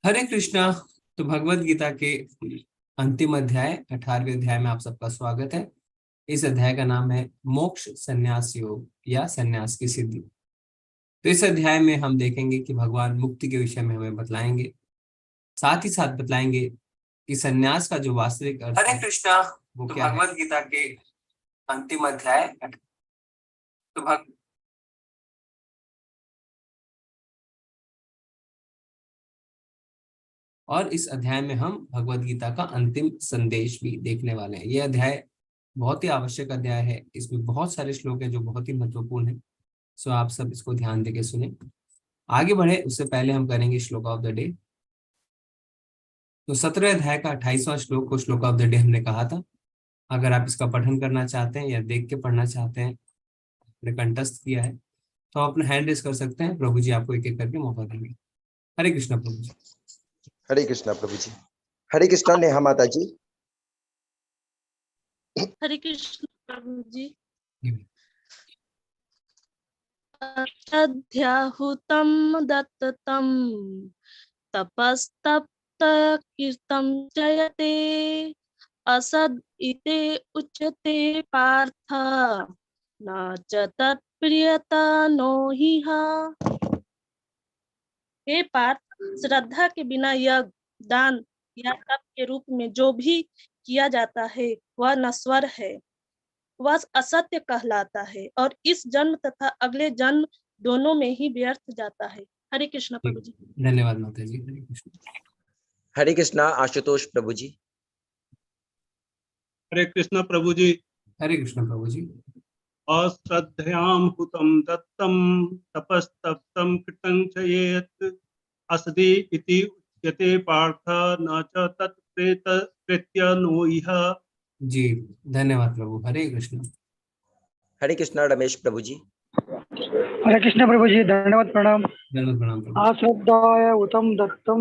हरे कृष्णा। तो भगवत गीता के अंतिम अध्याय 18वें अध्याय में आप सबका स्वागत है। इस अध्याय का नाम है मोक्ष संन्यास योग या संन्यास की सिद्धि। तो इस अध्याय में हम देखेंगे कि भगवान मुक्ति के विषय में हमें बतलाएंगे, साथ ही साथ बतलाएंगे कि संन्यास का जो वास्तविक अर्थ हरे कृष्णा वो तो क्या भगवत गीता के अंतिम अध्याय तो और इस अध्याय में हम भगवत गीता का अंतिम संदेश भी देखने वाले हैं। यह अध्याय बहुत ही आवश्यक अध्याय है। इसमें बहुत सारे श्लोक हैं जो बहुत ही महत्वपूर्ण है। सो आप सब इसको ध्यान देके सुने। आगे बढ़े उससे पहले हम करेंगे श्लोक ऑफ द डे। तो 17 अध्याय का 28वां श्लोक को श्लोक ऑफ द डे हमने कहा था। अगर आप इसका पठन करना चाहते हैं या देख के पढ़ना चाहते हैं, आपने कंठस्थ किया है तो आप अपना हैंड रेस कर सकते हैं। प्रभु जी आपको एक एक करके मौका देंगे। हरे कृष्णा प्रभु जी। हरे कृष्णा प्रभु जी। हरे कृष्णा नेहा माता जी। हरे कृष्ण प्रभु जी। अध्याहुतं दत्तं तपस्तप्त कीर्तं जयते असद इते उच्यते पार्थ न च तत्प्रियता नो ह्यः। हे पार्थ, श्रद्धा के बिना यज्ञ, दान या तप के रूप में जो भी किया जाता है वह नश्वर है, वह असत्य कहलाता है और इस जन्म तथा अगले जन्म दोनों में ही व्यर्थ जाता है। हरे कृष्ण प्रभु जी। धन्यवाद माता जी। हरे कृष्ण। हरे कृष्णा आशुतोष प्रभु जी। हरे कृष्ण प्रभु जी। हरे कृष्ण प्रभु जी। अश्रद्धयां हुतं दत्तं तपस्तप्तं कृतं च यत् असदि इति उच्यते पार्थ न च तत्प्रेत प्रेत्य नो इह। जी धन्यवाद प्रभु। हरे कृष्ण। हरे कृष्णा रमेश प्रभु जी। हरे कृष्ण प्रभु जी। धन्यवाद प्रणाम। धन्यवाद प्रणाम प्रभु। आश्रद्धाय उतम दत्तम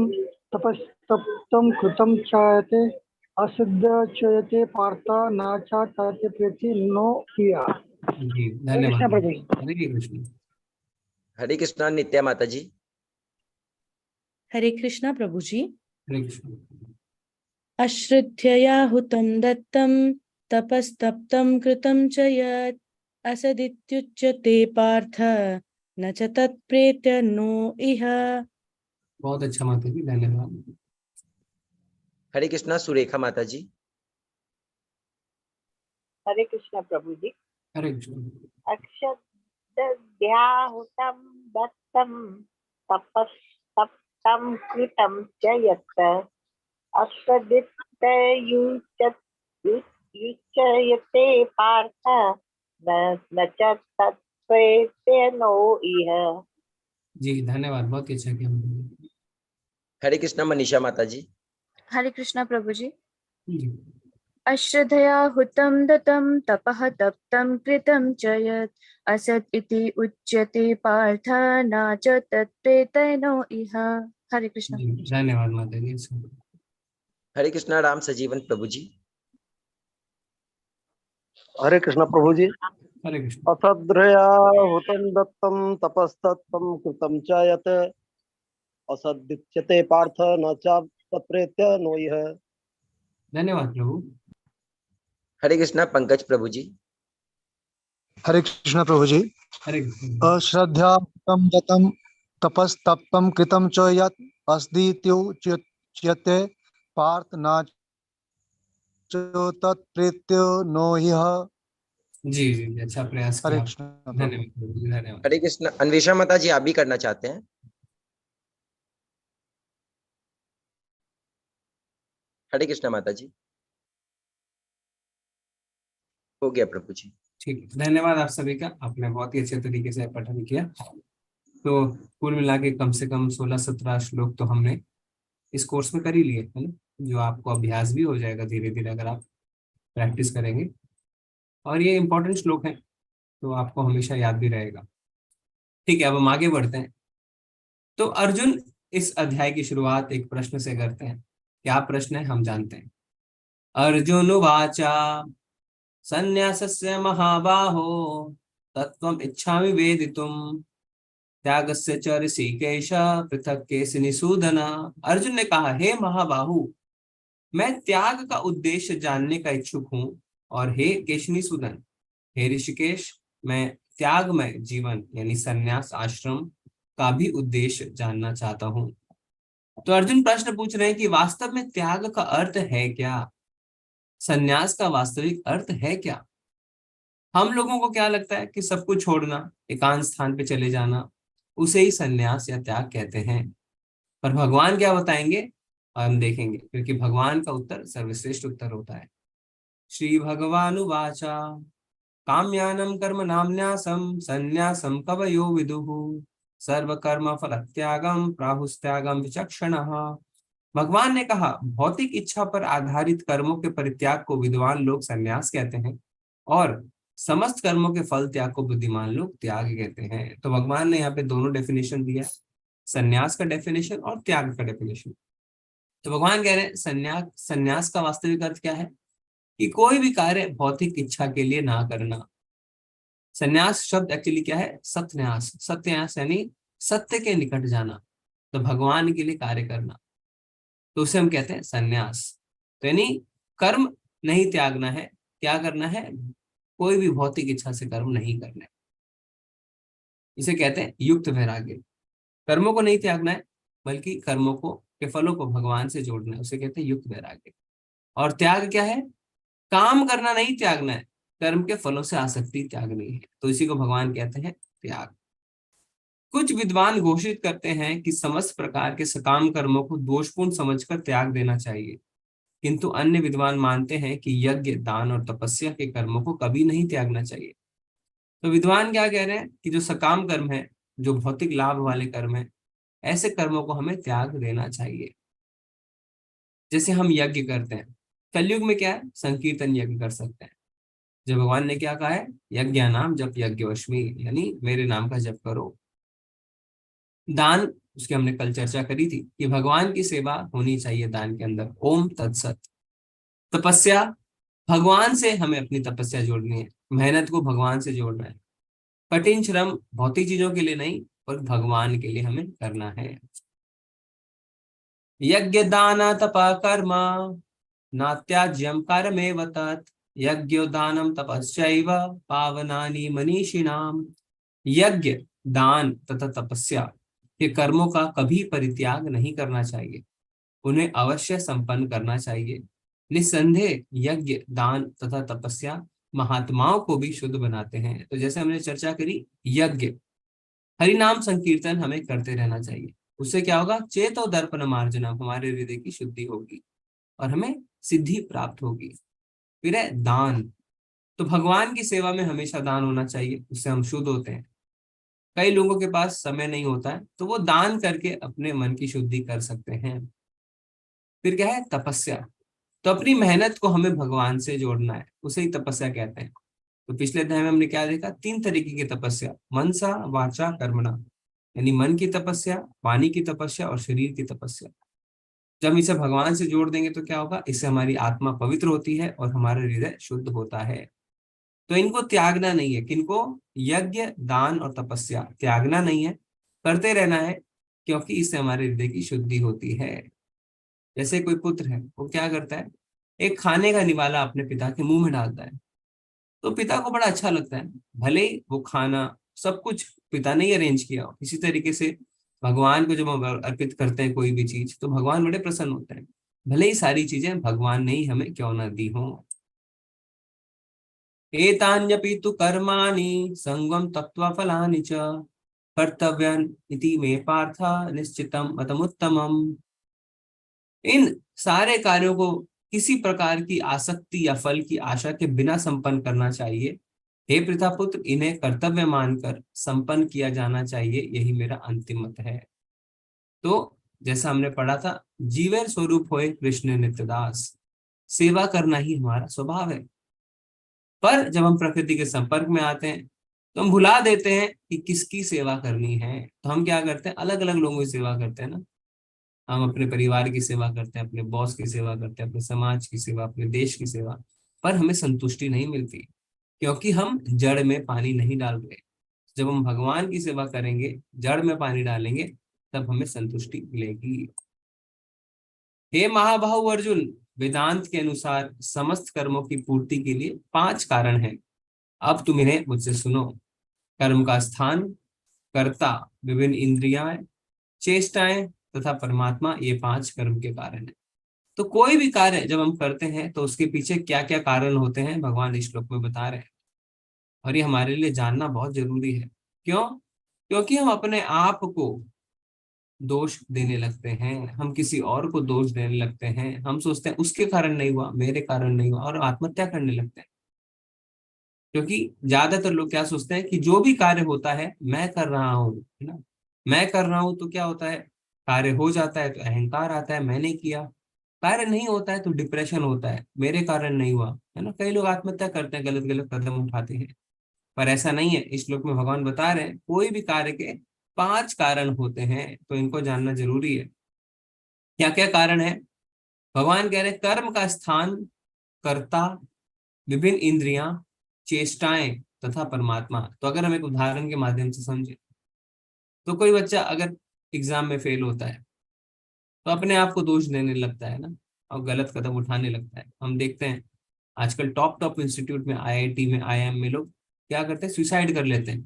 तपस्तप्तम कृतम चायते असिद्धयते पार्थ नाचा ताते प्रीति नो किया। जी हरे धन्यवाद कृष्ण प्रभु जी। हरे कृष्ण। हरे कृष्णा नित्या माता जी। हरे कृष्णा प्रभु जी। हरे कृष्ण। अश्रद्धया हुतं दत्तं तपस्तप्तं कृतं च यत् असदित्युच्यते पार्थ न च तत्प्रेत्य नो इह। बहुत अच्छा माता जी, धन्यवाद। हरे कृष्णा सुरेखा माता जी। हरे कृष्ण प्रभु जी। हरे कृष्ण। अक्षद्याहुतं दत्तं तपस्तप्तं कृतं च यत् युच्यते पार्थ न च तत्प्रेत्य नो इह। जी धन्यवाद, बहुत ही अच्छा किया। हरे कृष्णा मनीषा माता जी। हरे कृष्णा प्रभु जी। जी। अश्रद्धया हुतं दत्तं तपः तप्तं कृतं च यत् असत् इति उच्यते पार्थ न च तत्प्रेत्य इह। हरे कृष्ण। धन्यवाद माता जी। हरे कृष्णा राम सजीवन प्रभु जी। हरे कृष्ण प्रभु जी। हरे कृष्ण। असद्रया हुतं दत्तं तपस्तप्तं कृतं च यत् असदुच्यते पार्थ न च तत्प्रेत्य नो इह। धन्यवाद प्रभु। हरे कृष्णा पंकज प्रभु जी। हरे कृष्ण प्रभु जी। हरे कृष्ण। अश्रद्धा हुतं दत्तं तपस्तप्तं कृतं च यत् अस्तीत्युच्यते पार्थ न च तत्प्रेत्य नो ह्यः। जी जी, अच्छा प्रयास किया। हरे कृष्ण प्रभु। धन्यवाद प्रभु जी, धन्यवाद। हरे कृष्णा अन्वेषा माता जी, आप भी करना चाहते हैं? हरे कृष्णा माता जी। हो गया प्रभु जी। ठीक है, धन्यवाद आप सभी का। आपने बहुत ही अच्छे तरीके से पठन किया। तो कुल मिला के कम से कम 16-17 श्लोक तो हमने इस कोर्स में कर ही लिए है ना, जो आपको अभ्यास भी हो जाएगा धीरे धीरे अगर आप प्रैक्टिस करेंगे। और ये इंपॉर्टेंट श्लोक है तो आपको हमेशा याद भी रहेगा। ठीक है, अब हम आगे बढ़ते हैं। तो अर्जुन इस अध्याय की शुरुआत एक प्रश्न से करते हैं। क्या प्रश्न है हम जानते हैं। अर्जुन उवाचा संन्यासस्य महाबाहो तत्त्वम् इच्छामि वेदितुम् त्यागस्य च ऋषिकेश पृथक केशिनिषूदन। अर्जुन ने कहा, हे महाबाहु, मैं त्याग का उद्देश्य जानने का इच्छुक हूँ, और हे केशिनिषूदन, हे ऋषिकेश, मैं त्यागमय जीवन यानी संन्यास आश्रम का भी उद्देश्य जानना चाहता हूँ। तो अर्जुन प्रश्न पूछ रहे हैं कि वास्तव में त्याग का अर्थ है क्या, संन्यास का वास्तविक अर्थ है क्या। हम लोगों को क्या लगता है कि सब कुछ छोड़ना, एकांत स्थान पे चले जाना, उसे ही संन्यास या त्याग कहते हैं। पर भगवान क्या बताएंगे और हम देखेंगे, क्योंकि भगवान का उत्तर सर्वश्रेष्ठ उत्तर होता है। श्री भगवानुवाचा काम्यानं कर्म नान्यासं संन्यासं कवयो विदुः सर्वकर्म फलत्यागं प्राहुस्त्यागं विचक्षणः। भगवान ने कहा, भौतिक इच्छा पर आधारित कर्मों के परित्याग को विद्वान लोग संन्यास कहते हैं, और समस्त कर्मों के फल त्याग को बुद्धिमान लोग त्याग कहते हैं। तो भगवान ने यहाँ पे दोनों डेफिनेशन दिया, संन्यास का डेफिनेशन और त्याग का डेफिनेशन। तो भगवान कह रहे हैं संन्यास का वास्तविक अर्थ क्या है कि कोई भी कार्य भौतिक इच्छा के लिए ना करना। संन्यास शब्द एक्चुअली क्या है, सत्न्यास, सत्यास यानी सत्य के निकट जाना, तो भगवान के लिए कार्य करना, तो उसे हम कहते हैं संन्यास। तो यानी कर्म नहीं त्यागना है, क्या करना है, कोई भी भौतिक इच्छा से कर्म नहीं करना है, इसे कहते हैं युक्त वैराग्य। कर्मों को नहीं त्यागना है, बल्कि कर्मों को के फलों को भगवान से जोड़ना है, उसे कहते हैं युक्त वैराग्य। और त्याग क्या है, काम करना नहीं त्यागना है, कर्म के फलों से आसक्ति त्यागनी है, तो इसी को भगवान कहते हैं त्याग। कुछ विद्वान घोषित करते हैं कि समस्त प्रकार के सकाम कर्मों को दोषपूर्ण समझकर त्याग देना चाहिए, किंतु अन्य विद्वान मानते हैं कि यज्ञ, दान और तपस्या के कर्मों को कभी नहीं त्यागना चाहिए। तो विद्वान क्या कह रहे हैं कि जो सकाम कर्म है, जो भौतिक लाभ वाले कर्म है, ऐसे कर्मों को हमें त्याग देना चाहिए। जैसे हम यज्ञ करते हैं, कलयुग में क्या है, संकीर्तन यज्ञ कर सकते हैं। जब भगवान ने क्या कहा है, यज्ञ नाम जप यज्ञवश्मी, यानी मेरे नाम का जप करो। दान, उसकी हमने कल चर्चा करी थी कि भगवान की सेवा होनी चाहिए दान के अंदर, ओम तत्सत। तपस्या, भगवान से हमें अपनी तपस्या जोड़नी है, मेहनत को भगवान से जोड़ना है। कठिन श्रम भौतिक चीजों के लिए नहीं, पर भगवान के लिए हमें करना है। यज्ञ दान तपा कर्म नात्याज्यम कर्मेव तत् यज्ञो दानम तपश्चैव पावनानि मनीषिणाम। यज्ञ, दान तथा तपस्या के कर्मों का कभी परित्याग नहीं करना चाहिए, उन्हें अवश्य संपन्न करना चाहिए। निस्संदेह यज्ञ, दान तथा तपस्या महात्माओं को भी शुद्ध बनाते हैं। तो जैसे हमने चर्चा करी, यज्ञ, हरि नाम संकीर्तन हमें करते रहना चाहिए, उससे क्या होगा, चेतो दर्पण मार्जनम, हमारे हृदय की शुद्धि होगी और हमें सिद्धि प्राप्त होगी। फिर है दान, तो भगवान की सेवा में हमेशा दान होना चाहिए, उससे हम शुद्ध होते हैं। कई लोगों के पास समय नहीं होता है, तो वो दान करके अपने मन की शुद्धि कर सकते हैं। फिर क्या है, तपस्या, तो अपनी मेहनत को हमें भगवान से जोड़ना है, उसे ही तपस्या कहते हैं। तो पिछले अध्याय में हमने क्या देखा, 3 तरीके की तपस्या, मनसा वाचा कर्मणा, यानी मन की तपस्या, वाणी की तपस्या और शरीर की तपस्या। जब इसे भगवान से जोड़ देंगे तो क्या होगा, इससे हमारी आत्मा पवित्र होती है और हमारा हृदय शुद्ध होता है। तो इनको त्यागना नहीं है, किनको, यज्ञ, दान और तपस्या त्यागना नहीं है, करते रहना है, क्योंकि इससे हमारे हृदय की शुद्धि होती है। जैसे कोई पुत्र है, वो क्या करता है, एक खाने का निवाला अपने पिता के मुंह में डालता है, तो पिता को बड़ा अच्छा लगता है, भले ही वो खाना सब कुछ पिता ने ही अरेंज किया हो। इसी तरीके से भगवान को जब हम अर्पित करते हैं कोई भी चीज, तो भगवान बड़े प्रसन्न होते हैं, भले ही सारी चीजें भगवान ने ही हमें क्यों ना दी हो। एतान्यपि तु कर्माणि संगम तत्व फलानि च कर्तव्यन इति मे पार्थ निश्चितम मतमुत्तमम। इन सारे कार्यों को किसी प्रकार की आसक्ति या फल की आशा के बिना संपन्न करना चाहिए। हे प्रतापुत्र, इन्हें कर्तव्य मानकर संपन्न किया जाना चाहिए, यही मेरा अंतिम मत है। तो जैसा हमने पढ़ा था, जीवेर स्वरूप होए कृष्ण नित्यदास, सेवा करना ही हमारा स्वभाव है। पर जब हम प्रकृति के संपर्क में आते हैं तो हम भुला देते हैं कि किसकी सेवा करनी है। तो हम क्या करते हैं, अलग अलग लोगों की सेवा करते हैं ना। हम अपने परिवार की सेवा करते हैं, अपने बॉस की सेवा करते हैं, अपने समाज की सेवा, अपने देश की सेवा, पर हमें संतुष्टि नहीं मिलती, क्योंकि हम जड़ में पानी नहीं डाल रहे। जब हम भगवान की सेवा करेंगे, जड़ में पानी डालेंगे, तब हमें संतुष्टि मिलेगी। हे महाबाहु अर्जुन, वेदांत के अनुसार समस्त कर्मों की पूर्ति के लिए 5 कारण हैं। अब तुम इन्हें मुझसे सुनो। कर्म का स्थान, कर्ता, विभिन्न इंद्रियां, चेष्टाएं तथा परमात्मा, ये 5 कर्म के कारण हैं। तो कोई भी कार्य जब हम करते हैं तो उसके पीछे क्या क्या कारण होते हैं, भगवान इस श्लोक में बता रहे हैं, और ये हमारे लिए जानना बहुत जरूरी है। क्यों? क्योंकि हम अपने आप को दोष देने लगते हैं, हम किसी और को दोष देने लगते हैं, हम सोचते हैं उसके कारण नहीं हुआ, मेरे कारण नहीं हुआ, और आत्महत्या करने लगते हैं। क्योंकि ज्यादातर लोग क्या सोचते हैं कि जो भी कार्य होता है मैं कर रहा हूँ, है ना, मैं कर रहा हूँ, तो क्या होता है, कार्य हो जाता है तो अहंकार आता है, मैंने किया। कार्य नहीं होता है तो डिप्रेशन होता है, मेरे कारण नहीं हुआ, है ना। कई लोग आत्महत्या करते हैं, गलत गलत कदम उठाते हैं, पर ऐसा नहीं है। इस श्लोक में भगवान बता रहे हैं कोई भी कार्य के 5 कारण होते हैं, तो इनको जानना जरूरी है। क्या क्या कारण है? भगवान कह रहे हैं कर्म का स्थान, कर्ता, विभिन्न इंद्रियां, चेष्टाएं तथा परमात्मा। तो अगर हम एक उदाहरण के माध्यम से समझे, तो कोई बच्चा अगर एग्जाम में फेल होता है तो अपने आप को दोष देने लगता है ना, और गलत कदम उठाने लगता है। हम देखते हैं आजकल टॉप इंस्टीट्यूट में, आईआईटी में, आईआईएम में लोग क्या करते हैं, सुसाइड कर लेते हैं।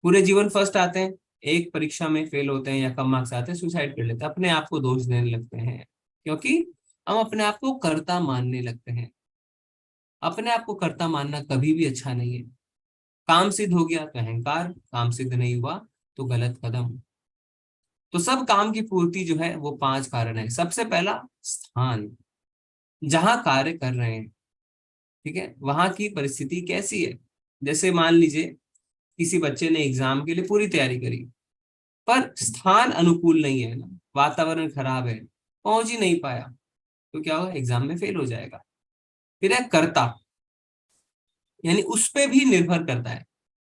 पूरे जीवन फर्स्ट आते हैं, एक परीक्षा में फेल होते हैं या कम मार्क्स आते हैं, सुसाइड कर लेते हैं, अपने आप को दोष देने लगते हैं, क्योंकि हम अपने आप को कर्ता मानने लगते हैं। अपने आप को कर्ता मानना कभी भी अच्छा नहीं है। काम सिद्ध हो गया तो अहंकार, काम सिद्ध नहीं हुआ तो गलत कदम। तो सब काम की पूर्ति जो है वो 5 कारण है। सबसे पहला, स्थान, जहां कार्य कर रहे हैं, ठीक है, वहां की परिस्थिति कैसी है। जैसे मान लीजिए किसी बच्चे ने एग्जाम के लिए पूरी तैयारी करी, पर स्थान अनुकूल नहीं है ना, वातावरण खराब है, पहुंच ही नहीं पाया, तो क्या होगा, एग्जाम में फेल हो जाएगा। फिर है कर्ता, यानी उस पे भी निर्भर करता है।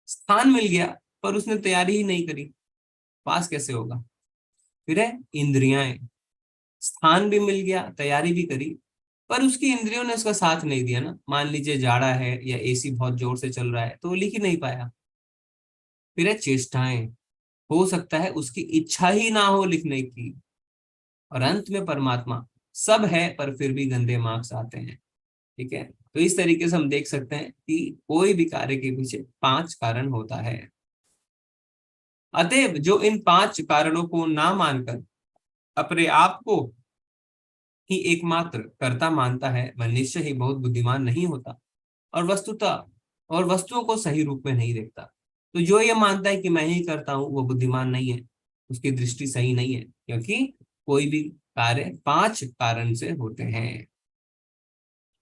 स्थान मिल गया पर उसने तैयारी ही नहीं करी, पास कैसे होगा। फिर है इंद्रियां, स्थान भी मिल गया, तैयारी भी करी, पर उसकी इंद्रियों ने उसका साथ नहीं दिया ना। मान लीजिए जाड़ा है या एसी बहुत जोर से चल रहा है तो वो लिख ही नहीं पाया। फिर है चेष्टाएं, हो सकता है उसकी इच्छा ही ना हो लिखने की। और अंत में परमात्मा, सब है पर फिर भी गंदे मार्क्स आते हैं, ठीक है। तो इस तरीके से हम देख सकते हैं कि कोई भी कार्य के पीछे 5 कारण होता है। अतएव जो इन 5 कारणों को ना मानकर अपने आप को ही एकमात्र कर्ता मानता है, वह निश्चय ही बहुत बुद्धिमान नहीं होता और वस्तुओं को सही रूप में नहीं देखता। तो जो ये मानता है कि मैं ही करता हूं, वो बुद्धिमान नहीं है, उसकी दृष्टि सही नहीं है, क्योंकि कोई भी कार्य 5 कारण से होते हैं।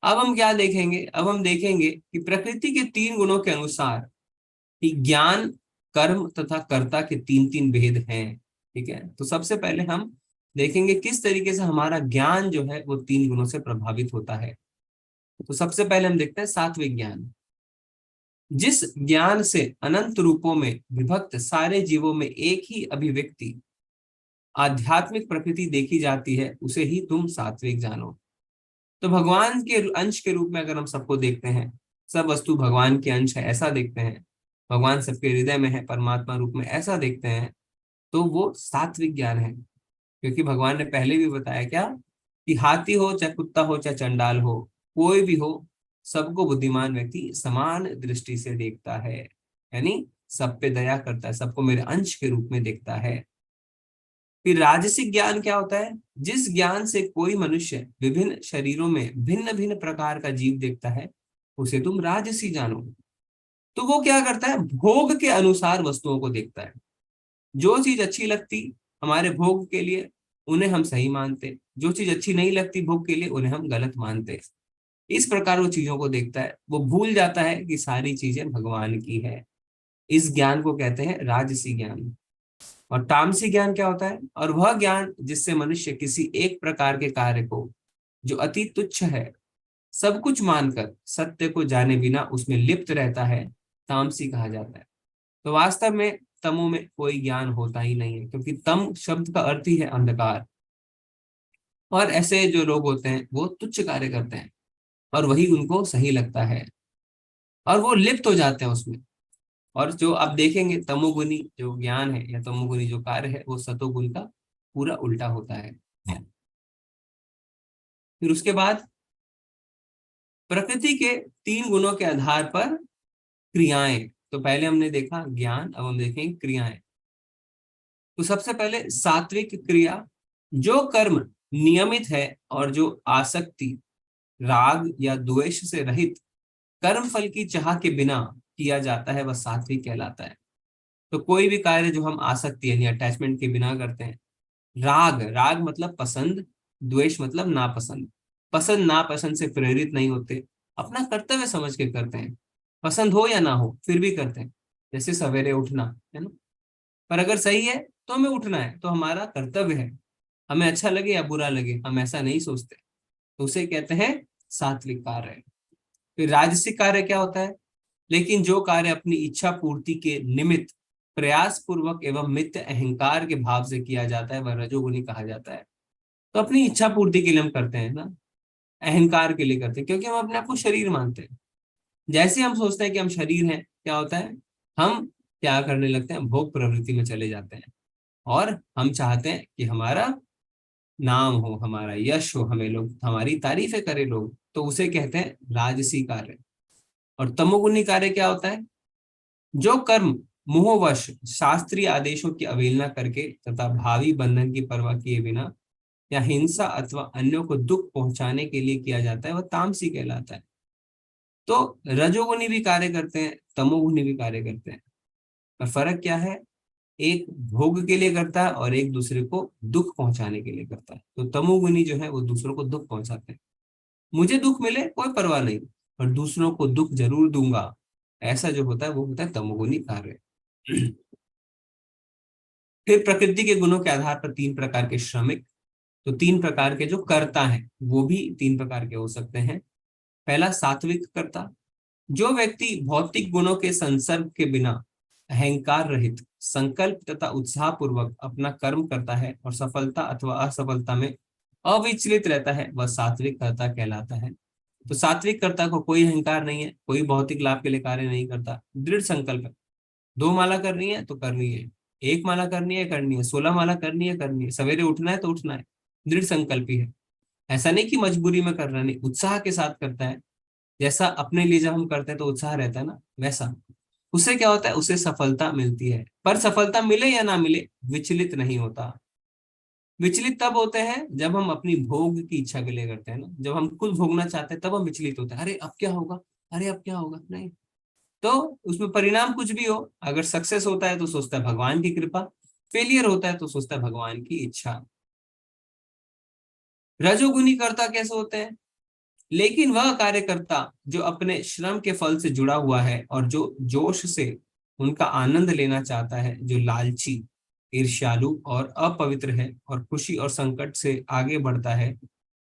अब हम क्या देखेंगे? अब हम देखेंगे कि प्रकृति के 3 गुणों के अनुसार कि ज्ञान, कर्म तथा कर्ता के 3 भेद हैं, ठीक है। तो सबसे पहले हम देखेंगे किस तरीके से हमारा ज्ञान जो है वो 3 गुणों से प्रभावित होता है। तो सबसे पहले हम देखते हैं सात्विक ज्ञान। जिस ज्ञान से अनंत रूपों में विभक्त सारे जीवों में एक ही अभिव्यक्ति, आध्यात्मिक प्रकृति देखी जाती है, उसे ही तुम सात्विक जानो। तो भगवान के अंश के रूप में अगर हम सबको देखते हैं, सब वस्तु भगवान के अंश है ऐसा देखते हैं, भगवान सबके हृदय में है परमात्मा रूप में ऐसा देखते हैं, तो वो सात्विक ज्ञान है। क्योंकि भगवान ने पहले भी बताया क्या, कि हाथी हो चाहे कुत्ता हो चाहे चंडाल हो, कोई भी हो, सबको बुद्धिमान व्यक्ति समान दृष्टि से देखता है, यानी सब पे दया करता है, सबको मेरे अंश के रूप में देखता है। फिर राजसिक ज्ञान क्या होता है? जिस ज्ञान से कोई मनुष्य विभिन्न शरीरों में भिन्न भिन्न प्रकार का जीव देखता है, उसे तुम राजसी जानो। तो वो क्या करता है? भोग के अनुसार वस्तुओं को देखता है। जो चीज अच्छी लगती हमारे भोग के लिए, उन्हें हम सही मानते, जो चीज अच्छी नहीं लगती भोग के लिए, उन्हें हम गलत मानते। इस प्रकार वो चीजों को देखता है, वो भूल जाता है कि सारी चीजें भगवान की है। इस ज्ञान को कहते हैं राजसी ज्ञान। और तामसी ज्ञान क्या होता है? और वह ज्ञान जिससे मनुष्य किसी एक प्रकार के कार्य को, जो अति तुच्छ है, सब कुछ मानकर सत्य को जाने बिना उसमें लिप्त रहता है, तामसी कहा जाता है। तो वास्तव में तमो में कोई ज्ञान होता ही नहीं है, क्योंकि तम शब्द का अर्थ ही है अंधकार। और ऐसे जो लोग होते हैं वो तुच्छ कार्य करते हैं और वही उनको सही लगता है और वो लिप्त हो जाते हैं उसमें। और जो आप देखेंगे तमोगुनी जो ज्ञान है या तमोगुनी जो कार्य है वो सतोगुण का पूरा उल्टा होता है। फिर उसके बाद प्रकृति के 3 गुणों के आधार पर क्रियाएं। तो पहले हमने देखा ज्ञान, अब हम देखेंगे क्रियाएं। तो सबसे पहले सात्विक क्रिया, जो कर्म नियमित है और जो आसक्ति, राग या द्वेष से रहित कर्म फल की चाह के बिना किया जाता है वह सात्विक कहलाता है। तो कोई भी कार्य जो हम आसक्ति यानी अटैचमेंट के बिना करते हैं, राग मतलब पसंद, द्वेष मतलब नापसंद, पसंद नापसंद से प्रेरित नहीं होते, अपना कर्तव्य समझ के करते हैं, पसंद हो या ना हो फिर भी करते हैं। जैसे सवेरे उठना है ना, पर अगर सही है तो हमें उठना है, तो हमारा कर्तव्य है, हमें अच्छा लगे या बुरा लगे हम ऐसा नहीं सोचते, तो उसे कहते हैं सात्विक कार्य। फिर राजसिक कार्य क्या होता है? लेकिन जो कार्य अपनी इच्छा पूर्ति के निमित्त प्रयास पूर्वक एवं मिथ्य अहंकार के भाव से किया जाता है वह रजोगुनी कहा जाता है। तो अपनी इच्छा पूर्ति के लिए हम करते हैं ना, अहंकार के लिए करते हैं, क्योंकि हम अपने आप को शरीर मानते हैं। जैसे हम सोचते हैं कि हम शरीर हैं, क्या होता है, हम क्या करने लगते हैं, भोग प्रवृत्ति में चले जाते हैं और हम चाहते हैं कि हमारा नाम हो, हमारा यश हो, हमें लोग हमारी तारीफें करें लोग, तो उसे कहते हैं राजसी कार्य। और तमोगुनी कार्य क्या होता है? जो कर्म मोहवश शास्त्रीय आदेशों की अवहेलना करके तथा भावी बंधन की परवाह किए बिना या हिंसा अथवा अन्यों को दुख पहुंचाने के लिए किया जाता है वह तामसी कहलाता है। तो रजोगुनी भी कार्य करते हैं, तमोगुनी भी कार्य करते हैं, पर फर्क क्या है? एक भोग के लिए करता है और एक दूसरे को दुख पहुंचाने के लिए करता है। तो तमोगुनी जो है वो दूसरों को दुख पहुंचाते हैं, मुझे दुख मिले कोई परवाह नहीं, पर दूसरों को दुख जरूर दूंगा, ऐसा जो होता है वो होता है तमोगुनी कार्य। फिर प्रकृति के गुणों के आधार पर 3 प्रकार के श्रमिक, तो 3 प्रकार के जो कर्ता हैं वो भी 3 प्रकार के हो सकते हैं। पहला सात्विक कर्ता, जो व्यक्ति भौतिक गुणों के संसर्ग के बिना अहंकार रहित संकल्प तथा उत्साह पूर्वक अपना कर्म करता है और सफलता अथवा असफलता में अविचलित रहता है वह सात्विक कर्ता कहलाता है। तो सात्विक कर्ता को कोई अहंकार नहीं है, कोई भौतिक लाभ के लिए कार्य नहीं करता, दृढ़ संकल्प है, 2 माला करनी है तो करनी है, 1 माला करनी है करनी है, 16 माला करनी है, सवेरे उठना है तो उठना है, दृढ़ संकल्पी है। ऐसा नहीं कि मजबूरी में करना, नहीं, उत्साह के साथ करता है। जैसा अपने लिए जब हम करते हैं तो उत्साह रहता है ना, वैसा उससे क्या होता है, उसे सफलता मिलती है, पर सफलता मिले या ना मिले विचलित नहीं होता। विचलित तब होते हैं जब हम अपनी भोग की इच्छा के लिए करते हैं ना, जब हम कुछ भोगना चाहते हैं तब हम विचलित होते हैं, अरे अब क्या होगा, अरे अब क्या होगा, नहीं, तो उसमें परिणाम कुछ भी हो, अगर सक्सेस होता है तो सोचता है भगवान की कृपा, फेलियर होता है तो सोचता है भगवान की इच्छा। रजोगुनी कर्ता कैसे होते हैं? लेकिन वह कार्यकर्ता जो अपने श्रम के फल से जुड़ा हुआ है और जो जोश से उनका आनंद लेना चाहता है, जो लालची, ईर्ष्यालु और अपवित्र है और खुशी और संकट से आगे बढ़ता है,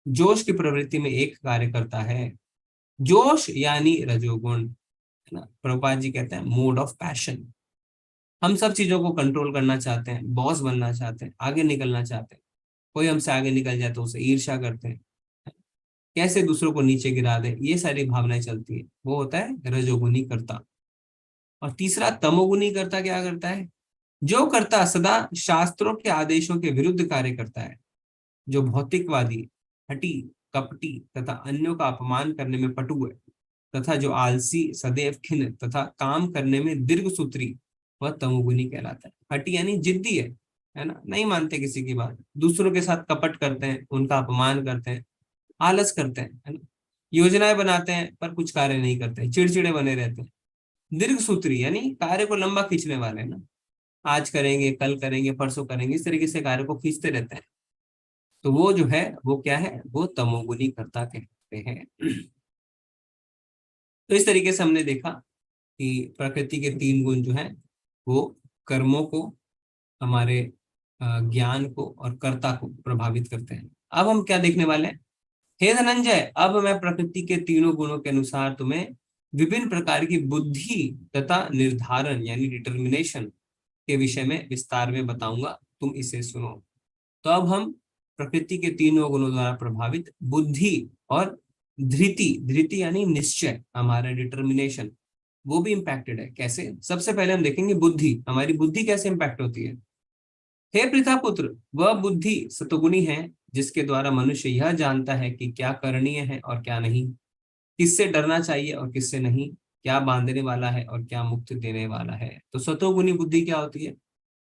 जोश की प्रवृत्ति में एक कार्य करता है। जोश यानी रजोगुण, है ना। प्रभुपाद जी कहते हैं मोड ऑफ पैशन। हम सब चीजों को कंट्रोल करना चाहते हैं, बॉस बनना चाहते हैं, आगे निकलना चाहते हैं, कोई हमसे आगे निकल जाए तो उसे ईर्ष्या करते हैं, कैसे दूसरों को नीचे गिरा दे, ये सारी भावनाएं चलती है, वो होता है रजोगुनी कर्ता। और तीसरा तमोगुनी कर्ता क्या करता है? जो कर्ता सदा शास्त्रों के आदेशों के विरुद्ध कार्य करता है, जो भौतिकवादी, हठी, कपटी तथा अन्यों का अपमान करने में पटु है, तथा जो आलसी, सदैव खिन्न तथा काम करने में दीर्घसूत्री, वह तमोगुनी कहलाता है। हठी यानी जिद्दी है ना, नहीं मानते किसी की बात, दूसरों के साथ कपट करते हैं, उनका अपमान करते हैं, आलस करते हैं, है ना, योजनाएं बनाते हैं पर कुछ कार्य नहीं करते, चिड़चिड़े बने रहते हैं। दीर्घसूत्री यानी कार्य को लंबा खींचने वाले, ना, आज करेंगे, कल करेंगे, परसों करेंगे, इस तरीके से कार्य को खींचते रहते हैं। तो वो जो है वो क्या है, वो तमोगुनी कर्ता कहते हैं। तो इस तरीके से हमने देखा कि प्रकृति के 3 गुण जो हैं वो कर्मों को, हमारे ज्ञान को और कर्ता को प्रभावित करते हैं। अब हम क्या देखने वाले हैं? हे धनंजय, अब मैं प्रकृति के 3 गुणों के अनुसार तुम्हें विभिन्न प्रकार की बुद्धि तथा निर्धारण यानी डिटर्मिनेशन के विषय में विस्तार में बताऊंगा, तुम इसे सुनो। तो अब हम प्रकृति के 3 गुणों द्वारा प्रभावित बुद्धि और धृति यानी निश्चय, हमारा डिटर्मिनेशन, वो भी इम्पैक्टेड है। कैसे? सबसे पहले हम देखेंगे बुद्धि, हमारी बुद्धि कैसे इम्पैक्ट होती है। हे पृथापुत्र, वह बुद्धि सतोगुणी है जिसके द्वारा मनुष्य यह जानता है कि क्या करणीय है और क्या नहीं, किससे डरना चाहिए और किससे नहीं, क्या बांधने वाला है और क्या मुक्ति देने वाला है। तो सतोगुणी बुद्धि क्या होती है?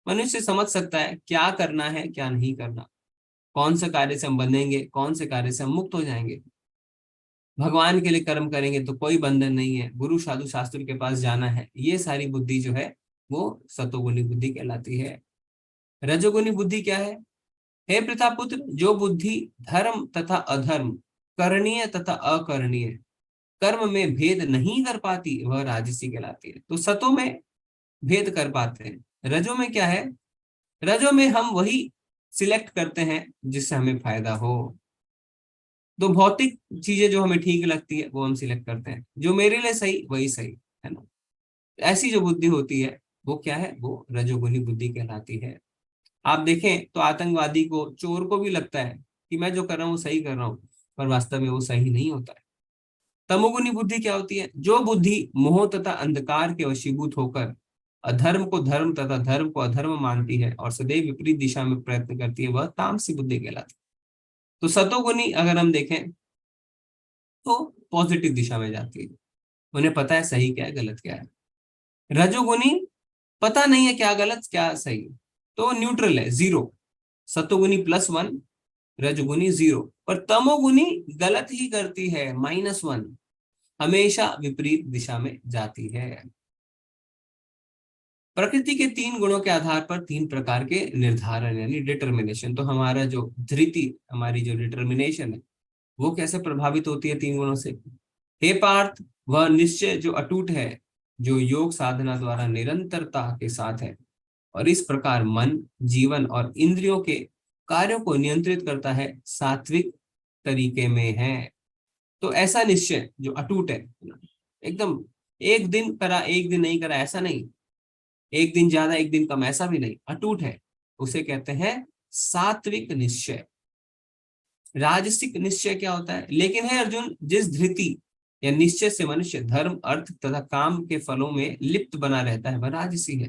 मनुष्य समझ सकता है क्या करना है क्या नहीं करना, कौन से कार्य से हम बंधेंगे, कौन से कार्य से हम मुक्त हो जाएंगे। भगवान के लिए कर्म करेंगे तो कोई बंधन नहीं है, गुरु साधु शास्त्र के पास जाना है, ये सारी बुद्धि जो है वो सतोगुणी बुद्धि कहलाती है। रजोगुणी बुद्धि क्या है? हे प्रतापुत्र, जो बुद्धि धर्म तथा अधर्म, करणीय तथा अकरणीय, कर्म में भेद नहीं कर पाती, वह राजसी कहलाती है। तो सतो में भेद कर पाते हैं, रजो में क्या है? रजो में हम वही सिलेक्ट करते हैं जिससे हमें फायदा हो। तो भौतिक चीजें जो हमें ठीक लगती है वो हम सिलेक्ट करते हैं, जो मेरे लिए सही वही सही है ना। ऐसी जो बुद्धि होती है वो क्या है? वो रजोगुनी बुद्धि कहलाती है। आप देखें तो आतंकवादी को, चोर को भी लगता है कि मैं जो कर रहा हूँ सही कर रहा हूँ, पर वास्तव में वो सही नहीं होता है। तमोगुनी बुद्धि क्या होती है? जो बुद्धि मोह तथा अंधकार के वशीभूत होकर अधर्म को धर्म तथा धर्म को अधर्म मानती है और सदैव विपरीत दिशा में प्रयत्न करती है, वह तामसी बुद्धि कहलाती है। तो सतोगुनी अगर हम देखें तो पॉजिटिव दिशा में जाती है, उन्हें पता है सही क्या है गलत क्या है। रजोगुनी पता नहीं है क्या गलत क्या सही, तो न्यूट्रल है, 0। सतोगुनी +1, रजोगुनी 0। पर तमोगुनी गलत ही करती है, -1, हमेशा विपरीत दिशा में जाती है। प्रकृति के 3 गुणों के आधार पर 3 प्रकार के निर्धारण यानी डिटर्मिनेशन। तो हमारा जो धृति, हमारी जो डिटर्मिनेशन है वो कैसे प्रभावित होती है 3 गुणों से। हे पार्थ, वह निश्चय जो अटूट है, जो योग साधना द्वारा निरंतरता के साथ है और इस प्रकार मन, जीवन और इंद्रियों के कार्यों को नियंत्रित करता है, सात्विक तरीके में है। तो ऐसा निश्चय जो अटूट है, एकदम एक दिन करा एक दिन नहीं करा ऐसा नहीं, एक दिन ज्यादा एक दिन कम ऐसा भी नहीं, अटूट है, उसे कहते हैं सात्विक निश्चय। राजसिक निश्चय क्या होता है? लेकिन है अर्जुन, जिस धृति या निश्चय से मनुष्य धर्म, अर्थ तथा काम के फलों में लिप्त बना रहता है, वह राजसी है।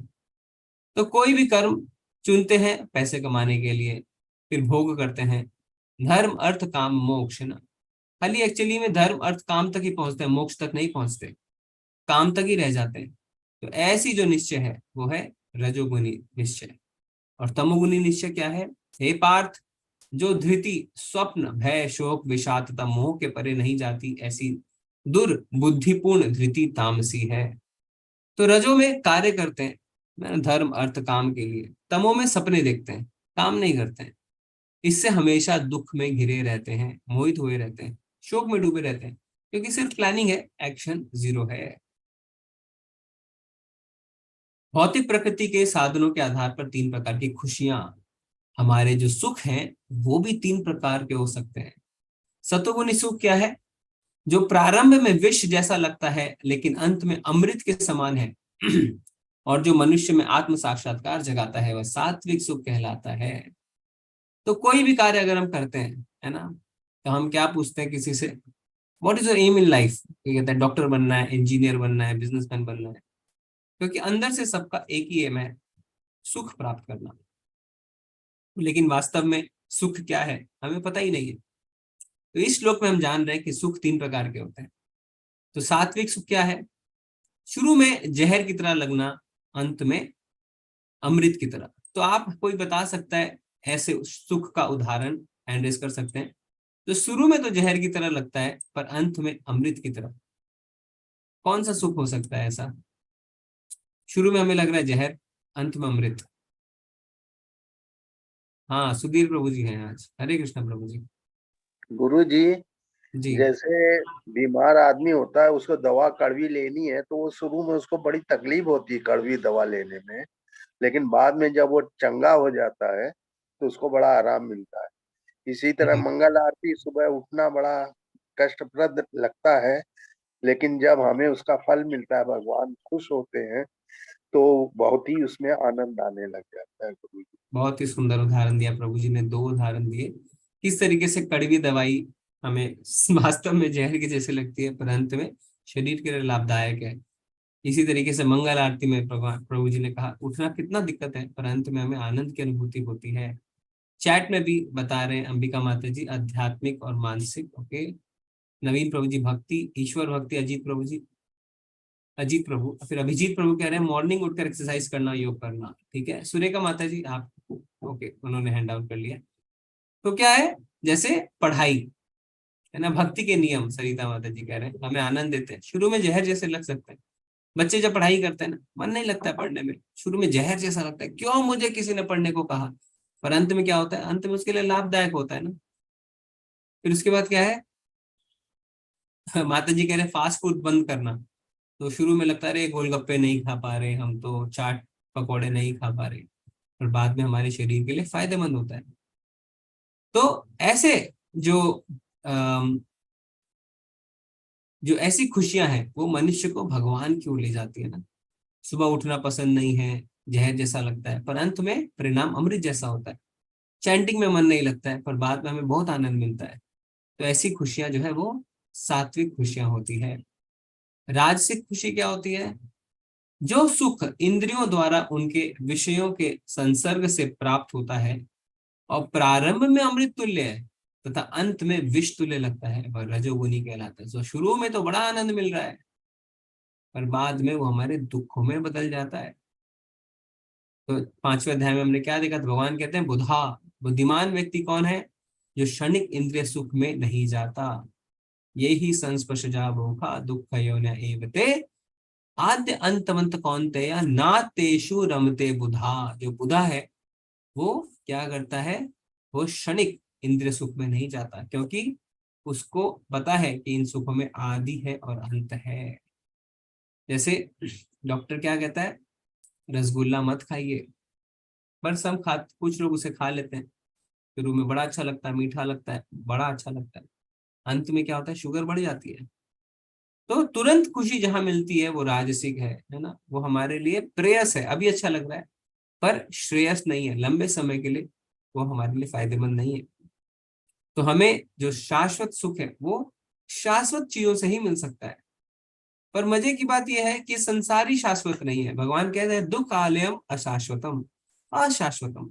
तो कोई भी कर्म चुनते हैं पैसे कमाने के लिए, फिर भोग करते हैं, धर्म अर्थ काम मोक्ष ना, खाली एक्चुअली में धर्म अर्थ काम तक ही पहुंचते हैं, मोक्ष तक नहीं पहुंचते, काम तक ही रह जाते हैं। तो ऐसी जो निश्चय है वो है रजोगुनी निश्चय। और तमोगुनी निश्चय क्या है? हे पार्थ, जो धृति, स्वप्न, भय, शोक, विषाद तथा मोह के परे नहीं जाती, ऐसी दुर्बुद्धिपूर्ण धृति तामसी है। तो रजो में कार्य करते हैं धर्म अर्थ काम के लिए, तमो में सपने देखते हैं, काम नहीं करते हैं, इससे हमेशा दुख में घिरे रहते हैं, मोहित हुए रहते हैं, शोक में डूबे रहते हैं, क्योंकि सिर्फ प्लानिंग है, एक्शन 0 है। भौतिक प्रकृति के साधनों के आधार पर 3 प्रकार की खुशियां, हमारे जो सुख हैं वो भी 3 प्रकार के हो सकते हैं। सतोगुनी सुख क्या है? जो प्रारंभ में विष जैसा लगता है लेकिन अंत में अमृत के समान है और जो मनुष्य में आत्म साक्षात्कार जगाता है, वह सात्विक सुख कहलाता है। तो कोई भी कार्य अगर हम करते हैं, है ना, तो हम क्या पूछते हैं किसी से, what is your aim in life? कहते हैं डॉक्टर बनना है, इंजीनियर बनना है, बिजनेसमैन बनना है, क्योंकि अंदर से सबका एक ही एम है, सुख प्राप्त करना। लेकिन वास्तव में सुख क्या है हमें पता ही नहीं है। तो इस श्लोक में हम जान रहे हैं कि सुख 3 प्रकार के होते हैं। तो सात्विक सुख क्या है? शुरू में जहर की तरह लगना, अंत में अमृत की तरह। तो आप कोई बता सकता है ऐसे सुख का उदाहरण एंड्रेस कर सकते हैं? तो शुरू में तो जहर की तरह लगता है पर अंत में अमृत की तरह। कौन सा सुख हो सकता है ऐसा? शुरू में हमें लग रहा है जहर, अंत में अमृत। हाँ, सुधीर प्रभु जी हैं आज। हरे कृष्ण प्रभु जी। गुरु जी, जी जैसे बीमार आदमी होता है, उसको दवा कड़वी लेनी है तो वो शुरू में उसको बड़ी तकलीफ होती है कड़वी दवा लेने में, लेकिन बाद में जब वो चंगा हो जाता है तो उसको बड़ा आराम मिलता है। इसी तरह मंगल आरती सुबह उठना बड़ा कष्टप्रद लगता है, लेकिन जब हमें उसका फल मिलता है, भगवान खुश होते हैं, तो बहुत ही उसमें आनंद आने लग जाता है। गुरु जी, बहुत ही सुंदर उदाहरण दिया प्रभु जी ने, 2 उदाहरण दिए किस तरीके से कड़वी दवाई हमें वास्तव में जहर के जैसे लगती है पर अंत में शरीर के लिए लाभदायक है। इसी तरीके से मंगल आरती में प्रभु जी ने कहा उठना कितना दिक्कत है, पर अंत में हमें आनंद की अनुभूति होती है। चैट में भी बता रहे हैं अंबिका माता जी आध्यात्मिक और मानसिक। ओके, नवीन प्रभु जी भक्ति, ईश्वर भक्ति, अजीत प्रभु, फिर अभिजीत प्रभु कह रहे हैं मॉर्निंग उठकर एक्सरसाइज करना, योग करना। ठीक है, सुरेखा माता जी आप ओके, उन्होंने हैंड आउट कर लिया। तो क्या है, जैसे पढ़ाई है ना, भक्ति के नियम सरिता माता जी कह रहे हैं हमें आनंद देते हैं। शुरू में जहर जैसे लग सकते हैं, बच्चे जब पढ़ाई करते हैं ना, मन नहीं लगता है पढ़ने में, शुरू में जहर जैसा लगता है, क्यों मुझे किसी ने पढ़ने को कहा, पर अंत में क्या होता है, अंत में उसके लिए लाभदायक होता है ना। फिर उसके बाद क्या है, माता जी कह रहे हैं फास्ट फूड बंद करना। तो शुरू में लगता है अरे गोलगप्पे नहीं खा पा रहे हम, तो चाट पकौड़े नहीं खा पा रहे, पर बाद में हमारे शरीर के लिए फायदेमंद होता है। तो ऐसे जो ऐसी खुशियां हैं वो मनुष्य को भगवान की ओर ले जाती है ना। सुबह उठना पसंद नहीं है, जहर जैसा लगता है, पर अंत में परिणाम अमृत जैसा होता है। चैंटिंग में मन नहीं लगता है, पर बाद में हमें बहुत आनंद मिलता है। तो ऐसी खुशियां जो है वो सात्विक खुशियां होती है। राजसिक खुशी क्या होती है, जो सुख इंद्रियों द्वारा उनके विषयों के संसर्ग से प्राप्त होता है और प्रारंभ में अमृत तुल्य है तथा अंत में विष तुल्य लगता है, वह रजोगुनी कहलाता है। तो शुरू में तो बड़ा आनंद मिल रहा है, पर बाद में वो हमारे दुखों में बदल जाता है। तो 5वें अध्याय में हमने क्या देखा, तो भगवान कहते हैं बुद्धिमान व्यक्ति कौन है, जो क्षणिक इंद्रिय सुख में नहीं जाता। यही संस्पर्शजा भोखा दुख एवते आद्य अंतवंत कौन्तेय ना तेषु रमते बुधा। जो बुधा है वो क्या करता है, वो क्षणिक इंद्रिय सुख में नहीं जाता, क्योंकि उसको पता है कि इन सुखों में आदि है और अंत है। जैसे डॉक्टर क्या कहता है, रसगुल्ला मत खाइए, पर सब कुछ लोग उसे खा लेते हैं। शुरू में बड़ा अच्छा लगता है, मीठा लगता है, बड़ा अच्छा लगता है, अंत में क्या होता है, शुगर बढ़ जाती है। तो तुरंत खुशी जहां मिलती है वो राजसिक है ना, वो हमारे लिए प्रेयस है, अभी अच्छा लग रहा है, पर श्रेयस नहीं है, लंबे समय के लिए वो हमारे लिए फायदेमंद नहीं है। तो हमें जो शाश्वत सुख है वो शाश्वत चीजों से ही मिल सकता है। पर मजे की बात यह है कि संसारी शाश्वत नहीं है। भगवान कहते हैं दुख आलयम अशाश्वतम, अशाश्वतम।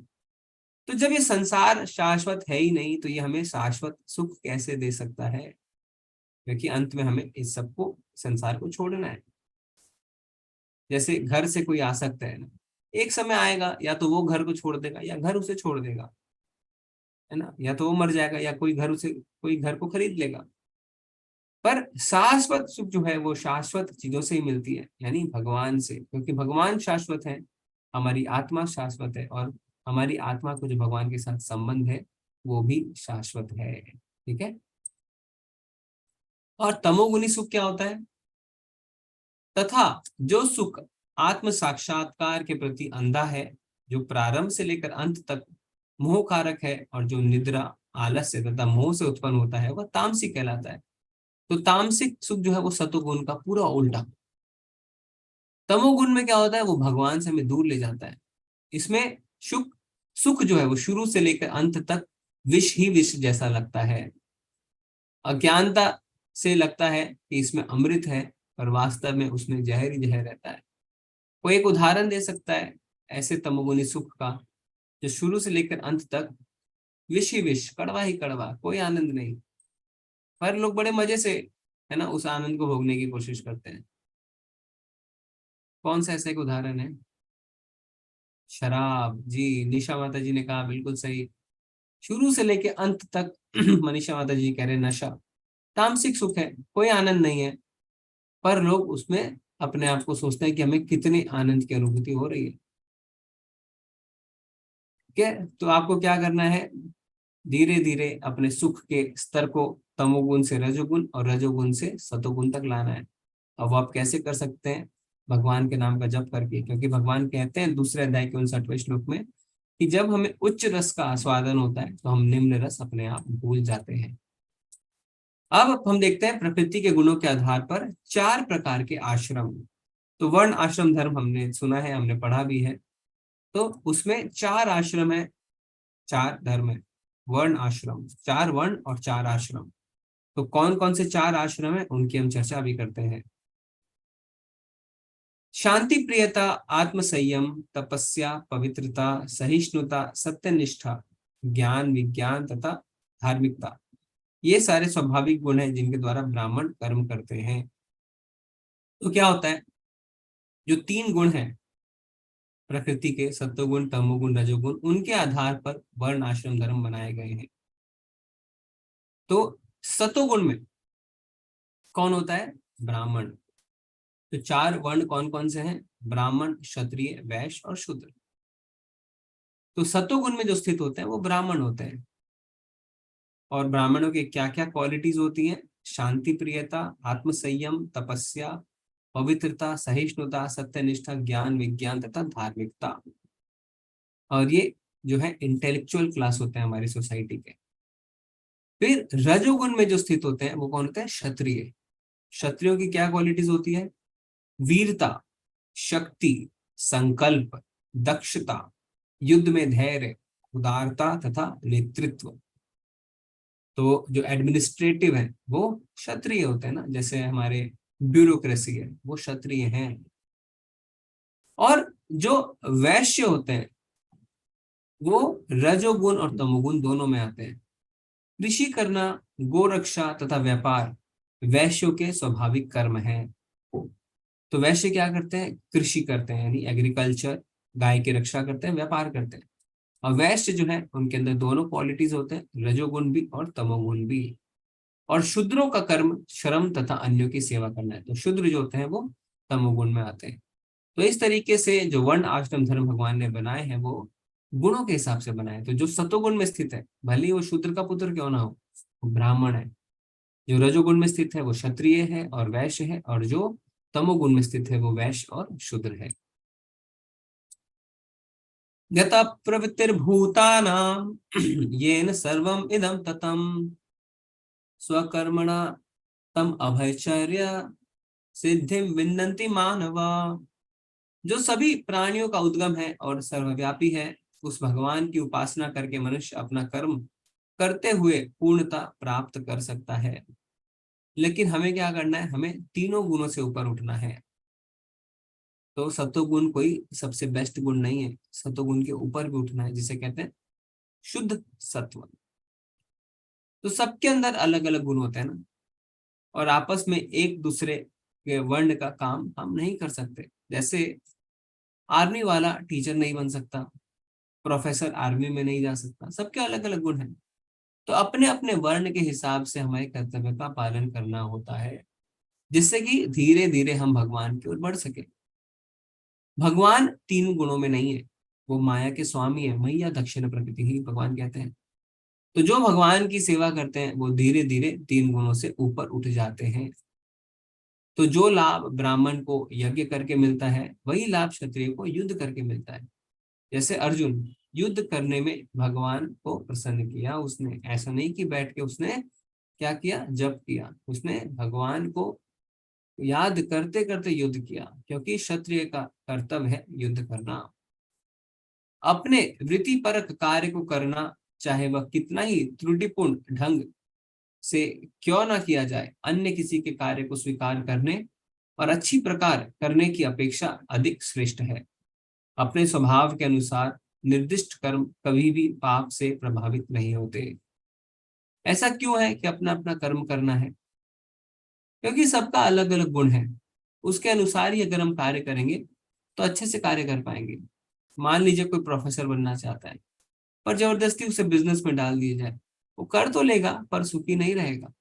तो जब ये संसार शाश्वत है ही नहीं, तो ये हमें शाश्वत सुख कैसे दे सकता है, क्योंकि अंत में हमें इस सबको, संसार को छोड़ना है। जैसे घर से कोई आसक्त है ना, एक समय आएगा या तो वो घर को छोड़ देगा या घर उसे छोड़ देगा, है ना, या तो वो मर जाएगा या कोई घर को खरीद लेगा। पर शाश्वत सुख जो है वो शाश्वत चीजों से ही मिलती है, यानी भगवान से, क्योंकि भगवान शाश्वत है, हमारी आत्मा शाश्वत है, और हमारी आत्मा को जो भगवान के साथ संबंध है वो भी शाश्वत है। ठीक है। और तमोगुनी सुख क्या होता है, तथा जो सुख आत्म साक्षात्कार के प्रति अंधा है, जो प्रारंभ से लेकर अंत तक मोह कारक है, और जो निद्रा, आलस्य तथा मोह से उत्पन्न होता है, वह तामसिक कहलाता है। तो तामसिक सुख जो है वो सतोगुण का पूरा उल्टा। तमोगुण में क्या होता है, वो भगवान से हमें दूर ले जाता है। इसमें सुख जो है वो शुरू से लेकर अंत तक विष ही विष जैसा लगता है। अज्ञानता से लगता है कि इसमें अमृत है, पर वास्तव में उसमें जहर ही जहर रहता है। कोई एक उदाहरण दे सकता है ऐसे तमोगुणी सुख का, जो शुरू से लेकर अंत तक विष ही विष, कड़वा ही कड़वा, कोई आनंद नहीं, पर लोग बड़े मजे से, है ना, उस आनंद को भोगने की कोशिश करते हैं। कौन सा ऐसा एक उदाहरण है, शराब जी। निशा माता जी ने कहा बिल्कुल सही, शुरू से लेकर अंत तक मनीषा माता जी कह रहे नशा, तामसिक सुख है, कोई आनंद नहीं है, पर लोग उसमें अपने आप को सोचते हैं कि हमें कितनी आनंद की अनुभूति हो रही है। ठीक है, तो आपको क्या करना है, धीरे धीरे अपने सुख के स्तर को तमोगुण से रजोगुण और रजोगुण से सतोगुण तक लाना है। अब आप कैसे कर सकते हैं, भगवान के नाम का जप करके, क्योंकि भगवान कहते हैं 2 अध्याय के 59वें श्लोक में कि जब हमें उच्च रस का आस्वादन होता है तो हम निम्न रस अपने आप भूल जाते हैं। अब हम देखते हैं प्रकृति के गुणों के आधार पर 4 प्रकार के आश्रम। तो वर्ण आश्रम धर्म हमने सुना है, हमने पढ़ा भी है। तो उसमें 4 आश्रम है, 4 धर्म है, वर्ण आश्रम, 4 वर्ण और 4 आश्रम। तो कौन कौन से 4 आश्रम है उनकी हम चर्चा भी करते हैं। शांति प्रियता, आत्मसंयम, तपस्या, पवित्रता, सहिष्णुता, सत्यनिष्ठा, ज्ञान, विज्ञान तथा धार्मिकता, ये सारे स्वाभाविक गुण हैं जिनके द्वारा ब्राह्मण कर्म करते हैं। तो क्या होता है, जो 3 गुण हैं प्रकृति के, सत्वगुण, तमोगुण, रजोगुण, उनके आधार पर वर्ण आश्रम धर्म बनाए गए हैं। तो सत्वगुण में कौन होता है? ब्राह्मण। तो 4 वर्ण कौन कौन से हैं? ब्राह्मण, क्षत्रिय, वैश्य और शूद्र। तो सत्वगुण में जो स्थित होते हैं वो ब्राह्मण होते हैं। और ब्राह्मणों के क्या क्या क्वालिटीज होती हैं? शांति प्रियता, आत्मसंयम, तपस्या, पवित्रता, सहिष्णुता, सत्यनिष्ठा, ज्ञान, विज्ञान तथा धार्मिकता। और ये जो है इंटेलेक्चुअल क्लास होते हैं हमारी सोसाइटी के। फिर रजोगुण में जो स्थित होते हैं वो कौन होते हैं? क्षत्रिय। क्षत्रियों की क्या क्वालिटीज होती है? वीरता, शक्ति, संकल्प, दक्षता, युद्ध में धैर्य, उदारता तथा नेतृत्व। तो जो एडमिनिस्ट्रेटिव है वो क्षत्रिय होते हैं ना, जैसे हमारे ब्यूरोक्रेसी है वो क्षत्रिय हैं। और जो वैश्य होते हैं वो रजोगुण और तमोगुण दोनों में आते हैं। कृषि करना, गोरक्षा तथा व्यापार वैश्यों के स्वाभाविक कर्म हैं। तो वैश्य क्या करते हैं? कृषि करते हैं, यानी एग्रीकल्चर, गाय की रक्षा करते हैं, व्यापार करते हैं। और वैश्य जो है उनके अंदर दोनों क्वालिटीज होते हैं, रजोगुण भी और तमोगुण भी। और शूद्रों का कर्म श्रम तथा अन्यों की सेवा करना है। तो शूद्र जो होते हैं वो तमोगुण में आते हैं। तो इस तरीके से जो वर्ण आश्रम धर्म भगवान ने बनाए हैं वो गुणों के हिसाब से बनाए। तो जो सतोगुण में स्थित है, भले ही वो शूद्र का पुत्र क्यों ना हो, वो ब्राह्मण है। जो रजोगुण में स्थित है वो क्षत्रिय है और वैश्य है, और जो तमोगुण में स्थित है वो वैश्य और शूद्र है। यथा प्रवृत्तिर्भूतानां येन सर्वम इदं ततं स्वकर्मणा तम अभयचर्य सिद्धिं विन्दन्ति मानवा। जो सभी प्राणियों का उद्गम है और सर्वव्यापी है, उस भगवान की उपासना करके मनुष्य अपना कर्म करते हुए पूर्णता प्राप्त कर सकता है। लेकिन हमें क्या करना है? हमें तीनों गुणों से ऊपर उठना है। तो सत्वगुण कोई सबसे बेस्ट गुण नहीं है, सत्वगुण के ऊपर भी उठना है, जिसे कहते हैं शुद्ध सत्व। तो सबके अंदर अलग अलग गुण होते हैं ना, और आपस में एक दूसरे के वर्ण का काम हम नहीं कर सकते। जैसे आर्मी वाला टीचर नहीं बन सकता, प्रोफेसर आर्मी में नहीं जा सकता, सबके अलग अलग गुण हैं। तो अपने अपने वर्ण के हिसाब से हमारे कर्तव्य का पालन करना होता है, जिससे कि धीरे धीरे हम भगवान की ओर बढ़ सके। भगवान 3 गुणों में नहीं है, वो माया के स्वामी है। मैया दक्षिण प्रकृति ही भगवान कहते हैं। तो जो भगवान की सेवा करते हैं वो धीरे धीरे 3 गुणों से ऊपर उठ जाते हैं। तो जो लाभ ब्राह्मण को यज्ञ करके मिलता है, वही लाभ क्षत्रिय को युद्ध करके मिलता है। जैसे अर्जुन युद्ध करने में भगवान को प्रसन्न किया, उसने ऐसा नहीं कि बैठ के उसने क्या किया? जप किया। उसने भगवान को याद करते करते युद्ध किया, क्योंकि क्षत्रिय का कर्तव्य है युद्ध करना। अपने वृत्तिपरक कार्य को करना, चाहे वह कितना ही त्रुटिपूर्ण ढंग से क्यों ना किया जाए, अन्य किसी के कार्य को स्वीकार करने और अच्छी प्रकार करने की अपेक्षा अधिक श्रेष्ठ है। अपने स्वभाव के अनुसार निर्दिष्ट कर्म कभी भी पाप से प्रभावित नहीं होते। ऐसा क्यों है कि अपना अपना कर्म करना है? क्योंकि सबका अलग अलग गुण है, उसके अनुसार ही अगर हम कार्य करेंगे तो अच्छे से कार्य कर पाएंगे। मान लीजिए कोई प्रोफेसर बनना चाहता है, पर जबरदस्ती उसे बिजनेस में डाल दिया जाए, वो कर तो लेगा पर सुखी नहीं रहेगा।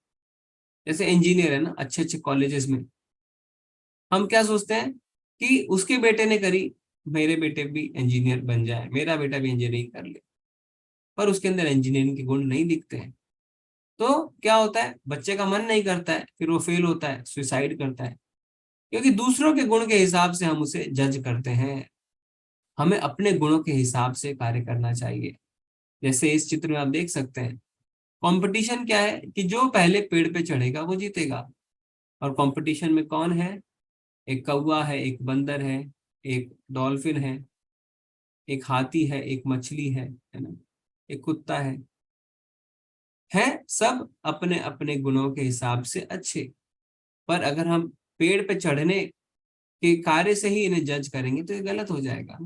जैसे इंजीनियर है ना, अच्छे अच्छे कॉलेजेस में हम क्या सोचते हैं कि उसके बेटे ने करी, मेरे बेटे भी इंजीनियर बन जाए, मेरा बेटा भी इंजीनियरिंग कर ले, पर उसके अंदर इंजीनियरिंग के गुण नहीं दिखते हैं। तो क्या होता है? बच्चे का मन नहीं करता है, फिर वो फेल होता है, सुसाइड करता है, क्योंकि दूसरों के गुण के हिसाब से हम उसे जज करते हैं। हमें अपने गुणों के हिसाब से कार्य करना चाहिए। जैसे इस चित्र में आप देख सकते हैं, कंपटीशन क्या है कि जो पहले पेड़ पे चढ़ेगा वो जीतेगा। और कंपटीशन में कौन है? एक कौवा है, एक बंदर है, एक डॉल्फिन है, एक हाथी है, एक मछली है ना, एक कुत्ता है सब अपने अपने गुणों के हिसाब से अच्छे। पर अगर हम पेड़ पे चढ़ने कि कार्य से ही इन्हें जज करेंगे तो ये गलत हो जाएगा,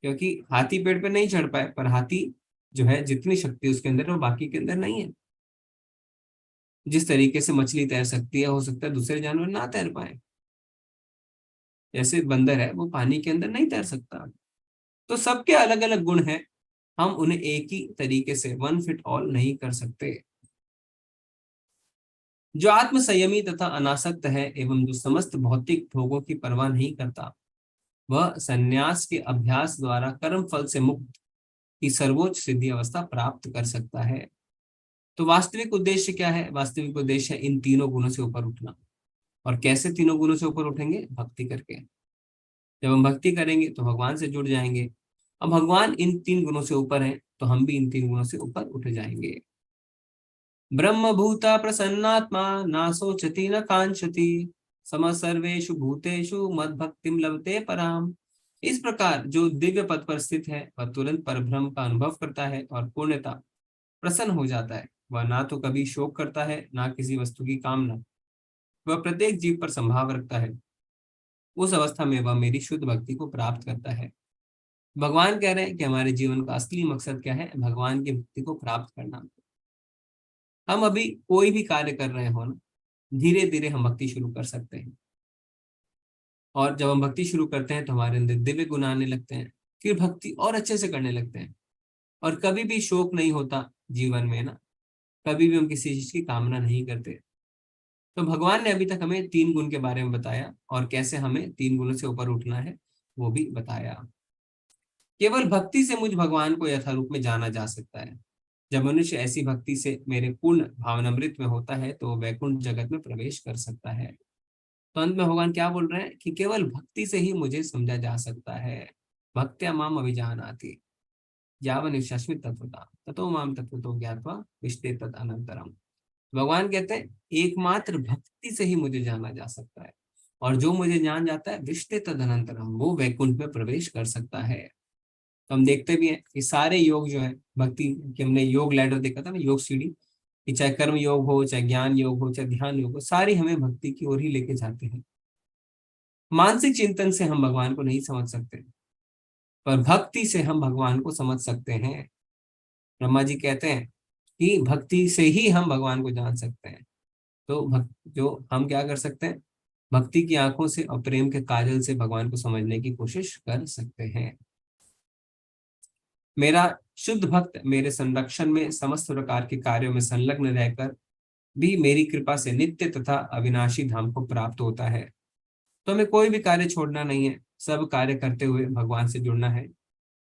क्योंकि हाथी पेड़ पे नहीं चढ़ पाए, पर हाथी जो है जितनी शक्ति उसके अंदर है वो बाकी के अंदर नहीं है। जिस तरीके से मछली तैर सकती है, हो सकता है दूसरे जानवर ना तैर पाए। जैसे बंदर है वो पानी के अंदर नहीं तैर सकता। तो सबके अलग अलग गुण हैं, हम उन्हें एक ही तरीके से वन फिट ऑल नहीं कर सकते। जो आत्म संयमी तथा अनासक्त है एवं जो समस्त भौतिक भोगों की परवाह नहीं करता, वह संन्यास के अभ्यास द्वारा कर्म फल से मुक्त की सर्वोच्च सिद्धि अवस्था प्राप्त कर सकता है। तो वास्तविक उद्देश्य क्या है? वास्तविक उद्देश्य है इन तीनों गुणों से ऊपर उठना। और कैसे तीनों गुणों से ऊपर उठेंगे? भक्ति करके। जब हम भक्ति करेंगे तो भगवान से जुड़ जाएंगे। अब भगवान इन 3 गुणों से ऊपर है, तो हम भी इन 3 गुणों से ऊपर उठ जाएंगे। ब्रह्म भूता प्रसन्नात्मा ना सोचती न कांक्षति सम सर्वेषु भूतेषु मद भक्तिम लभते पराम। इस प्रकार जो दिव्य पद पर स्थित है वह तुरंत परब्रह्म का अनुभव करता है और पूर्णता प्रसन्न हो जाता है। वह ना तो कभी शोक करता है, ना किसी वस्तु की कामना। वह प्रत्येक जीव पर संभाव रखता है। उस अवस्था में वह मेरी शुद्ध भक्ति को प्राप्त करता है। भगवान कह रहे हैं कि हमारे जीवन का असली मकसद क्या है? भगवान की भक्ति को प्राप्त करना। हम अभी कोई भी कार्य कर रहे हो ना, धीरे धीरे हम भक्ति शुरू कर सकते हैं। और जब हम भक्ति शुरू करते हैं तो हमारे अंदर दिव्य गुण आने लगते हैं, फिर भक्ति और अच्छे से करने लगते हैं। और कभी भी शोक नहीं होता जीवन में ना, कभी भी हम किसी चीज की कामना नहीं करते। तो भगवान ने अभी तक हमें 3 गुण के बारे में बताया, और कैसे हमें 3 गुणों से ऊपर उठना है वो भी बताया। केवल भक्ति से मुझ भगवान को यथारूप में जाना जा सकता है। जब मनुष्य ऐसी भक्ति से मेरे पूर्ण भावनामृत में होता है तो वैकुंठ जगत में प्रवेश कर सकता है। तो अंत में भगवान क्या बोल रहे हैं कि केवल भक्ति से ही मुझे समझा जा सकता है। भक्त्या माम अभिजानाति यावन शश्मित तत्वता ततो माम तत्वतो ज्ञात्वा विष्टे तद अनंतरम। भगवान कहते हैं एकमात्र भक्ति से ही मुझे जाना जा सकता है, और जो मुझे जान जाता है विष्टे तद अनंतरम, वो वैकुंठ में प्रवेश कर सकता है। तो हम देखते भी हैं कि सारे योग जो है भक्ति कि हमने योग लैडर देखा था ना, योग सीढ़ी, कि चाहे कर्म योग हो, चाहे ज्ञान योग हो, चाहे ध्यान योग हो, सारी हमें भक्ति की ओर ही लेके जाते हैं। मानसिक चिंतन से हम भगवान को नहीं समझ सकते, पर भक्ति से हम भगवान को समझ सकते हैं। ब्रह्मा जी कहते हैं कि भक्ति से ही हम भगवान को जान सकते हैं। तो जो हम क्या कर सकते हैं? भक्ति की आंखों से और प्रेम के काजल से भगवान को समझने की कोशिश कर सकते हैं। मेरा शुद्ध भक्त मेरे संरक्षण में समस्त प्रकार के कार्यों में संलग्न रहकर भी मेरी कृपा से नित्य तथा अविनाशी धाम को प्राप्त होता है। तो हमें कोई भी कार्य छोड़ना नहीं है, सब कार्य करते हुए भगवान से जुड़ना है,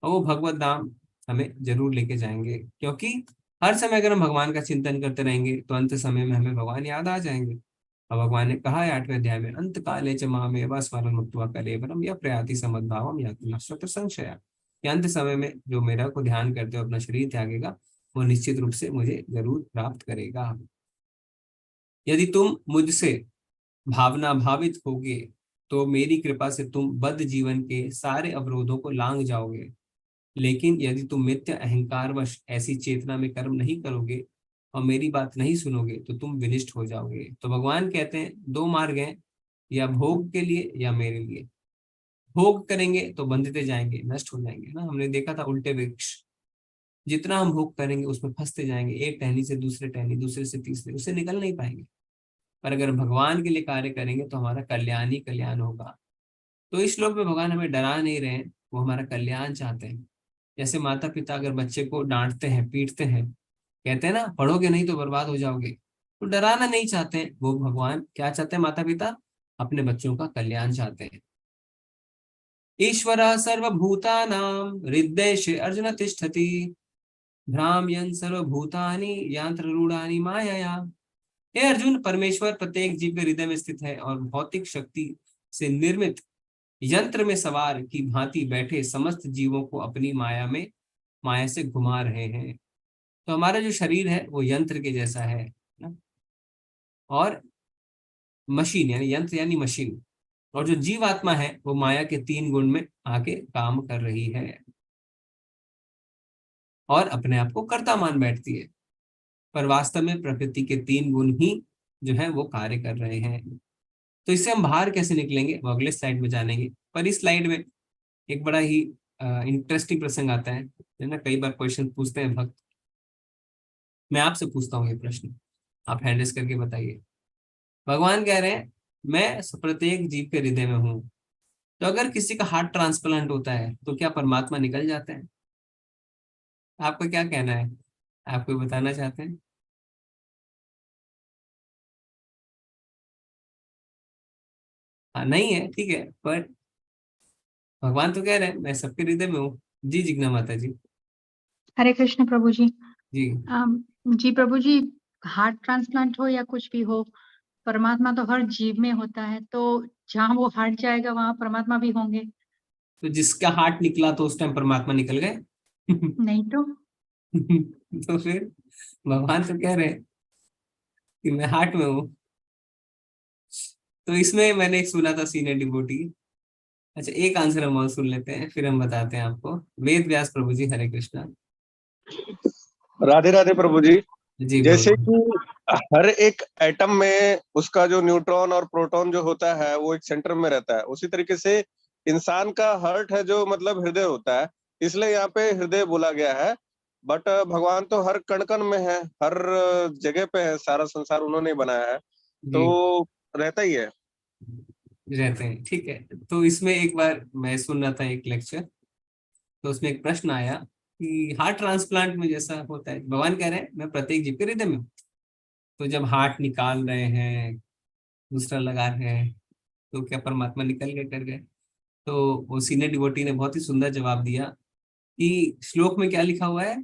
और वो भगवत धाम हमें जरूर लेके जाएंगे। क्योंकि हर समय अगर हम भगवान का चिंतन करते रहेंगे तो अंत समय में हमें भगवान याद आ जाएंगे। और भगवान ने कहा है 8वें अध्याय में, अंत काले च मामेव स्मरण मुक्त्वा कलेवरम यः प्रयाति समद्भावम याति नश्यत्र संशयः। अंत समय में जो मेरा को ध्यान करते हुए अपना शरीर त्यागेगा वो निश्चित रूप से मुझे जरूर प्राप्त करेगा। यदि तुम मुझसे भावना भावित होगे तो मेरी कृपा से तुम बद्ध जीवन के सारे अवरोधों को लांघ जाओगे। लेकिन यदि तुम मिथ्या अहंकारवश ऐसी चेतना में कर्म नहीं करोगे और मेरी बात नहीं सुनोगे तो तुम विनिष्ट हो जाओगे। तो भगवान कहते हैं 2 मार्ग हैं, या भोग के लिए या मेरे लिए। भोग करेंगे तो बंधते जाएंगे, नष्ट हो जाएंगे ना। हमने देखा था उल्टे वृक्ष, जितना हम भोग करेंगे उसमें फंसते जाएंगे, एक टहनी से दूसरे टहनी, दूसरे से तीसरे, उससे निकल नहीं पाएंगे। पर अगर भगवान के लिए कार्य करेंगे तो हमारा कल्याण ही कल्याण होगा। तो इस श्लोक में भगवान हमें डरा नहीं रहे हैं, वो हमारा कल्याण चाहते हैं। जैसे माता पिता अगर बच्चे को डांटते हैं, पीटते हैं, कहते हैं ना पढ़ोगे नहीं तो बर्बाद हो जाओगे, तो डराना नहीं चाहते हैं। वो भगवान क्या चाहते हैं? माता पिता अपने बच्चों का कल्याण चाहते हैं। ईश्वरः सर्वभूतानां हृद्देशे अर्जुन तिष्ठति भ्राम्यन् सर्वभूतानि यंत्ररूढ़ानि मायया। हे अर्जुन, परमेश्वर प्रत्येक जीव के हृदय में स्थित है और भौतिक शक्ति से निर्मित यंत्र में सवार की भांति बैठे समस्त जीवों को अपनी माया से घुमा रहे हैं। तो हमारा जो शरीर है वो यंत्र के जैसा है ना, और मशीन यानी यंत्र यानी मशीन, और जो जीवात्मा है वो माया के 3 गुण में आके काम कर रही है और अपने आप को कर्ता मान बैठती है। पर वास्तव में प्रकृति के 3 गुण ही जो है वो कार्य कर रहे हैं। तो इससे हम बाहर कैसे निकलेंगे वो अगले स्लाइड में जानेंगे। पर इस स्लाइड में एक बड़ा ही इंटरेस्टिंग प्रसंग आता है ना, कई बार क्वेश्चन पूछते हैं भक्त। मैं आपसे पूछता हूँ ये प्रश्न, आप हैंड रेज करके बताइए। भगवान कह रहे हैं मैं प्रत्येक जीव के हृदय में हूँ, तो अगर किसी का हार्ट ट्रांसप्लांट होता है तो क्या परमात्मा निकल जाते हैं? आपका क्या कहना है, आप कोई बताना चाहते हैं? हाँ नहीं है, ठीक है, पर भगवान तो कह रहे हैं मैं सबके हृदय में हूँ। जी जिग्ना माता जी। हरे कृष्ण प्रभु जी। जी जी प्रभु जी, हार्ट ट्रांसप्लांट हो या कुछ भी हो, परमात्मा तो हर जीव में होता है, तो जहाँ वो हार्ट जाएगा वहाँ परमात्मा भी होंगे। तो जिसका हार्ट निकला तो उस टाइम परमात्मा निकल गए? नहीं तो तो फिर भगवान तो कह रहे हैं कि मैं हार्ट में हूँ। तो इसमें मैंने एक सुना था सीनियर डिवोटी। अच्छा एक आंसर हम और सुन लेते हैं फिर हम बताते हैं आपको। वेद व्यास प्रभु जी, हरे कृष्णा। राधे राधे प्रभु जी। जी जैसे बोलो। कि हर एक एटम में उसका जो न्यूट्रॉन और प्रोटॉन जो होता है वो एक सेंटर में रहता है, उसी तरीके से इंसान का हार्ट है जो मतलब हृदय होता है, इसलिए यहाँ पे हृदय बोला गया है। बट भगवान तो हर कण कण में है, हर जगह पे है, सारा संसार उन्होंने बनाया है, जी तो रहता ही है। रहते हैं, ठीक है। तो इसमें एक बार मैं सुन रहा था एक लेक्चर, तो उसमें एक प्रश्न आया कि हार्ट ट्रांसप्लांट में जैसा होता है, भगवान कह रहे हैं मैं प्रत्येक जीव के हृदय में हूँ, तो जब हार्ट निकाल रहे हैं दूसरा लगा रहे हैं तो क्या परमात्मा निकल गए कर गए? तो वो सीनियर डिवोटी ने बहुत ही सुंदर जवाब दिया कि श्लोक में क्या लिखा हुआ है,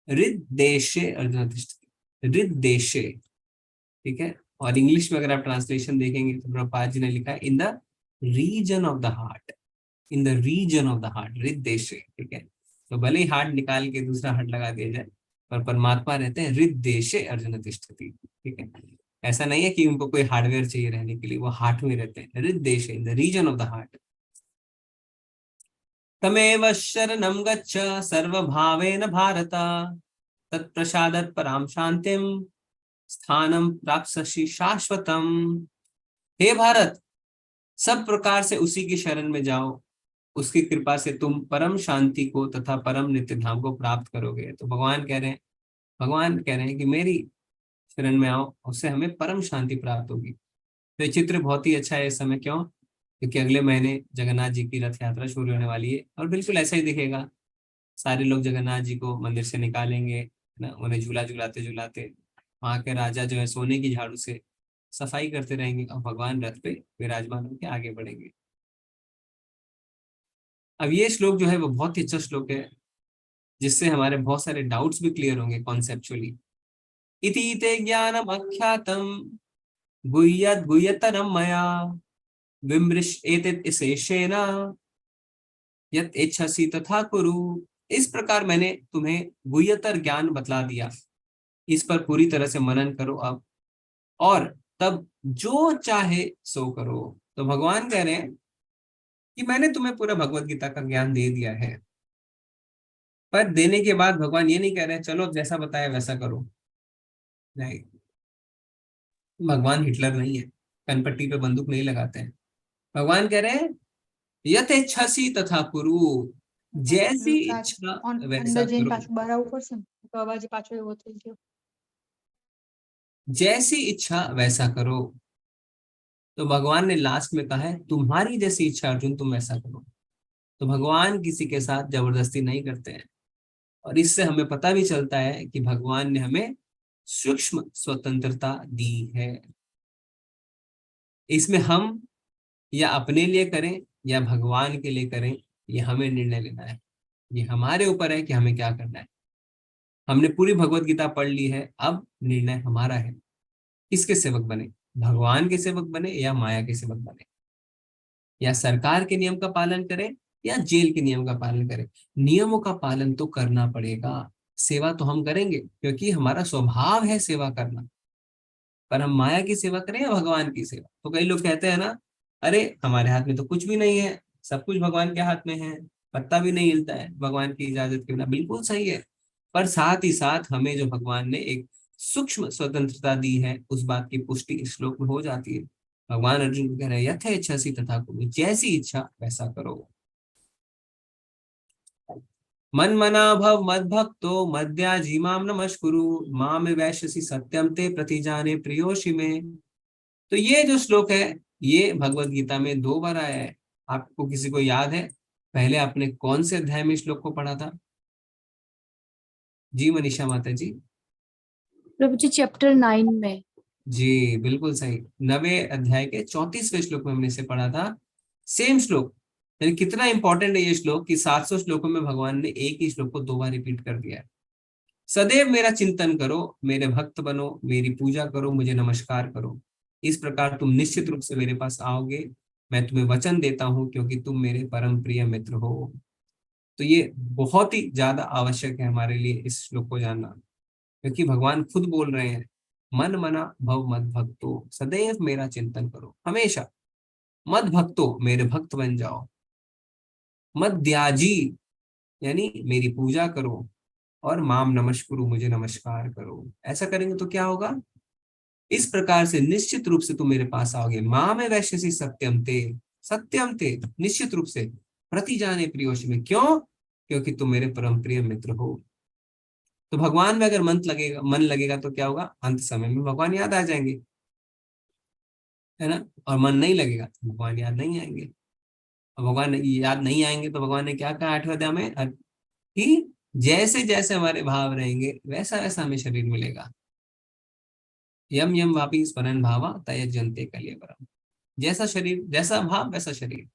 हृदेशे अर्जुन तिष्ठति, हृदेशे, ठीक है। और इंग्लिश में अगर आप ट्रांसलेशन देखेंगे तो प्रभुपाद जी ने लिखा है in the region of the heart, in the region of the heart, हृदेशे, ठीक है। तो भले ही हार्ट निकाल के दूसरा हार्ट लगा दिया जाए, पर परमात्मा रहते हैं हृदेशे अर्जुन तिष्ठति, ठीक है। ऐसा नहीं है कि उनको कोई हार्डवेयर चाहिए रहने के लिए, वो हार्ट में रहते हैं, हृदेशे, in the region of the heart. तमेव शरणं गच्छ सर्वभावेन भारत, तत्प्रसादात् परां शांतिं स्थानम प्राप्स्यसि शाश्वतम। हे भारत, सब प्रकार से उसी की शरण में जाओ, उसकी कृपा से तुम परम शांति को तथा परम नित्य धाम को प्राप्त करोगे। तो भगवान कह रहे हैं कि मेरी शरण में आओ, उससे हमें परम शांति प्राप्त होगी। तो ये चित्र बहुत ही अच्छा है इस समय, क्यों? क्योंकि अगले महीने जगन्नाथ जी की रथ यात्रा शुरू होने वाली है और बिल्कुल ऐसा ही दिखेगा। सारे लोग जगन्नाथ जी को मंदिर से निकालेंगे ना, उन्हें झूला झुलाते झुलाते वहां के राजा जो है सोने की झाड़ू से सफाई करते रहेंगे और भगवान रथ पे विराजमान होकर आगे बढ़ेंगे। अब ये श्लोक जो है वो बहुत ही अच्छा श्लोक है, जिससे हमारे बहुत सारे डाउट्स भी क्लियर होंगे कॉन्सेप्चुअली। इति ते ज्ञानम अख्यातम गुह्यत गुह्यतरम मया विमृश एतत् शेषेण यत् इच्छसि तथा कुरु। इस प्रकार मैंने तुम्हें गुह्यतर ज्ञान बतला दिया, इस पर पूरी तरह से मनन करो अब, और तब जो चाहे सो करो। तो भगवान कह रहे हैं कि मैंने तुम्हें पूरा भगवत गीता का ज्ञान दे दिया है, पर देने के बाद भगवान ये नहीं कह रहे चलो जैसा बताया वैसा करो। नहीं, भगवान हिटलर नहीं है, कनपट्टी पे बंदूक नहीं लगाते हैं। भगवान कह रहे हैं यत इच्छसी तथा कुरु, जैसी इच्छा वैसा करो, जैसी इच्छा वैसा करो। तो भगवान ने लास्ट में कहा है तुम्हारी जैसी इच्छा अर्जुन तुम वैसा करो। तो भगवान किसी के साथ जबरदस्ती नहीं करते हैं, और इससे हमें पता भी चलता है कि भगवान ने हमें सूक्ष्म स्वतंत्रता दी है। इसमें हम या अपने लिए करें या भगवान के लिए करें, ये हमें निर्णय लेना है। ये हमारे ऊपर है कि हमें क्या करना है। हमने पूरी भगवत गीता पढ़ ली है, अब निर्णय हमारा है किसके सेवक बने, भगवान के सेवक बने या माया के सेवक बने, या सरकार के नियम का पालन करें या जेल के नियम का पालन करें। नियमों का पालन तो करना पड़ेगा, सेवा तो हम करेंगे क्योंकि हमारा स्वभाव है सेवा करना, पर हम माया की सेवा करें या भगवान की सेवा। तो कई लोग कहते हैं ना, अरे हमारे हाथ में तो कुछ भी नहीं है, सब कुछ भगवान के हाथ में है, पत्ता भी नहीं हिलता है भगवान की इजाजत के बिना। बिल्कुल सही है, पर साथ ही साथ हमें जो भगवान ने एक सूक्ष्म स्वतंत्रता दी है, उस बात की पुष्टि इस श्लोक में हो जाती है। भगवान अर्जुन को कह रहे हैं यथे इच्छसि तथा कुरु, जैसी इच्छा वैसा करो। मन मना भव मद भक्तो मद्याजी माम नमस्कुरु माम वैश्यसि सत्यम ते प्रतिजाने प्रियोषि में। तो ये जो श्लोक है ये भगवत गीता में 2 बार आया है। आपको किसी को याद है पहले आपने कौन से अध्याय में श्लोक को पढ़ा था? जी मनीषा माता जी। प्रभु जी चैप्टर 9 में। जी बिल्कुल सही, 9वें अध्याय के 34वें श्लोक में हमने इसे पढ़ा था। सेम श्लोक, यानी कितना इंपॉर्टेंट है ये श्लोक कि 700 श्लोकों में भगवान ने एक ही श्लोक को 2 बार रिपीट कर दिया है। सदैव मेरा चिंतन करो, मेरे भक्त बनो, मेरी पूजा करो, मुझे नमस्कार करो, इस प्रकार तुम निश्चित रूप से मेरे पास आओगे। मैं तुम्हें वचन देता हूं क्योंकि तुम मेरे परम प्रिय मित्र हो। तो ये बहुत ही ज्यादा आवश्यक है हमारे लिए इस श्लोक को जानना, क्योंकि भगवान खुद बोल रहे हैं मन मना भव मद भक्तो, सदैव मेरा चिंतन करो, हमेशा मद भक्तो, मेरे भक्त बन जाओ, मद्याजी यानी मेरी पूजा करो, और माम नमस्कुरु, मुझे नमस्कार करो। ऐसा करेंगे तो क्या होगा? इस प्रकार से निश्चित रूप से तुम मेरे पास आओगे। माँ में वैश्यसि सत्यम ते, सत्यम ते निश्चित रूप से, प्रति जाने प्रियोषि में, क्यों? क्योंकि तुम मेरे परम प्रिय मित्र हो। तो भगवान में अगर मन लगेगा तो क्या होगा? अंत समय में भगवान याद आ जाएंगे, है ना। और मन नहीं लगेगा तो भगवान याद नहीं आएंगे। और भगवान याद नहीं आएंगे तो भगवान ने क्या कहा 8वें अध्याय में कि जैसे जैसे हमारे भाव रहेंगे वैसा वैसा हमें शरीर मिलेगा। यम यम वापी स्मरण भावा तयजन्ते कलेवरम, जैसा शरीर जैसा भाव वैसा शरीर।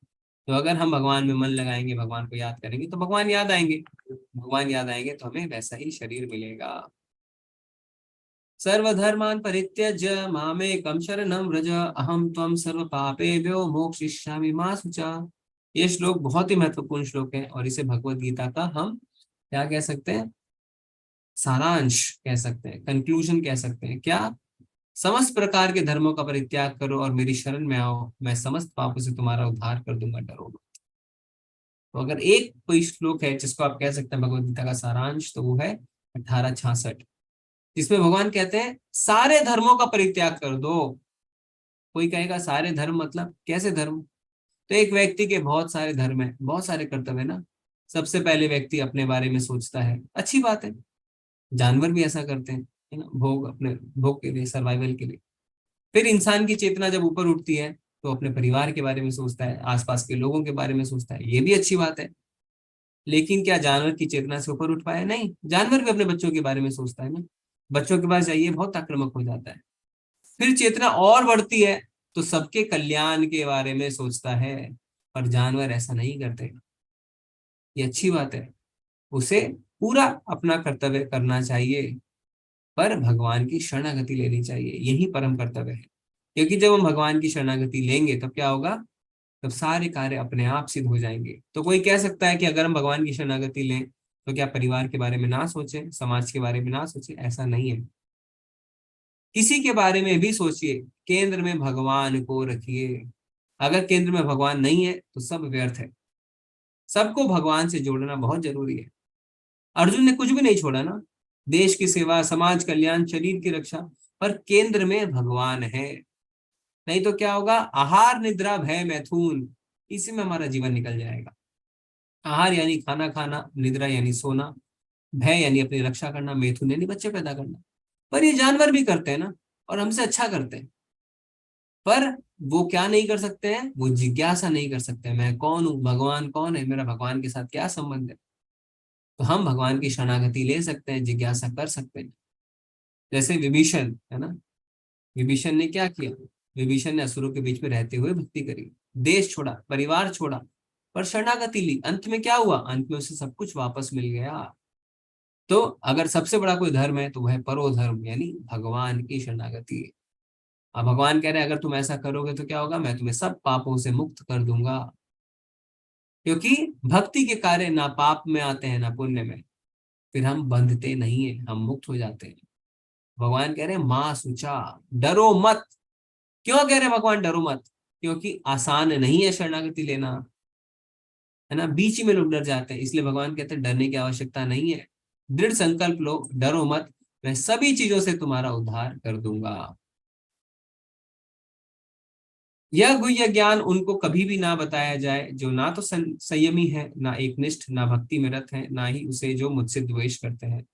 तो अगर हम भगवान में मन लगाएंगे, भगवान को याद करेंगे तो भगवान याद आएंगे, भगवान याद आएंगे तो हमें वैसा ही शरीर मिलेगा। सर्वधर्मान परित्यज्य मामेकं शरणं व्रज अहम त्वं सर्व पापेभ्यो मोक्षयिष्यामि मा शुचा। ये श्लोक बहुत ही महत्वपूर्ण श्लोक है और इसे भगवत गीता का हम क्या कह सकते हैं? सारांश कह सकते हैं, कंक्लूजन कह सकते हैं। क्या? समस्त प्रकार के धर्मों का परित्याग करो और मेरी शरण में आओ, मैं समस्त पापों से तुम्हारा उद्धार कर दूंगा, डरो मत। तो अगर एक कोई श्लोक है जिसको आप कह सकते हैं भगवत गीता का सारांश, तो वो है 1866, जिसमें भगवान कहते हैं सारे धर्मों का परित्याग कर दो। कोई कहेगा सारे धर्म मतलब कैसे धर्म? तो एक व्यक्ति के बहुत सारे धर्म है, बहुत सारे कर्तव्य है ना। सबसे पहले व्यक्ति अपने बारे में सोचता है, अच्छी बात है, जानवर भी ऐसा करते हैं, है ना, भोग, अपने भोग के लिए, सर्वाइवल के लिए। फिर इंसान की चेतना जब ऊपर उठती है तो अपने परिवार के बारे में सोचता है, आसपास के लोगों के बारे में सोचता है, ये भी अच्छी बात है। लेकिन क्या जानवर की चेतना से ऊपर उठ पाया? नहीं, जानवर भी अपने बच्चों के बारे में सोचता है ना। बच्चों के पास जाइए, बहुत आक्रामक हो जाता है। फिर चेतना और बढ़ती है तो सबके कल्याण के बारे में सोचता है, पर जानवर ऐसा नहीं करते। ये अच्छी बात है, उसे पूरा अपना कर्तव्य करना चाहिए, पर भगवान की शरणागति लेनी चाहिए, यही परम कर्तव्य है। क्योंकि जब हम भगवान की शरणागति लेंगे तब क्या होगा? तब सारे कार्य अपने आप सिद्ध हो जाएंगे। तो कोई कह सकता है कि अगर हम भगवान की शरणागति लें तो क्या परिवार के बारे में ना सोचें, समाज के बारे में ना सोचें? ऐसा नहीं है, किसी के बारे में भी सोचिए, केंद्र में भगवान को रखिए। अगर केंद्र में भगवान नहीं है तो सब व्यर्थ है। सबको भगवान से जोड़ना बहुत जरूरी है। अर्जुन ने कुछ भी नहीं छोड़ा ना, देश की सेवा, समाज कल्याण, शरीर की रक्षा, पर केंद्र में भगवान है। नहीं तो क्या होगा? आहार निद्रा भय मैथुन, इसी में हमारा जीवन निकल जाएगा। आहार यानी खाना खाना, निद्रा यानी सोना, भय यानी अपनी रक्षा करना, मैथुन यानी बच्चे पैदा करना। पर ये जानवर भी करते हैं ना, और हमसे अच्छा करते हैं, पर वो क्या नहीं कर सकते हैं? वो जिज्ञासा नहीं कर सकते। मैं कौन हूँ, भगवान कौन है, मेरा भगवान के साथ क्या संबंध है? तो हम भगवान की शरणागति ले सकते हैं, जिज्ञासा कर सकते हैं। जैसे विभीषण है ना, विभीषण ने क्या किया? विभीषण ने असुरों के बीच में रहते हुए भक्ति करी, देश छोड़ा, परिवार छोड़ा, पर शरणागति ली। अंत में क्या हुआ? अंत में उसे सब कुछ वापस मिल गया। तो अगर सबसे बड़ा कोई धर्म है तो वह परो धर्म, यानी भगवान की शरणागति है। अब भगवान कह रहे हैं अगर तुम ऐसा करोगे तो क्या होगा? मैं तुम्हें सब पापों से मुक्त कर दूंगा। क्योंकि भक्ति के कार्य ना पाप में आते हैं ना पुण्य में, फिर हम बंधते नहीं है, हम मुक्त हो जाते हैं। भगवान कह रहे हैं माँ सुचा, डरो मत। क्यों कह रहे हैं भगवान डरो मत? क्योंकि आसान नहीं है शरणागति लेना, है ना, बीच में लोग डर जाते हैं। इसलिए भगवान कहते हैं डरने की आवश्यकता नहीं है, दृढ़ संकल्प लो, डरो मत, मैं सभी चीजों से तुम्हारा उद्धार कर दूंगा। यह गुह्य ज्ञान उनको कभी भी ना बताया जाए जो ना तो संयमी है, ना एकनिष्ठ, ना भक्ति में रत है, ना ही उसे जो मुझसे द्वेष करते हैं।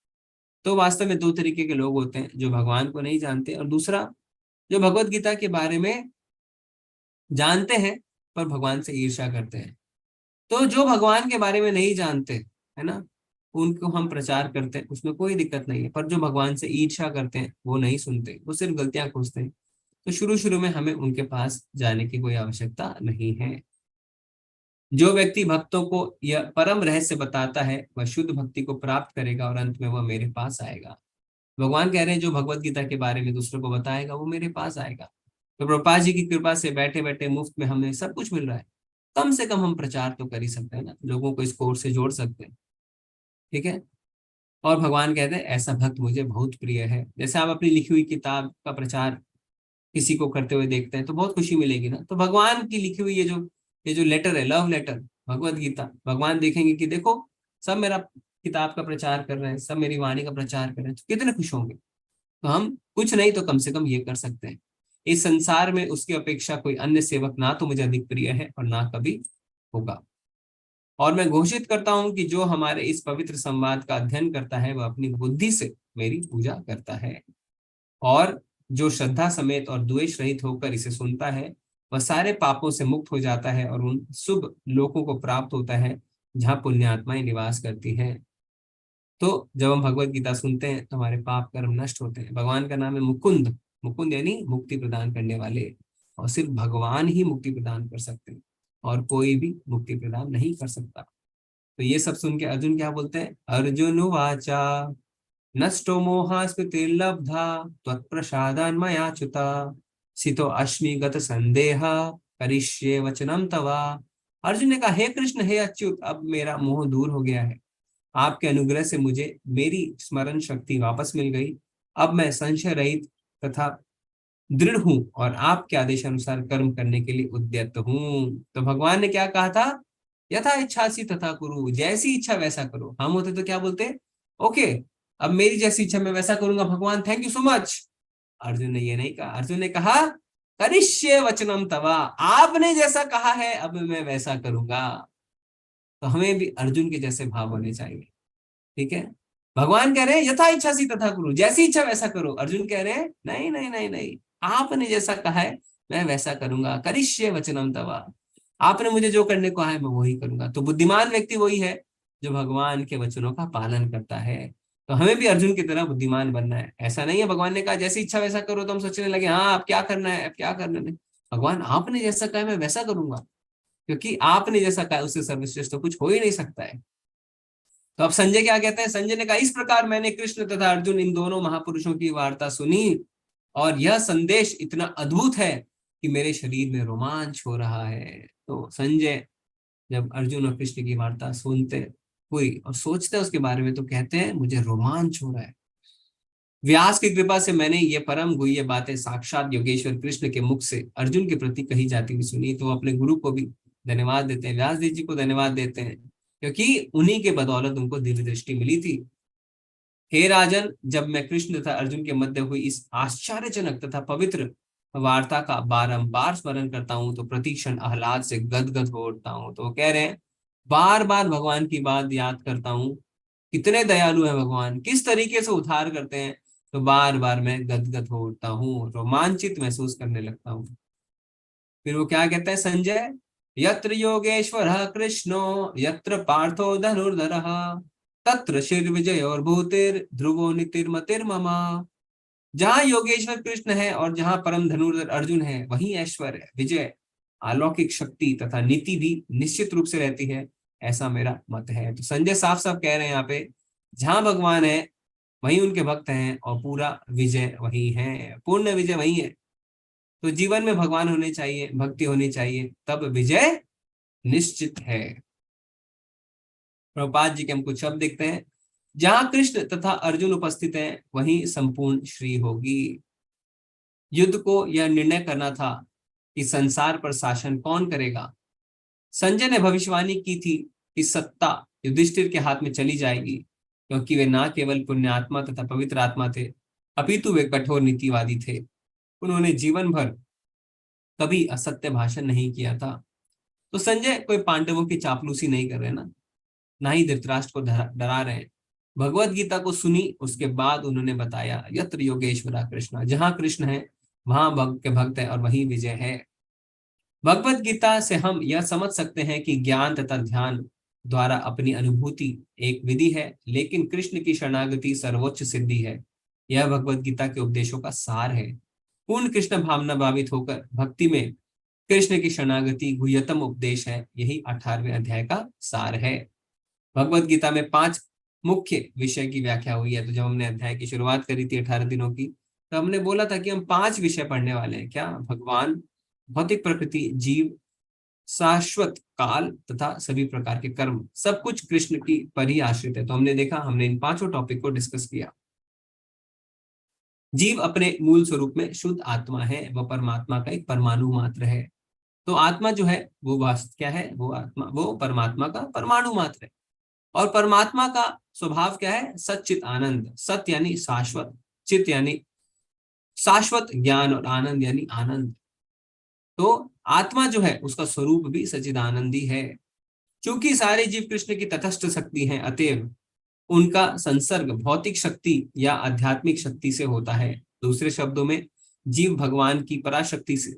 तो वास्तव में दो तरीके के लोग होते हैं, जो भगवान को नहीं जानते, और दूसरा जो भगवत गीता के बारे में जानते हैं पर भगवान से ईर्ष्या करते हैं। तो जो भगवान के बारे में नहीं जानते है ना, उनको हम प्रचार करते हैं, उसमें कोई दिक्कत नहीं है। पर जो भगवान से ईर्ष्या करते हैं वो नहीं सुनते, वो सिर्फ गलतियां खोजते हैं। तो शुरू शुरू में हमें उनके पास जाने की कोई आवश्यकता नहीं है। जो व्यक्ति भक्तों को यह परम रहस्य बताता है वह शुद्ध भक्ति को प्राप्त करेगा और अंत में वह मेरे पास आएगा। भगवान कह रहे हैं जो भगवत गीता के बारे में दूसरों को बताएगा वो मेरे पास आएगा। तो प्रभुपाद जी की कृपा से बैठे बैठे मुफ्त में हमें सब कुछ मिल रहा है, कम से कम हम प्रचार तो कर ही सकते हैं ना, लोगों को इस कोर्स से जोड़ सकते हैं। ठीक है। और भगवान कहते हैं ऐसा भक्त मुझे बहुत प्रिय है। जैसे आप अपनी लिखी हुई किताब का प्रचार किसी को करते हुए देखते हैं तो बहुत खुशी मिलेगी ना। तो भगवान की लिखी हुई ये जो लेटर है, लव लेटर भगवत गीता, भगवान देखेंगे कि देखो सब मेरा किताब का प्रचार कर रहे हैं, सब मेरी वाणी का प्रचार कर रहे हैं, तो कितने खुश होंगे। तो हम कुछ नहीं तो कम से कम ये कर सकते हैं। इस संसार में उसकी अपेक्षा कोई अन्य सेवक ना तो मुझे अधिक प्रिय है और ना कभी होगा। और मैं घोषित करता हूं कि जो हमारे इस पवित्र संवाद का अध्ययन करता है वह अपनी बुद्धि से मेरी पूजा करता है, और जो श्रद्धा समेत और द्वेष रहित होकर इसे सुनता है वह सारे पापों से मुक्त हो जाता है और उन शुभ लोकों को प्राप्त होता है जहाँ पुण्यात्माएं निवास करती हैं। तो जब हम भगवत गीता सुनते हैं तो हमारे पाप कर्म नष्ट होते हैं। भगवान का नाम है मुकुंद, मुकुंद यानी मुक्ति प्रदान करने वाले, और सिर्फ भगवान ही मुक्ति प्रदान कर सकते हैं और कोई भी मुक्ति प्रदान नहीं कर सकता। तो ये सब सुन के अर्जुन क्या बोलते हैं, अर्जुन वाचा नष्टो मोहा स्मृतिर्लब्धा त्वत्प्रसादान् मया च्युता सितो अस्मि गत संदेह करिष्ये वचनम तवा। अर्जुन ने कहा हे कृष्ण, हे अच्युत, अब मेरा मोह दूर हो गया है। आपके अनुग्रह से मुझे मेरी स्मरण शक्ति वापस मिल गई। अब मैं संशय रहित तथा दृढ़ हूं और आपके आदेश अनुसार कर्म करने के लिए उद्यत हूं। तो भगवान ने क्या कहा था, यथा इच्छासी तथा कुरु, जैसी इच्छा वैसा करो। हम होते तो क्या बोलते, ओके अब मेरी जैसी इच्छा मैं वैसा करूंगा भगवान, thank you so much. Arjun ने ये नहीं कहा। अर्जुन ने कहा करिष्ये वचनम तवा, आपने जैसा कहा है अब मैं वैसा करूंगा। तो हमें भी अर्जुन के जैसे भाव होने चाहिए। ठीक है। भगवान कह रहे हैं यथा इच्छा सी तथा करो, जैसी इच्छा वैसा करो। अर्जुन कह रहे हैं नहीं नहीं नहीं नहीं, आपने जैसा कहा है मैं वैसा करूंगा। करिष्ये वचनम तवा, आपने मुझे जो करने को है मैं वही करूंगा। तो बुद्धिमान व्यक्ति वही है जो भगवान के वचनों का पालन करता है। तो हमें भी अर्जुन की तरह बुद्धिमान बनना है। ऐसा नहीं है भगवान ने कहा जैसी इच्छा वैसा करो तो हम सोचने लगे हाँ अब क्या करना है, अब क्या करना है। भगवान आपने जैसा कहा मैं वैसा करूंगा, क्योंकि आपने जैसा कहा उससे सर्वश्रेष्ठ तो कुछ हो ही नहीं सकता है। तो अब संजय क्या कहते हैं, संजय ने कहा इस प्रकार मैंने कृष्ण तथा अर्जुन इन दोनों महापुरुषों की वार्ता सुनी और यह संदेश इतना अद्भुत है कि मेरे शरीर में रोमांच हो रहा है। तो संजय जब अर्जुन और कृष्ण की वार्ता सुनते हुई और सोचते उसके बारे में तो कहते हैं मुझे रोमांच हो रहा है। व्यास की कृपा से मैंने ये परम गुह्य बातें साक्षात योगेश्वर कृष्ण के मुख से अर्जुन के प्रति कही जाती हुई सुनी। तो अपने गुरु को भी धन्यवाद देते हैं, व्यास देव जी को धन्यवाद देते हैं, क्योंकि उन्हीं के बदौलत उनको दिव्य दृष्टि मिली थी। हे राजन, जब मैं कृष्ण तथा अर्जुन के मध्य हुई इस आश्चर्यजनक तथा पवित्र वार्ता का बारंबार स्मरण करता हूँ तो प्रतिक्षण आह्लाद से गदगद हो उठता हूँ। तो कह रहे हैं बार बार भगवान की बात याद करता हूँ, कितने दयालु है भगवान, किस तरीके से उद्धार करते हैं। तो बार बार मैं गदगद हो उठता हूँ, रोमांचित महसूस करने लगता हूँ। फिर वो क्या कहता है संजय, यत्र योगेश्वरः कृष्णो यत्र पार्थो धनुर्धरः तत्र शिर्विजय और भूतिर ध्रुवो नीतिर्मतिर्ममा। जहाँ योगेश्वर कृष्ण है और जहाँ परम धनुर्धर अर्जुन है वहीं ऐश्वर्य, विजय, अलौकिक शक्ति तथा नीति भी निश्चित रूप से रहती है, ऐसा मेरा मत है। तो संजय साफ साफ कह रहे हैं यहाँ पे जहाँ भगवान है वहीं उनके भक्त हैं और पूरा विजय वही है, पूर्ण विजय वही है। तो जीवन में भगवान होने चाहिए, भक्ति होनी चाहिए, तब विजय निश्चित है। प्रभुपाद जी के हम कुछ शब्द देखते हैं, जहां कृष्ण तथा अर्जुन उपस्थित हैं वहीं संपूर्ण श्री होगी। युद्ध को यह निर्णय करना था कि संसार पर शासन कौन करेगा। संजय ने भविष्यवाणी की थी कि सत्ता युधिष्ठिर के हाथ में चली जाएगी, क्योंकि वे ना केवल पुण्यात्मा तथा पवित्र आत्मा थे, अपितु वे कठोर नीतिवादी थे। उन्होंने जीवन भर कभी असत्य भाषण नहीं किया था। तो संजय कोई पांडवों की चापलूसी नहीं कर रहे ना ही धृतराष्ट्र को डरा रहे हैं। भगवत गीता को सुनी, उसके बाद उन्होंने बताया यत्र योगेश्वरा कृष्ण, जहां कृष्ण है वहां भक्त के भक्त है और वही विजय है। भगवत गीता से हम यह समझ सकते हैं कि ज्ञान तथा ध्यान द्वारा अपनी अनुभूति एक विधि है, लेकिन कृष्ण की शरणागति सर्वोच्च सिद्धि है। यह भगवत गीता के उपदेशों का सार है। पूर्ण कृष्ण भावना भावित होकर भक्ति में कृष्ण की शरणागति गुह्यतम उपदेश है। यही 18वें अध्याय का सार है। भगवत गीता में 5 मुख्य विषय की व्याख्या हुई है। तो जब हमने अध्याय की शुरुआत करी थी 18 दिनों की, तो हमने बोला था कि हम 5 विषय पढ़ने वाले हैं। क्या? भगवान, भौतिक प्रकृति, जीव, शाश्वत काल तथा सभी प्रकार के कर्म, सब कुछ कृष्ण की पर ही आश्रित है। तो हमने देखा, हमने इन 5 टॉपिक को डिस्कस किया। जीव अपने मूल स्वरूप में शुद्ध आत्मा है, वह परमात्मा का एक परमाणु मात्र है। तो आत्मा जो है वो वास्तव क्या है? वो परमात्मा का परमाणु मात्र है। और परमात्मा का स्वभाव क्या है? सच्चित आनंद। सत्य यानी शाश्वत, चित यानी शाश्वत ज्ञान, और आनंद यानी आनंद। तो आत्मा जो है उसका स्वरूप भी सच्चिदानंदी है। क्योंकि सारे जीव कृष्ण की तटस्थ शक्ति हैं, अतएव उनका संसर्ग भौतिक शक्ति या आध्यात्मिक शक्ति से होता है। दूसरे शब्दों में, जीव भगवान की पराशक्ति से,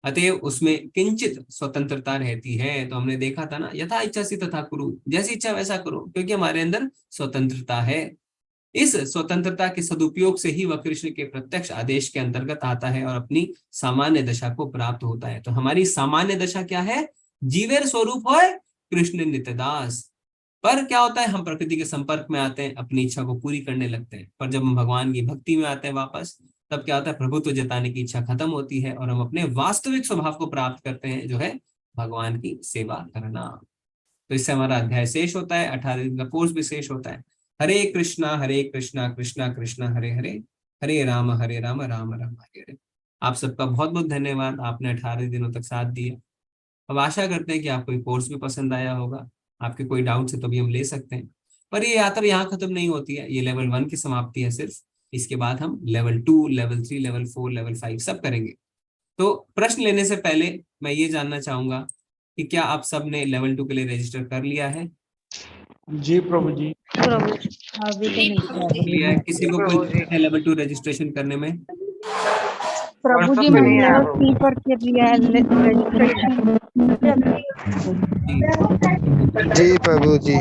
अतएव उसमें किंचित स्वतंत्रता रहती है। तो हमने देखा था ना, यथा इच्छा सी तथा कुरु, जैसी इच्छा वैसा करो, क्योंकि हमारे अंदर स्वतंत्रता है। इस स्वतंत्रता के सदुपयोग से ही वह कृष्ण के प्रत्यक्ष आदेश के अंतर्गत आता है और अपनी सामान्य दशा को प्राप्त होता है। तो हमारी सामान्य दशा क्या है? जीवेर स्वरूप होय कृष्ण नित्यदास। पर क्या होता है, हम प्रकृति के संपर्क में आते हैं, अपनी इच्छा को पूरी करने लगते हैं। पर जब हम भगवान की भक्ति में आते हैं वापस, तब क्या होता है, प्रभुत्व जताने की इच्छा खत्म होती है और हम अपने वास्तविक स्वभाव को प्राप्त करते हैं, जो है भगवान की सेवा करना। तो इससे हमारा अध्याय शेष होता है, 18 दिन का कोर्स भी शेष होता है। हरे कृष्णा कृष्णा कृष्णा हरे हरे, हरे राम राम राम हरे हरे। आप सबका बहुत बहुत धन्यवाद, आपने 18 दिनों तक साथ दिया। अब आशा करते हैं कि आपको ये कोर्स भी पसंद आया होगा। आपके कोई डाउट्स है तो भी हम ले सकते हैं। पर ये यात्रा यहाँ खत्म नहीं होती है, ये लेवल 1 की समाप्ति है सिर्फ। इसके बाद हम लेवल 2, लेवल 3, लेवल 4, लेवल 5 सब करेंगे। तो प्रश्न लेने से पहले मैं ये जानना चाहूंगा कि क्या आप सब ने लेवल 2 के लिए रजिस्टर कर लिया है? जी प्रभु जी। लिया है? किसी को कोई दिक्कत है लेवल 2 रजिस्ट्रेशन करने में? प्रभु जी मैंने लेवल 3 पर कर लिया है रजिस्ट्रेशन। जी प्रभु जी।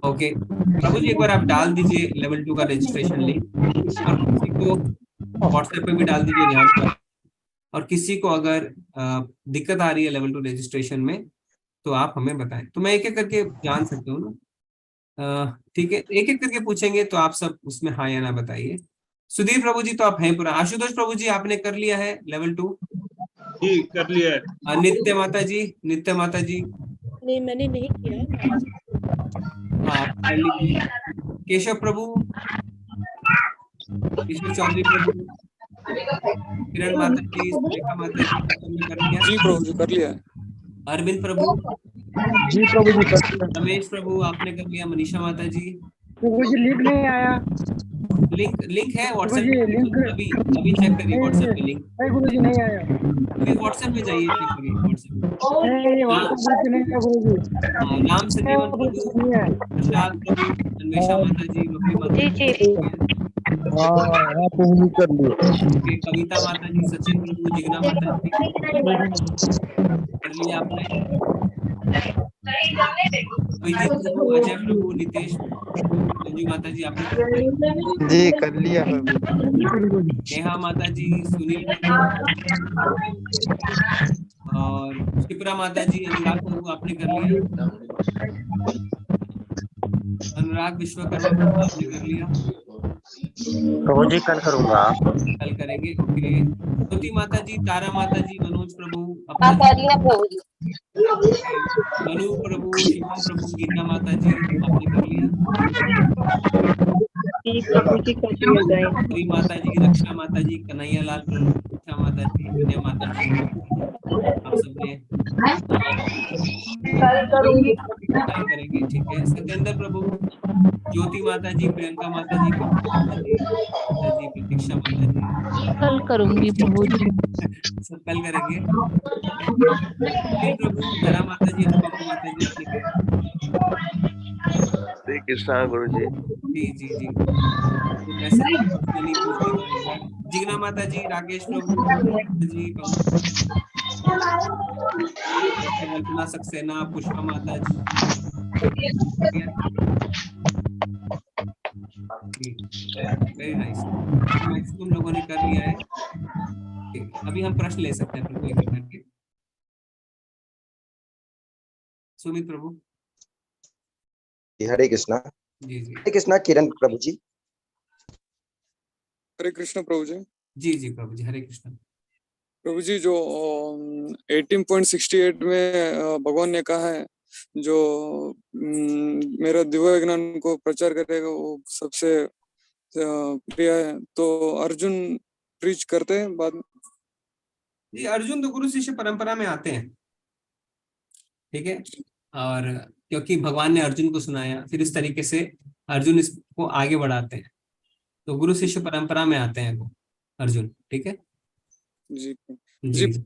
ओके प्रभु जी, एक बार आप डाल दीजिए लेवल 2 का रजिस्ट्रेशन लिंक, और किसी को व्हाट्सएप पे भी डाल दीजिए ध्यान पर। और किसी को अगर दिक्कत आ रही है लेवल 2 रजिस्ट्रेशन में, तो आप हमें बताएं, तो मैं एक एक करके जान सकता हूँ ना। ठीक है, एक एक करके पूछेंगे तो आप सब उसमें हाँ या ना बताइए। सुधीर प्रभु जी तो आप हैं पूरा। आशुतोष प्रभु जी, आपने कर लिया है लेवल 2? जी कर लिया है। नित्य माता जी, नित्य माता जी? नहीं, मैंने नहीं किया। हाँ कर लीजिए। केशव प्रभु, केशव चौधरी प्रभु, किरण माता जी, सुरेखा माता जी, तुमने कर लिया? जी प्रभु जी कर लिया। अरविंद प्रभु? जी प्रभु जी कर लिया। रमेश प्रभु आपने कर लिया? मनीषा माता जी? प्रभु जी लिंक नहीं आया। लिंक है व्हाट्सएप गुरुजी, पे? लिंक अभी चेक करिए व्हाट्सएप पे लिंक। नहीं गुरुजी नहीं आया। अभी व्हाट्सएप पे जाइए, चेक करिए व्हाट्सएप पे। नहीं व्हाट्सएप नहीं आया गुरुजी। हाँ, राम सजीवन प्रभु, प्रसाद प्रभु, अन्वेषा माता जी, बकरी माता जी, हाँ प्रभु जी कर लिया। कविता माता जी, सचिन प्रभु, जिग्ना माता जी कर लिया आपने? प्रभु, अजय प्रभु, नितेश, मंजू माता जी आपने कर लिया? जी कर लिया। नेहा माता जी, सुनील और शिप्रा माता जी, अनुराग प्रभु आपने कर लिया? अनुराग विश्वकर्मा प्रभु आपने कर लिया? प्रभु जी कल करूंगा। कल करेंगे। ओके, ज्योति माता जी, तारा माता जी, मनोज प्रभु, मनु प्रभु, शिवम प्रभु, गीता माता जी आपने कर लिया? जी प्रभु जी कर दिया गए। गौरी माता जी, रक्षा माता जी, कन्हैया लाल प्रभु, रक्षा माता जी, विनय माता जी, आप सबने कल करूंगी। ट्राई करेंगे, ठीक है। सत्येंद्र प्रभु, ज्योति माता जी, प्रियंका माता जी, कविता माता जी, माता जी, प्रतीक्षा माता जी, कल करूंगी प्रभु जी। सब कल करेंगे, ठीक है। सुनील प्रभु, धरा माता जी, अनुपमा माता जी, आपने किया। हरे कृष्णा गुरु जी। जी जी जी, तो मैसेज पर्सनली पूछ लेता हूँ एक बार। जिग्ना माता जी, राकेश प्रभु, माता जी, कल्पना सक्सेना, पुष्पा माता जी, वेरी नाइस, मैक्सिमम लोगों ने कर लिया है। ठीक, अभी हम प्रश्न ले सकते हैं प्रभु एक एक करके। सुमित प्रभु। हरे कृष्णा। जी जी हरे कृष्णा किरण प्रभु जी। हरे कृष्ण प्रभु जी। जी जी प्रभु जी, हरे कृष्ण। प्रभु जी, जो 18.68 में भगवान ने कहा है, जो मेरा दिव्य ज्ञान को प्रचार करेगा वो सबसे प्रिय है, तो अर्जुन प्रीच करते हैं बाद में। जी, अर्जुन तो गुरु शिष्य परंपरा में आते हैं, ठीक है। और क्योंकि भगवान ने अर्जुन को सुनाया, फिर इस तरीके से अर्जुन इसको आगे बढ़ाते हैं, तो गुरु शिष्य परंपरा में आते हैं वो अर्जुन, ठीक है। जी जी जी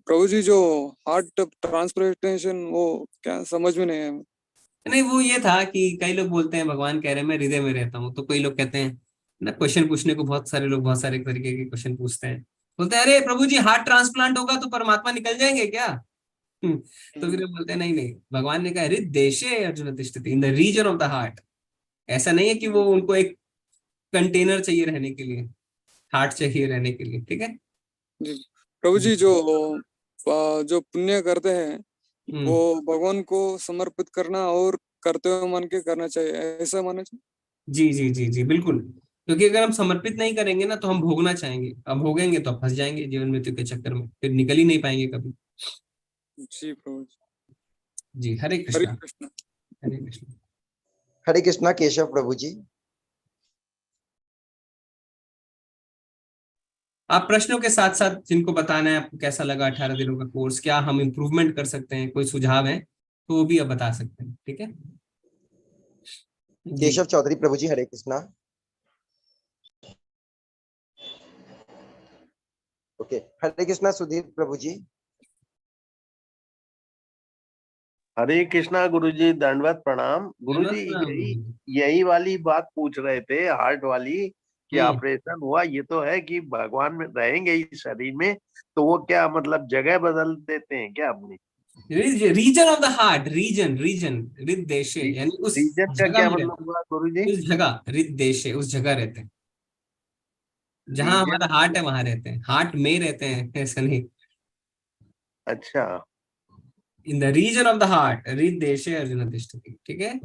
प्रभु जी, जो हार्ट ट्रांसप्लांटेशन वो क्या समझ में नहीं आया। नहीं, वो ये था कि कई लोग बोलते हैं भगवान कह रहे हैं मैं हृदय में रहता हूँ, तो कई लोग कहते हैं ना, क्वेश्चन पूछने को बहुत सारे लोग बहुत सारे तरीके के क्वेश्चन पूछते हैं, बोलते हैं अरे प्रभु जी हार्ट ट्रांसप्लांट होगा तो परमात्मा निकल जाएंगे क्या? तो फिर बोलते हैं नहीं नहीं, भगवान ने कहा हृदयेशे अर्जुन तिष्ठति, in the region of the heart. ऐसा नहीं है कि वो उनको एक कंटेनर चाहिए रहने के लिए, हार्ट चाहिए रहने के लिए, ठीक है। जी प्रभु जी, जो पुण्य करते हैं वो भगवान को समर्पित करना और कर्तव्य मान के करना चाहिए, ऐसा मानना चाहिए। जी जी जी जी बिल्कुल, क्योंकि अगर हम समर्पित नहीं करेंगे ना तो हम भोगना चाहेंगे, अब भोगेंगे तो फंस जाएंगे जीवन मृत्यु के चक्कर में, फिर निकल ही नहीं पाएंगे कभी। जी प्रभु जी, हरे हरे कृष्णा। कृष्ण। हरे कृष्णा। हरे कृष्णा केशव प्रभु जी। आप प्रश्नों के साथ साथ जिनको बताना है आपको कैसा लगा 18 दिनों का कोर्स, क्या हम इम्प्रूवमेंट कर सकते हैं, कोई सुझाव है तो वो भी आप बता सकते हैं, ठीक है। केशव चौधरी प्रभु जी, हरे कृष्णा। ओके, हरे कृष्णा सुधीर प्रभु जी। हरे कृष्णा गुरु जी, दंडवत प्रणाम। गुरु जी यही वाली बात पूछ रहे थे, हार्ट वाली, कि ऑपरेशन हुआ, ये तो है कि भगवान में रहेंगे इस शरीर में, तो वो क्या मतलब जगह बदल देते हैं क्या अपनी? Region of the heart, region हृदयेशे, यानी उस रीजन का जगह क्या में मतलब हुआ गुरु जी? उस जगह हृदयेशे, उस जगह रहते हैं जहां हमारा हार्ट है, वहां रहते हैं, हार्ट में रहते हैं, ऐसा नहीं। अच्छा, in the region of the heart हृदयेशे अर्जुन तिष्ठति, ठीक है।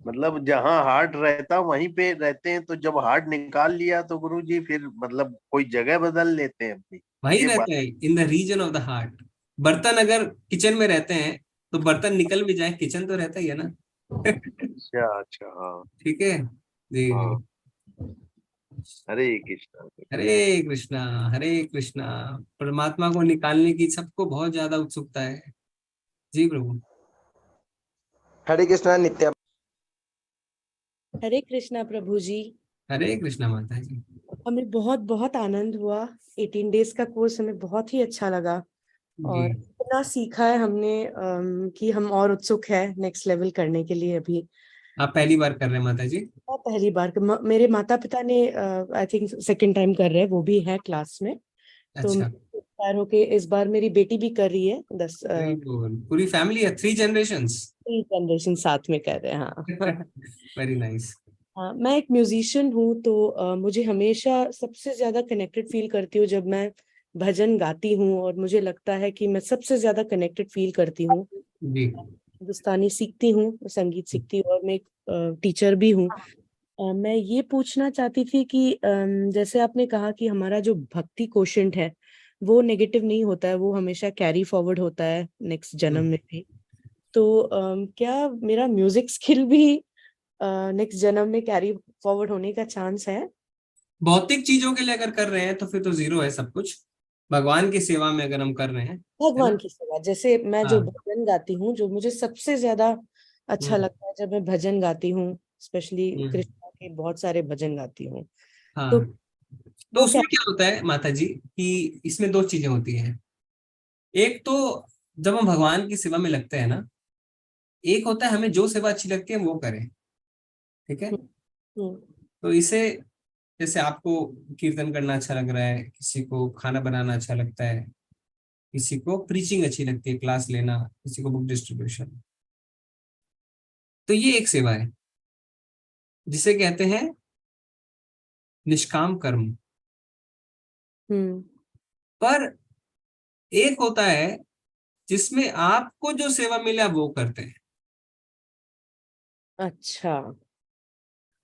मतलब जहाँ हार्ट रहता वहीं पे रहते हैं, तो जब हार्ट निकाल लिया तो गुरु जी फिर मतलब कोई जगह बदल लेते हैं अपनी? वही ये रहते हैं in the region of the heart. बर्तन अगर किचन में रहते हैं तो बर्तन निकल भी जाए, किचन तो रहता ही है ना। अच्छा अच्छा, हाँ ठीक है जी। हाँ। हरे कृष्णा। हरे कृष्णा। हरे कृष्णा। परमात्मा को निकालने की सबको बहुत ज्यादा उत्सुकता है। जी प्रभु। हरे कृष्णा नित्या। हरे कृष्णा प्रभु जी। हरे कृष्णा माता जी। हमें बहुत बहुत आनंद हुआ, 18 डेज का कोर्स हमें बहुत ही अच्छा लगा, और इतना सीखा है हमने कि हम और उत्सुक है नेक्स्ट लेवल करने के लिए। अभी आप पहली बार कर रहे हैं माता जी? पहली बार। मेरे माता पिता ने आई थिंक सेकंड टाइम कर रहे हैं, वो भी है क्लास में। तो इंस्पायर होके इस बार मेरी बेटी भी कर रही है। 10 पूरी फैमिली है, 3 जनरेशन साथ में कर रहे हैं। हाँ वेरी नाइस। हाँ, मैं एक म्यूजिशियन हूँ, तो मुझे हमेशा सबसे ज्यादा कनेक्टेड फील करती हूँ जब मैं भजन गाती हूँ, और मुझे लगता है कि मैं सबसे ज्यादा कनेक्टेड फील करती हूँ। हिंदुस्तानी सीखती हूँ, संगीत सीखती हूँ, और मैं एक टीचर भी हूँ। मैं ये पूछना चाहती थी कि जैसे आपने कहा कि हमारा जो भक्ति कोशेंट है वो नेगेटिव नहीं होता है, वो हमेशा कैरी फॉरवर्ड होता है नेक्स्ट जन्म में भी। तो क्या मेरा म्यूजिक स्किल भी नेक्स्ट जन्म में कैरी फॉरवर्ड होने का चांस है? भौतिक चीजों के लिए अगर कर रहे हैं तो फिर तो जीरो है सब कुछ। भगवान की सेवा में अगर हम कर रहे हैं, है भगवान ना? की सेवा, जैसे मैं जो हाँ। भजन गाती हूँ, जो मुझे सबसे ज्यादा अच्छा लगता है जब मैं भजन गाती हूँ, स्पेशली कृष्णा के बहुत सारे भजन गाती हूँ, हाँ, तो तो वो उसमें क्या होता है माता जी कि इसमें दो चीजें होती हैं। एक तो जब हम भगवान की सेवा में लगते हैं ना, एक होता है हमें जो सेवा अच्छी लगती है वो करें, ठीक है? तो इसे, जैसे आपको कीर्तन करना अच्छा लग रहा है, किसी को खाना बनाना अच्छा लगता है, किसी को प्रीचिंग अच्छी लगती है, क्लास लेना, किसी को बुक डिस्ट्रीब्यूशन, तो ये एक सेवा है जिसे कहते हैं निष्काम कर्म। पर एक होता है जिसमें आपको जो सेवा मिले आप वो करते हैं। अच्छा।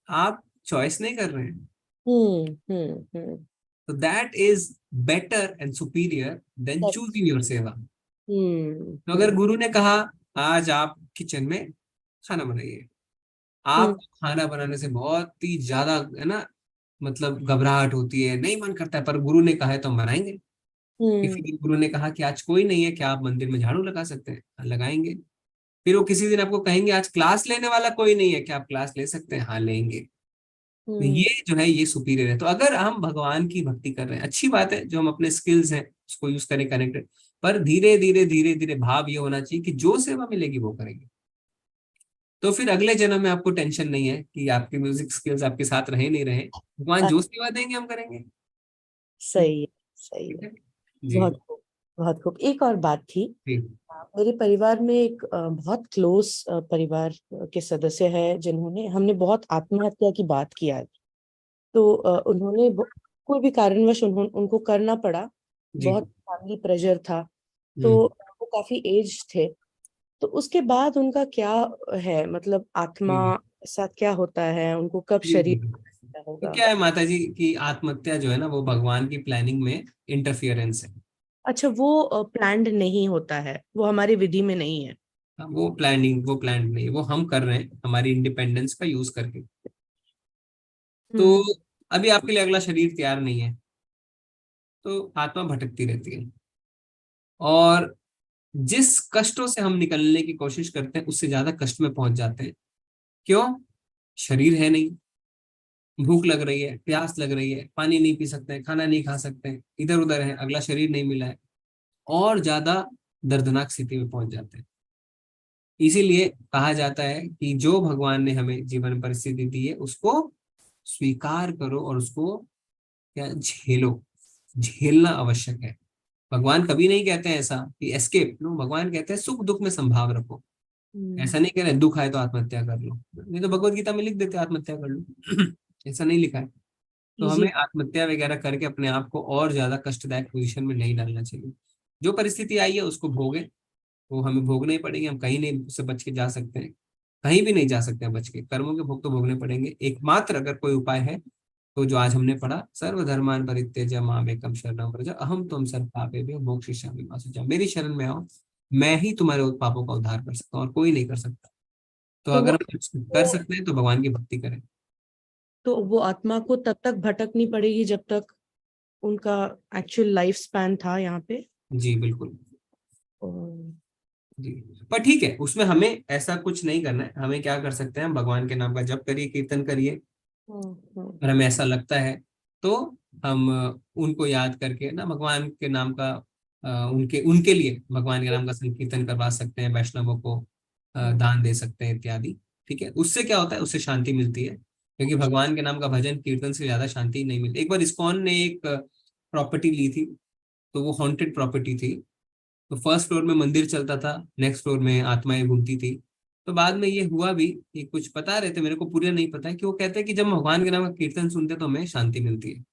आप चॉइस नहीं कर रहे हैं, हम्म। तो that is better and superior than choosing your seva. तो अगर गुरु ने कहा आज आप किचन में खाना बनाइए, आपको खाना बनाने से बहुत ही ज्यादा, है ना, मतलब घबराहट होती है, नहीं मन करता है, पर गुरु ने कहा है तो हम बनाएंगे। किसी दिन गुरु ने कहा कि आज कोई नहीं है, क्या आप मंदिर में झाड़ू लगा सकते हैं? हाँ, लगाएंगे। फिर वो किसी दिन आपको कहेंगे आज क्लास लेने वाला कोई नहीं है, क्या आप क्लास ले सकते हैं? हाँ, लेंगे। तो ये जो है ये सुपीरियर है। तो अगर हम भगवान की भक्ति कर रहे हैं, अच्छी बात है, जो हम अपने स्किल्स हैं उसको यूज करें कनेक्टेड, पर धीरे धीरे धीरे धीरे भाव ये होना चाहिए कि जो सेवा मिलेगी वो करेंगे। तो फिर अगले जन्म में आपको टेंशन नहीं है कि आपकी म्यूजिक स्किल्स आपके साथ रहे नहीं रहे, भगवान जो सेवा देंगे हम करेंगे। सही है, सही है। जी। बहुत खूब, बहुत खूब। एक और बात थी, जी। मेरे परिवार में एक बहुत क्लोज परिवार के सदस्य है जिन्होंने, हमने बहुत आत्महत्या की बात की आज। तो उन्होंने कोई भी कारणवश उनको करना पड़ा, बहुत फैमिली प्रेशर था, तो वो काफी एज थे। तो उसके बाद उनका क्या है, मतलब आत्मा साथ क्या होता है, उनको कब शरीर तो होगा? क्या है माता जी कि आत्महत्या जो है ना वो भगवान की प्लानिंग में इंटरफियरेंस है। अच्छा, वो प्लान्ड नहीं होता है, वो हमारी विधि में नहीं है? वो प्लानिंग नहीं है, वो हम कर रहे हैं हमारी इंडिपेंडेंस का यूज करके। तो अभी आपके लिए अगला शरीर तैयार नहीं है, तो आत्मा भटकती रहती है, और जिस कष्टों से हम निकलने की कोशिश करते हैं उससे ज्यादा कष्ट में पहुंच जाते हैं। क्यों? शरीर है नहीं, भूख लग रही है, प्यास लग रही है, पानी नहीं पी सकते हैं, खाना नहीं खा सकते हैं, इधर उधर है, अगला शरीर नहीं मिला है, और ज्यादा दर्दनाक स्थिति में पहुंच जाते हैं। इसीलिए कहा जाता है कि जो भगवान ने हमें जीवन परिस्थिति दी है उसको स्वीकार करो और उसको क्या झेलो। झेलना आवश्यक है। भगवान कभी नहीं कहते हैं ऐसा कि एस्केप नो, भगवान कहते हैं सुख दुख में संभाव रखो। ऐसा नहीं कह रहे दुख आए तो आत्महत्या कर लो, नहीं तो भगवत गीता में लिख देते आत्महत्या कर लो ऐसा नहीं लिखा है। तो हमें आत्महत्या वगैरह करके अपने आप को और ज्यादा कष्टदायक पोजीशन में नहीं डालना चाहिए। जो परिस्थिति आई है उसको भोगे, वो हमें भोगना ही पड़ेंगे, हम कहीं नहीं उससे बच के जा सकते हैं, कहीं भी नहीं जा सकते हैं बच के, कर्मों के भोग तो भोगने पड़ेंगे। एकमात्र अगर कोई उपाय है तो जो आज हमने पढ़ा, सर्वधर्मान परित्यज्य मामेकम शरणं व्रज अहम त्वं सर्व पापेभ्यो मोक्षयिष्यामि मा शुचः। मेरी शरण में आओ, मैं ही तुम्हारे पापों का उद्धार कर सकता हूँ और कोई नहीं कर सकता। तो तो अगर हम कुछ कर सकते हैं तो भगवान की भक्ति करें। वो आत्मा को तब तक भटकनी पड़ेगी जब तक उनका एक्चुअल लाइफ स्पैन था यहाँ पे? जी बिल्कुल जी। पर ठीक है, उसमें हमें ऐसा कुछ नहीं करना है। हमें क्या कर सकते हैं, हम भगवान के नाम का जप करिए, कीर्तन करिए, और हमें ऐसा लगता है तो हम उनको याद करके ना भगवान के नाम का उनके उनके लिए भगवान के नाम का संकीर्तन करवा सकते हैं, वैष्णवों को दान दे सकते हैं इत्यादि। ठीक है, उससे क्या होता है, उससे शांति मिलती है, क्योंकि भगवान के नाम का भजन कीर्तन से ज्यादा शांति नहीं मिलती। एक बार इस्कॉन ने एक प्रॉपर्टी ली थी, तो वो हॉन्टेड प्रॉपर्टी थी। तो फर्स्ट फ्लोर में मंदिर चलता था, नेक्स्ट फ्लोर में आत्माएं घूमती थी। तो बाद में ये हुआ भी कि कुछ बता रहे थे, मेरे को पूरा नहीं पता है, कि वो कहते हैं कि जब भगवान के नाम का कीर्तन सुनते तो हमें शांति मिलती है।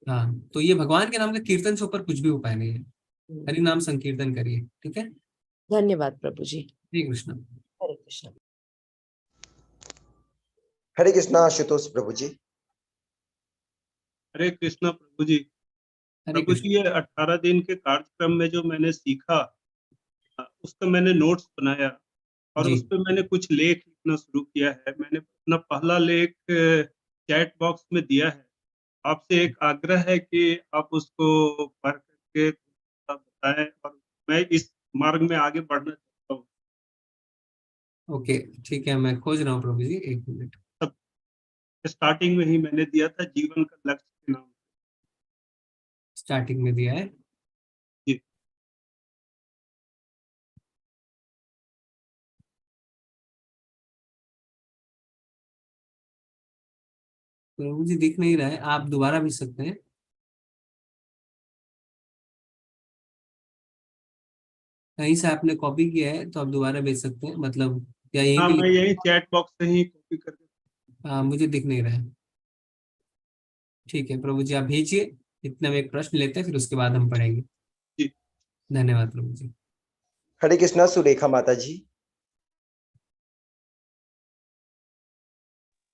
हाँ, तो ये भगवान के नाम का कीर्तन से ऊपर कुछ भी उपाय नहीं है। हरि नाम संकीर्तन करिए। ठीक है, धन्यवाद प्रभु जी। हरे कृष्ण। हरे कृष्ण। हरे कृष्णा आशुतोष प्रभु जी। हरे कृष्णा प्रभु जी। प्रभु जी, ये 18 दिन के कार्यक्रम में जो मैंने सीखा उसका मैंने नोट्स बनाया, और जी उस पर मैंने कुछ लेख लिखना शुरू किया है। मैंने अपना पहला लेख चैट बॉक्स में दिया है। आपसे एक आग्रह है कि आप उसको पढ़ करके थोड़ा बताएं, और मैं इस मार्ग में आगे बढ़ना चाहता हूँ। ओके, ठीक है, मैं खोज रहा हूँ प्रभु जी, 1 मिनट। स्टार्टिंग में ही मैंने दिया था जीवन का लक्ष्य के नाम स्टार्टिंग में दिया है। जी। प्रभु जी दिख नहीं रहा है, आप दोबारा भेज सकते हैं। कहीं से आपने कॉपी किया है तो आप दोबारा भेज सकते हैं, मतलब या यहीं हाँ, पे मैं यही चैट बॉक्स से ही कॉपी करके। हाँ, मुझे दिख नहीं रहा है। ठीक है प्रभु जी, आप भेजिए। इतना में एक प्रश्न लेते हैं, फिर उसके बाद हम पढ़ेंगे। जी। धन्यवाद प्रभु जी। हरे कृष्णा सुरेखा माता जी।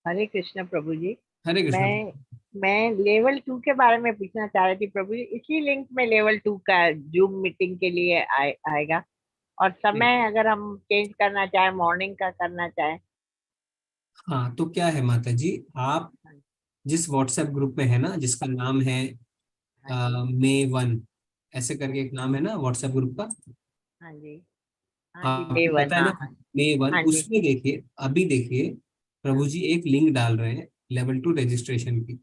हरे कृष्ण प्रभु जी। हरे कृष्ण। मैं लेवल 2 के बारे में पूछना चाह रही थी प्रभु जी। इसी लिंक में लेवल 2 का जूम मीटिंग के लिए आएगा, और समय अगर हम चेंज करना चाहे, मॉर्निंग का करना चाहे। हाँ, तो क्या है माता जी, आप जिस व्हाट्सएप ग्रुप में है ना, जिसका नाम है May 1 ऐसे करके एक नाम है ना व्हाट्सएप ग्रुप का। हाँ जी, हाँ जी, आपको May 1, पता है हाँ ना, हाँ। May 1, हाँ जी, उसमें देखिए, अभी देखिए प्रभु जी एक लिंक डाल रहे हैं लेवल 2 रजिस्ट्रेशन की।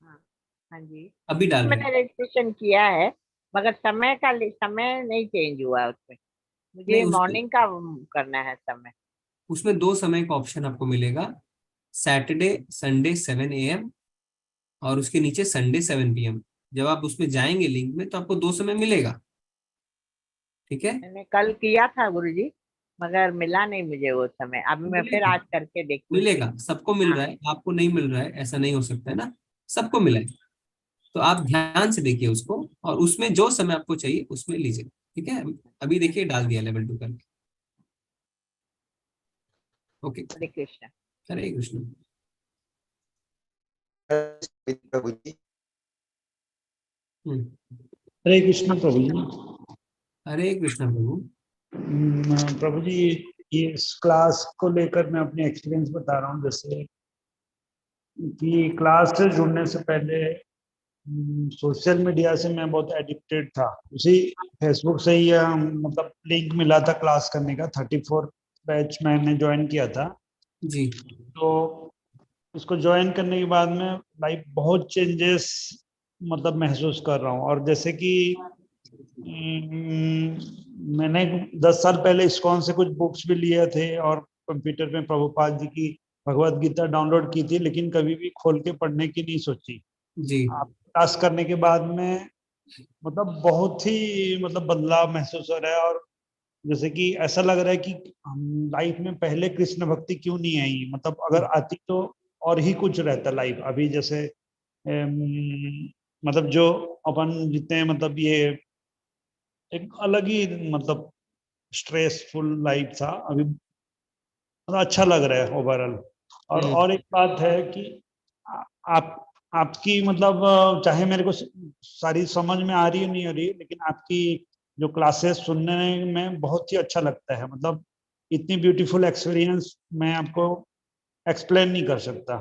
हाँ जी, अभी डाल रहे मैंने हैं। रजिस्ट्रेशन किया है, मगर समय नहीं चेंज हुआ उसमें। नहीं, मुझे मॉर्निंग का करना है समय। उसमें 2 समय का ऑप्शन आपको मिलेगा, सैटरडे संडे 7 AM और उसके नीचे संडे 7 PM। जब आप उसमें जाएंगे लिंक में तो आपको 2 समय मिलेगा। ठीक है, मैंने कल किया था गुरुजी, मगर मिला नहीं मुझे वो समय। अभी मैं फिर मिलेगा, आज करके देखती हूँ। मिलेगा, सबको मिल हाँ रहा है, आपको नहीं मिल रहा है ऐसा नहीं हो सकता है ना, सबको मिला है। तो आप ध्यान से देखिए उसको, और उसमें जो समय आपको चाहिए उसमें लीजिए। ठीक है, अभी देखिए डाल दिया लेवल 2 करके। ओके, हरे कृष्ण। हरे कृष्ण। प्रभु जी। हरे कृष्ण प्रभु जी। हरे कृष्ण प्रभु। प्रभु जी, ये इस क्लास को लेकर मैं अपनी एक्सपीरियंस बता रहा हूँ। जैसे कि क्लास से जुड़ने से पहले सोशल मीडिया से मैं बहुत एडिक्टेड था। उसी फेसबुक से ही मतलब लिंक मिला था क्लास करने का। 34 बैच मैंने ज्वाइन किया था जी। तो इसको ज्वाइन करने के बाद में लाइफ बहुत चेंजेस मतलब महसूस कर रहा हूँ। और जैसे कि मैंने 10 साल पहले इस्कॉन से कुछ बुक्स भी लिए थे और कंप्यूटर में प्रभुपाद जी की भगवत गीता डाउनलोड की थी, लेकिन कभी भी खोल के पढ़ने की नहीं सोची। जी। आप क्लास करने के बाद में मतलब बहुत ही मतलब बदलाव महसूस हो रहा है। और जैसे कि ऐसा लग रहा है कि हम लाइफ में पहले कृष्ण भक्ति क्यों नहीं आई, मतलब अगर आती तो और ही कुछ रहता लाइफ। अभी जैसे मतलब जो अपन जितने मतलब ये एक अलग ही मतलब स्ट्रेसफुल लाइफ था, अभी मतलब अच्छा लग रहा है ओवरऑल। और एक बात है कि आप आपकी मतलब चाहे मेरे को सारी समझ में आ रही है नहीं हो रही है, लेकिन आपकी जो क्लासेस सुनने में बहुत ही अच्छा लगता है। मतलब इतनी ब्यूटीफुल एक्सपीरियंस मैं आपको एक्सप्लेन नहीं कर सकता।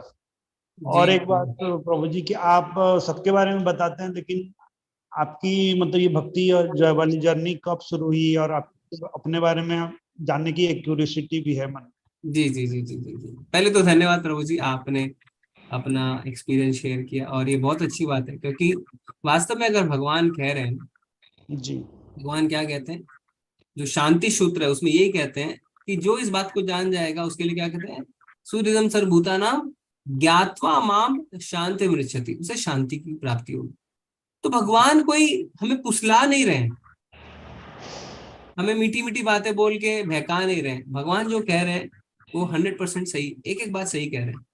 और एक बात प्रभु जी कि आप सबके बारे में बताते हैं, लेकिन आपकी मतलब ये भक्ति और जय वाली जर्नी कब शुरू हुई, और आप अपने बारे में जानने की एक क्यूरियोसिटी भी है मन। जी जी जी जी जी जी। पहले तो धन्यवाद प्रभु जी, आपने अपना एक्सपीरियंस शेयर किया, और ये बहुत अच्छी बात है, क्योंकि वास्तव में अगर भगवान कह रहे हैं, जी, भगवान क्या कहते हैं, जो शांति सूत्र है उसमें यही कहते हैं कि जो इस बात को जान जाएगा उसके लिए क्या कहते हैं, सूर्यदम सर्वभूतानां ज्ञात्वा माम शांति मृच्छति, उसे शांति की प्राप्ति होगी। तो भगवान कोई हमें पुसला नहीं रहे हैं, हमें मीठी मीठी बातें बोल के बहका नहीं रहे हैं। भगवान जो कह रहे हैं वो 100% सही, एक एक बात सही कह रहे हैं।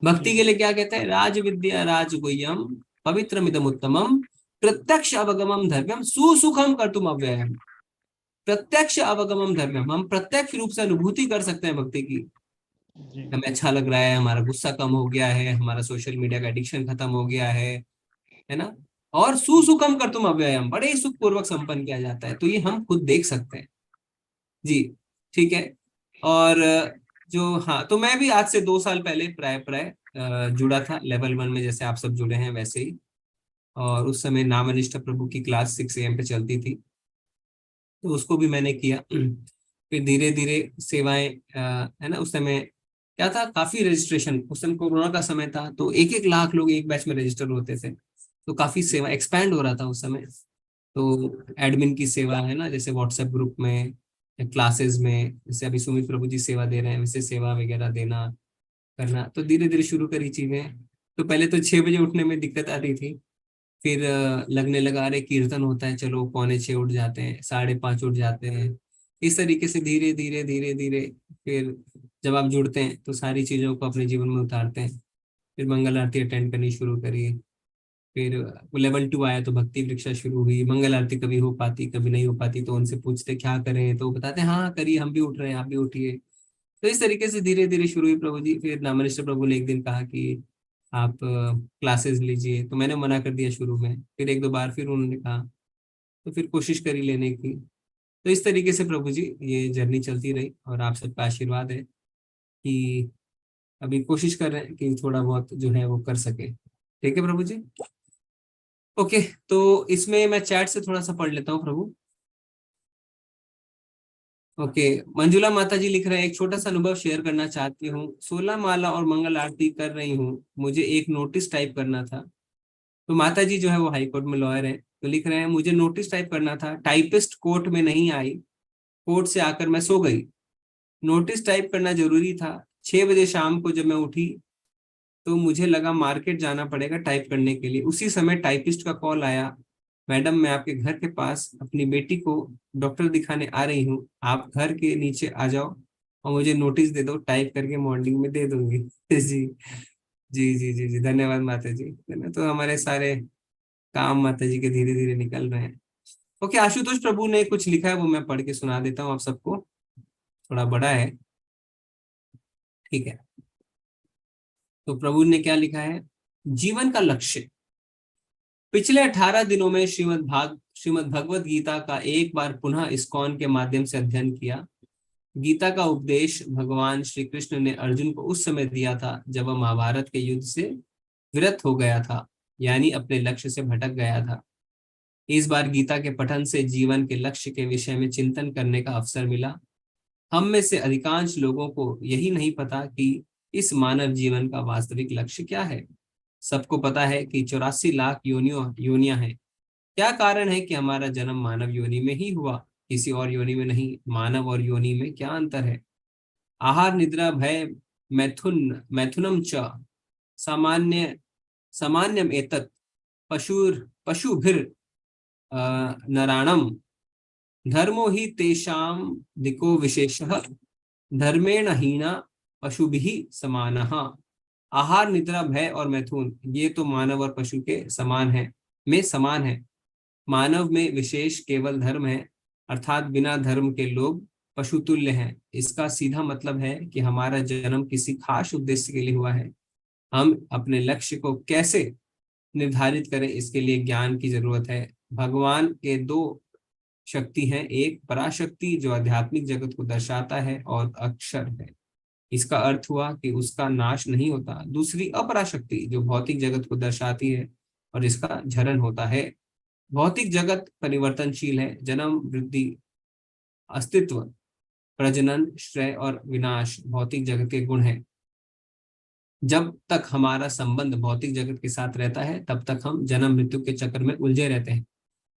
भक्ति के लिए क्या कहते हैं, राज विद्या राजगुह्यम पवित्रमिदम उत्तमम प्रत्यक्ष अवगमम धर्म्यम सुसुखम कर्तुम अव्ययम। प्रत्यक्ष अवगमम धर्म्यम, हम प्रत्यक्ष रूप से अनुभूति कर सकते हैं भक्ति की। हमें अच्छा लग रहा है, हमारा गुस्सा कम हो गया है, हमारा सोशल मीडिया का एडिक्शन खत्म हो गया है ना। और सुसुखम कर्तुम अव्ययम, बड़े ही सुख पूर्वक संपन्न किया जाता है। तो ये हम खुद देख सकते हैं जी। ठीक है, और जो हाँ, तो मैं भी आज से 2 साल पहले प्राय जुड़ा था लेवल 1 में, जैसे आप सब जुड़े हैं वैसे ही। और उस समय नामनिष्ठा प्रभु की क्लास 6 AM पे चलती थी, तो उसको भी मैंने किया। फिर धीरे धीरे सेवाएं है ना, उस समय क्या था, काफी रजिस्ट्रेशन, उस समय कोरोना का समय था, तो 1-1 लाख लोग एक बैच में रजिस्टर होते थे, तो काफी सेवा एक्सपैंड हो रहा था उस समय। तो एडमिन की सेवा है ना, जैसे व्हाट्सएप ग्रुप में, क्लासेस में, जैसे अभी सुमित प्रभु जी सेवा दे रहे हैं, वैसे सेवा वगैरह देना करना, तो धीरे धीरे शुरू करी चीजें। तो पहले तो 6 बजे उठने में दिक्कत आती थी, फिर लगने लगा अरे कीर्तन होता है, चलो 5:45 उठ जाते हैं, 5:30 उठ जाते हैं। इस तरीके से धीरे धीरे धीरे धीरे फिर जब आप जुड़ते हैं तो सारी चीजों को अपने जीवन में उतारते हैं। फिर मंगल आरती अटेंड करनी शुरू करी, फिर लेवल 2 आया तो भक्ति वृक्षा शुरू हुई। मंगल आरती कभी हो पाती कभी नहीं हो पाती, तो उनसे पूछते क्या करें, तो वो बताते हाँ हाँ करिए, हम भी उठ रहे हैं, आप भी उठिए। तो इस तरीके से धीरे धीरे शुरू हुई प्रभु जी। फिर नामनिष्ठ प्रभु ने एक दिन कहा कि आप क्लासेस लीजिए, तो मैंने मना कर दिया शुरू में, फिर 1-2 बार फिर उन्होंने कहा, तो फिर कोशिश करी लेने की। तो इस तरीके से प्रभु जी ये जर्नी चलती रही, और आप सबका आशीर्वाद है कि अभी कोशिश कर रहे हैं कि थोड़ा बहुत जो है वो कर सके। ठीक है प्रभु जी, ओके। तो इसमें मैं चैट से थोड़ा सा पढ़ लेता हूँ प्रभु। ओके, मंजुला माता जी लिख रहे हैं, एक छोटा सा अनुभव शेयर करना चाहती हूँ। 16 माला और मंगल आरती कर रही हूँ, मुझे एक नोटिस टाइप करना था। तो माता जी जो है वो हाई कोर्ट में लॉयर है, तो लिख रहे हैं मुझे नोटिस टाइप करना था, टाइपिस्ट कोर्ट में नहीं आई, कोर्ट से आकर मैं सो गई। नोटिस टाइप करना जरूरी था। 6 बजे शाम को जब मैं उठी तो मुझे लगा मार्केट जाना पड़ेगा टाइप करने के लिए। उसी समय टाइपिस्ट का कॉल आया, मैडम मैं आपके घर के पास अपनी बेटी को डॉक्टर दिखाने आ रही हूँ, आप घर के नीचे आ जाओ और मुझे नोटिस दे दो, टाइप करके मॉर्निंग में दे दूंगी। जी जी जी जी जी, धन्यवाद माता जी। तो हमारे सारे काम माता जी के धीरे धीरे निकल रहे हैं। ओके, आशुतोष प्रभु ने कुछ लिखा है, वो मैं पढ़ के सुना देता हूँ आप सबको, थोड़ा बड़ा है, ठीक है। तो प्रभु ने क्या लिखा है, जीवन का लक्ष्य। पिछले 18 दिनों में श्रीमद् भगवत गीता का एक बार पुनः इस्कॉन के माध्यम से अध्ययन किया। गीता का उपदेश भगवान श्री कृष्ण ने अर्जुन को उस समय दिया था जब वह महाभारत के युद्ध से विरत हो गया था, यानी अपने लक्ष्य से भटक गया था। इस बार गीता के पठन से जीवन के लक्ष्य के विषय में चिंतन करने का अवसर मिला। हम में से अधिकांश लोगों को यही नहीं पता कि इस मानव जीवन का वास्तविक लक्ष्य क्या है। सबको पता है कि 84 लाख योनियां हैं। क्या कारण है कि हमारा जन्म मानव योनि में ही हुआ, किसी और योनि में नहीं। मानव और योनि में क्या अंतर है। आहार निद्रा भय मैथुनम च सामान्यम एतत् पशुभिर नराणम धर्मो ही तेषाम दिको विशेषः धर्मेण हीना पशुभिः समानः। आहार निद्रा भय और मैथुन ये तो मानव और पशु के समान है। मानव में विशेष केवल धर्म है, अर्थात बिना धर्म के लोग पशुतुल्य हैं। इसका सीधा मतलब है कि हमारा जन्म किसी खास उद्देश्य के लिए हुआ है। हम अपने लक्ष्य को कैसे निर्धारित करें, इसके लिए ज्ञान की जरूरत है। भगवान के 2 शक्ति हैं, एक पराशक्ति जो आध्यात्मिक जगत को दर्शाता है और अक्षर है, इसका अर्थ हुआ कि उसका नाश नहीं होता। दूसरी अपराशक्ति जो भौतिक जगत को दर्शाती है और इसका झरण होता है। भौतिक जगत परिवर्तनशील है, जन्म वृद्धि अस्तित्व प्रजनन श्रेय और विनाश भौतिक जगत के गुण हैं। जब तक हमारा संबंध भौतिक जगत के साथ रहता है तब तक हम जन्म मृत्यु के चक्र में उलझे रहते हैं।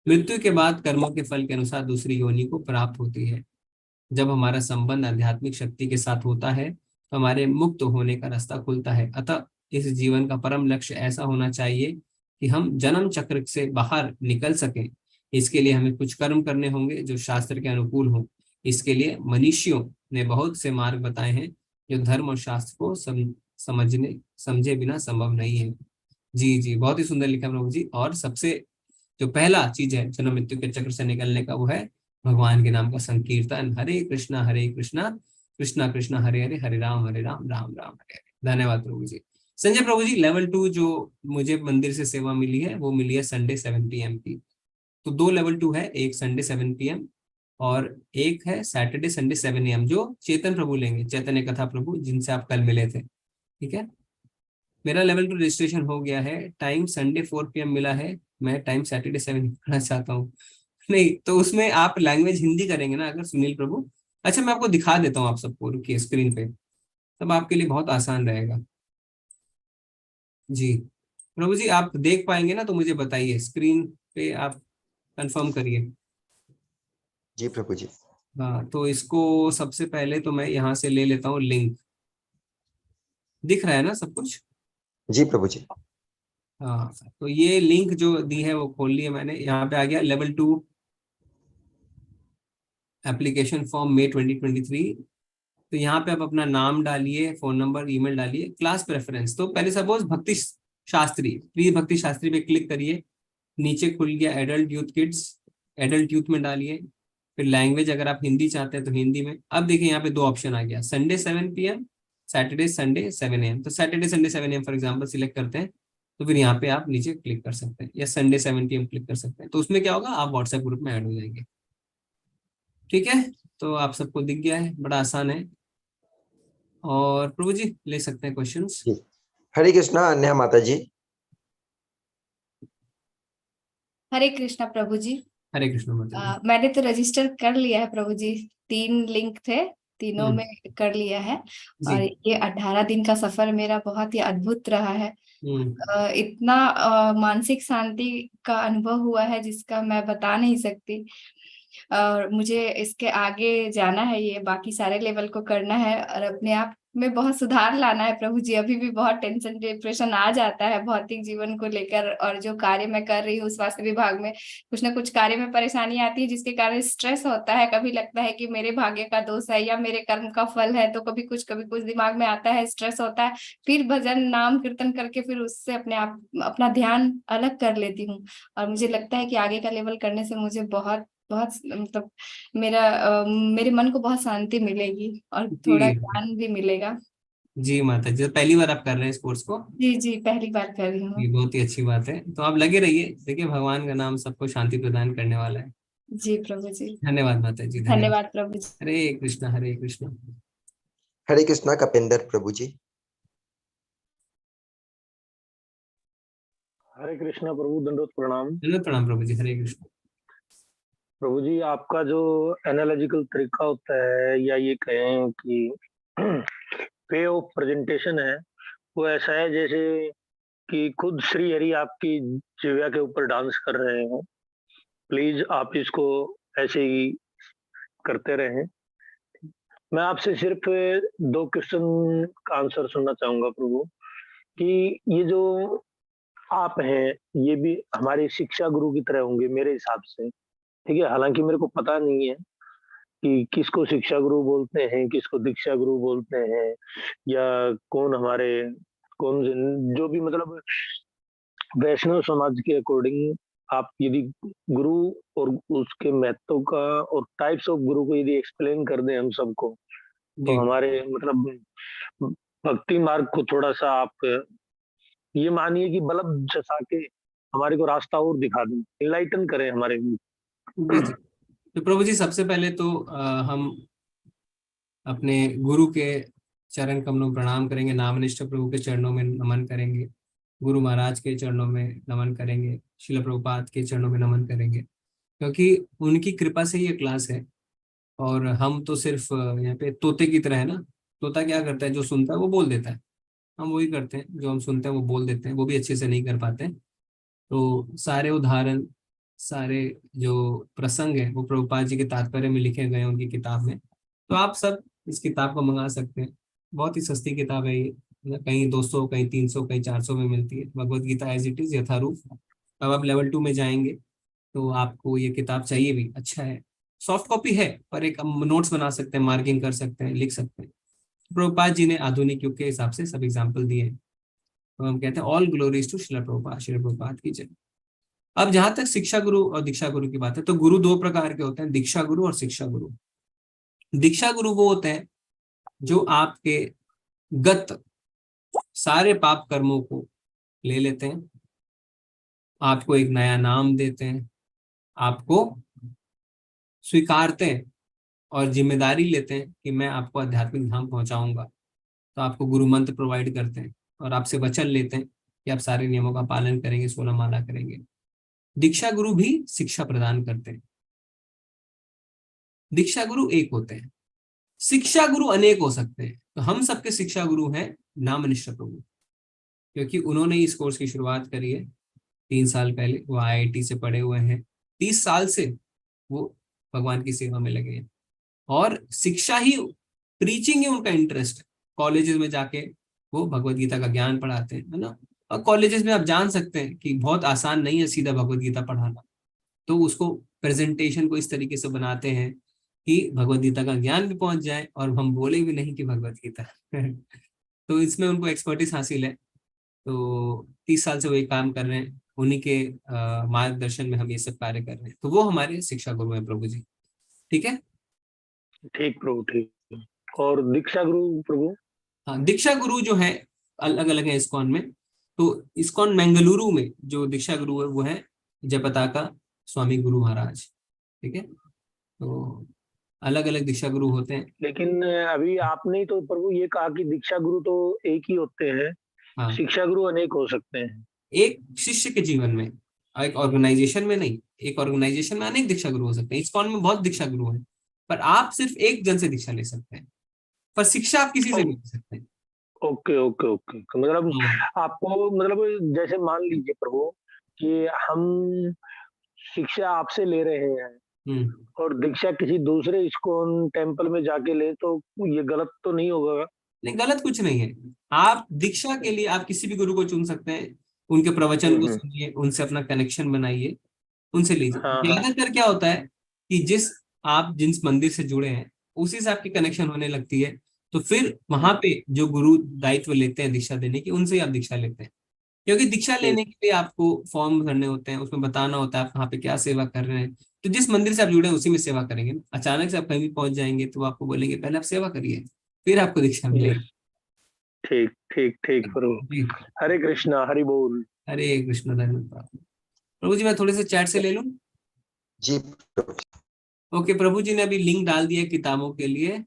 मृत्यु के बाद कर्मों के फल के अनुसार दूसरी योनि को प्राप्त होती है। जब हमारा संबंध आध्यात्मिक शक्ति के साथ होता है तो हमारे मुक्त होने का रास्ता खुलता है। अतः इस जीवन का परम लक्ष्य ऐसा होना चाहिए कि हम जन्म चक्र से बाहर निकल सकें। इसके लिए हमें कुछ कर्म करने होंगे जो शास्त्र के अनुकूल हों। इसके लिए मनीषियों ने बहुत से मार्ग बताए हैं जो धर्म और शास्त्र को समझे बिना संभव नहीं है। जी जी, बहुत ही सुंदर लिखा प्रभु जी। और सबसे जो पहला चीज है जन्म मृत्यु के चक्र से निकलने का, वो है भगवान के नाम का संकीर्तन। हरे कृष्णा कृष्णा कृष्णा हरे हरे, हरे राम राम राम हरे हरे। धन्यवाद प्रभु जी। संजय प्रभु जी, लेवल 2 जो मुझे मंदिर से सेवा मिली है वो मिली है संडे 7 PM की। तो 2 लेवल 2 है, एक संडे 7 PM और एक है सैटरडे संडे 7 AM जो चेतन प्रभु लेंगे, चैतन्य कथा प्रभु, जिनसे आप कल मिले थे। ठीक है, मेरा लेवल 2 रजिस्ट्रेशन हो गया है। टाइम संडे 4 PM मिला है, मैं टाइम सैटरडे 7 करना चाहता हूँ। नहीं तो उसमें आप लैंग्वेज हिंदी करेंगे ना अगर, सुनील प्रभु? अच्छा, मैं आपको दिखा देता हूँ आप सबको, रुकिए स्क्रीन पे, तब आपके लिए बहुत आसान रहेगा। जी प्रभु जी, आप देख पाएंगे ना तो मुझे बताइए, स्क्रीन पे आप कंफर्म करिए। जी प्रभु जी। हाँ, तो इसको सबसे पहले तो मैं यहाँ से ले लेता हूँ लिंक। दिख रहा है ना सब कुछ? जी प्रभु जी। हाँ, तो ये लिंक जो दी है वो खोल लिया मैंने। यहाँ पे आ गया लेवल 2 एप्लीकेशन फॉर्म मई 2023। तो यहाँ पे आप अपना नाम डालिए, फोन नंबर, ईमेल डालिए, क्लास प्रेफरेंस। तो पहले सपोज भक्ति शास्त्री, प्लीज भक्ति शास्त्री पे क्लिक करिए, नीचे खुल गया adult youth kids, adult youth में डालिए। फिर लैंग्वेज अगर आप हिंदी चाहते हैं तो हिंदी में। अब देखिए यहाँ पे 2 ऑप्शन आ गया, Sunday 7 PM, Saturday Sunday 7 AM। तो Saturday Sunday 7 AM for example select करते हैं, तो फिर यहाँ पे आप नीचे क्लिक कर सकते हैं, या संडे 7 PM क्लिक कर सकते हैं। तो उसमें क्या होगा, आप व्हाट्सएप ग्रुप में ऐड हो जाएंगे। ठीक है, तो आप सबको दिख गया है, बड़ा आसान है। और प्रभु जी ले सकते हैं क्वेश्चंस। हरे कृष्णा नेहा माता जी। हरे कृष्णा प्रभु जी। हरे कृष्ण माता जी। मैंने तो रजिस्टर कर लिया है प्रभु जी, 3 लिंक थे, तीनों में कर लिया है। और ये 18 दिन का सफर मेरा बहुत ही अद्भुत रहा है। इतना मानसिक शांति का अनुभव हुआ है जिसका मैं बता नहीं सकती। और मुझे इसके आगे जाना है, ये बाकी सारे लेवल को करना है और अपने आप में बहुत सुधार लाना है प्रभु जी। अभी भी बहुत टेंशन डिप्रेशन आ जाता है भौतिक जीवन को लेकर, और जो कार्य मैं कर रही हूँ स्वास्थ्य विभाग में, कुछ ना कुछ कार्य में परेशानी आती है जिसके कारण स्ट्रेस होता है। कभी लगता है कि मेरे भाग्य का दोष है या मेरे कर्म का फल है, तो कभी कुछ दिमाग में आता है, स्ट्रेस होता है। फिर भजन नाम कीर्तन करके फिर उससे अपने आप अपना ध्यान अलग कर लेती हूँ। और मुझे लगता है कि आगे का लेवल करने से मुझे बहुत मतलब मेरे मन को बहुत शांति मिलेगी और थोड़ा ज्ञान भी मिलेगा। जी माता जी, तो पहली बार आप कर रहे हैं इस कोर्स को? जी जी, पहली बार कर रही हूँ। ये बहुत ही अच्छी बात है, तो आप लगे रहिए। देखिए भगवान का नाम सबको शांति प्रदान करने वाला है। जी प्रभु जी। धन्यवाद माता जी। धन्यवाद प्रभु जी। हरे कृष्णा हरे कृष्णा। हरे कृष्णा कपिंदर प्रभु जी। हरे कृष्णा प्रभु, दंडोत प्रणाम। दंडोत प्रणाम प्रभु जी। हरे कृष्णा प्रभु जी। आपका जो एनालॉजिकल तरीका होता है, या ये कहें कि वे ऑफ प्रेजेंटेशन है, वो ऐसा है जैसे कि खुद श्री हरि आपकी जिह्वा के ऊपर डांस कर रहे हो। प्लीज आप इसको ऐसे ही करते रहें। मैं आपसे सिर्फ 2 क्वेश्चन का आंसर सुनना चाहूंगा प्रभु, कि ये जो आप हैं ये भी हमारे शिक्षा गुरु की तरह होंगे मेरे हिसाब से, ठीक है? हालांकि मेरे को पता नहीं है कि किसको शिक्षा गुरु बोलते हैं, किसको दीक्षा गुरु बोलते हैं, या कौन हमारे कौन जो भी मतलब वैष्णव समाज के अकॉर्डिंग आप यदि गुरु और उसके महत्व का और टाइप्स ऑफ गुरु को यदि एक्सप्लेन कर दें हम सबको, तो हमारे मतलब भक्ति मार्ग को थोड़ा सा आप ये मानिए कि बल्ब जसा के हमारे को रास्ता और दिखा दें, इनलाइटन करें हमारे। जी जी। तो प्रभु जी सबसे पहले तो हम अपने गुरु के चरण कमलों में प्रणाम करेंगे, नामनिष्ठ प्रभु के चरणों में नमन करेंगे, गुरु महाराज के चरणों में नमन करेंगे, श्रील प्रभुपाद के चरणों में नमन करेंगे, क्योंकि उनकी कृपा से ये क्लास है। और हम तो सिर्फ यहाँ पे तोते की तरह है ना। तोता क्या करता है, जो सुनता है वो बोल देता है, हम वही करते हैं, जो हम सुनते हैं वो बोल देते हैं, वो भी अच्छे से नहीं कर पाते। तो सारे उदाहरण, सारे जो प्रसंग है वो प्रभुपाद जी के तात्पर्य में लिखे गए हैं उनकी किताब में। तो आप सब इस किताब को मंगा सकते हैं, बहुत ही सस्ती किताब है ये, कहीं 200 कहीं 300 कहीं 400 में मिलती है। Bhagavad Gita as it is यथारूप। अब आप लेवल 2 में जाएंगे तो आपको ये किताब चाहिए भी, अच्छा है, सॉफ्ट कॉपी है, पर एक नोट्स बना सकते हैं, मार्किंग कर सकते हैं, लिख सकते हैं। प्रभुपाद जी ने आधुनिक युग के हिसाब से सब एग्जाम्पल दिए हैं। तो हम कहते हैं all glories to Srila Prabhupada, Srila Prabhupada की जय। अब जहां तक शिक्षा गुरु और दीक्षा गुरु की बात है, तो गुरु 2 प्रकार के होते हैं, दीक्षा गुरु और शिक्षा गुरु। दीक्षा गुरु वो होते हैं जो आपके गत सारे पाप कर्मों को ले लेते हैं, आपको एक नया नाम देते हैं, आपको स्वीकारते हैं और जिम्मेदारी लेते हैं कि मैं आपको आध्यात्मिक धाम पहुंचाऊंगा, तो आपको गुरु मंत्र प्रोवाइड करते हैं और आपसे वचन लेते हैं कि आप सारे नियमों का पालन करेंगे, 16 माला करेंगे। दीक्षा गुरु भी शिक्षा प्रदान करते हैं। दीक्षा गुरु एक होते हैं, शिक्षा गुरु अनेक हो सकते हैं। तो हम सबके शिक्षा गुरु हैं नामनिष्ठ प्रभु, क्योंकि उन्होंने इस कोर्स की शुरुआत करी है 3 साल पहले। वो IIT से पढ़े हुए हैं, 30 साल से वो भगवान की सेवा में लगे हैं और शिक्षा ही, प्रीचिंग ही उनका इंटरेस्ट है। कॉलेजेस में जाके वो भगवत गीता का ज्ञान पढ़ाते हैं, है ना। और कॉलेजेस में आप जान सकते हैं कि बहुत आसान नहीं है सीधा भगवत गीता पढ़ाना, तो उसको प्रेजेंटेशन को इस तरीके से बनाते हैं कि भगवत गीता का ज्ञान भी पहुंच जाए और हम बोले भी नहीं कि भगवत गीता तो इसमें उनको एक्सपर्टीज हासिल है। तो 30 साल से वो ये काम कर रहे हैं, उन्हीं के मार्गदर्शन में हम ये सब कार्य कर रहे हैं। तो वो हमारे शिक्षा गुरु हैं प्रभु जी। ठीक है, ठीक प्रभु, ठीक। और दीक्षा गुरु प्रभु? हाँ, दीक्षा गुरु जो है अलग अलग है इस्कॉन में। तो इस्कॉन बेंगलुरु में जो दीक्षा गुरु है वो है जयपताका स्वामी गुरु महाराज। ठीक है, तो अलग अलग दीक्षा गुरु होते हैं। लेकिन अभी आपने तो प्रभु ये कहा कि दीक्षा गुरु तो एक ही होते हैं, हाँ, शिक्षा गुरु अनेक हो सकते हैं। एक शिष्य के जीवन में, एक ऑर्गेनाइजेशन में नहीं, एक ऑर्गेनाइजेशन में अनेक दीक्षा गुरु हो सकते हैं। इस्कॉन में बहुत दीक्षा गुरु हैं, पर आप सिर्फ एक जन से दीक्षा ले सकते हैं, पर शिक्षा आप किसी से भी ले सकते हैं। ओके ओके ओके, तो मतलब आपको, मतलब जैसे मान लीजिए प्रभु कि हम शिक्षा आपसे ले रहे हैं और दीक्षा किसी दूसरे इस्कॉन टेम्पल में जाके ले, तो ये गलत तो नहीं होगा? नहीं, गलत कुछ नहीं है। आप दीक्षा के लिए आप किसी भी गुरु को चुन सकते हैं, उनके प्रवचन को सुनिए, उनसे अपना कनेक्शन बनाइए, उनसे लीजिए। ज्यादातर क्या होता है कि जिस मंदिर से जुड़े हैं उसी से आपकी कनेक्शन होने लगती है, तो फिर वहां पे जो गुरु दायित्व लेते हैं दीक्षा देने की, उनसे आप दीक्षा लेते हैं। क्योंकि दीक्षा लेने के लिए आपको फॉर्म भरने होते हैं, उसमें बताना होता है आप कहाँ पे क्या सेवा कर रहे हैं। तो जिस मंदिर से आप जुड़े हैं उसी में सेवा करेंगे। अचानक से आप कहीं भी पहुंच जाएंगे तो आपको बोलेंगे पहले आप सेवा करिए, फिर आपको दीक्षा मिलेगी। ठीक ठीक ठीक प्रभु। हरे कृष्णा, हरि बोल। हरे कृष्ण, धन्यवाद प्रभु जी। मैं थोड़े से चैट से ले लूं जी? ओके, प्रभु जी ने अभी लिंक डाल दिया किताबों के लिए।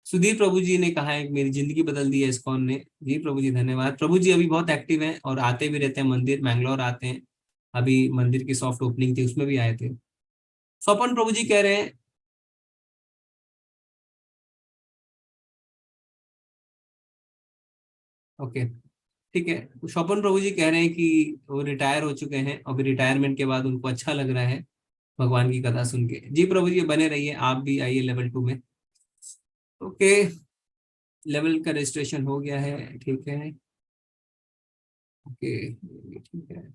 सुधीर प्रभु जी ने कहा है मेरी जिंदगी बदल दी है इस्कॉन ने। जी प्रभु जी धन्यवाद। प्रभु जी अभी बहुत एक्टिव हैं और आते भी रहते हैं मंदिर, मैंगलोर आते हैं। अभी मंदिर की सॉफ्ट ओपनिंग थी, उसमें भी आए थे। स्वपन प्रभु जी कह रहे हैं ओके ठीक है, स्वपन प्रभु जी कह रहे हैं कि वो रिटायर हो चुके हैं, अभी रिटायरमेंट के बाद उनको अच्छा लग रहा है भगवान की कथा सुन के। जी प्रभु जी बने रहिए, आप भी आइए लेवल 2 में। ओके, लेवल का रजिस्ट्रेशन हो गया है, ठीक है। ओके ठीक है।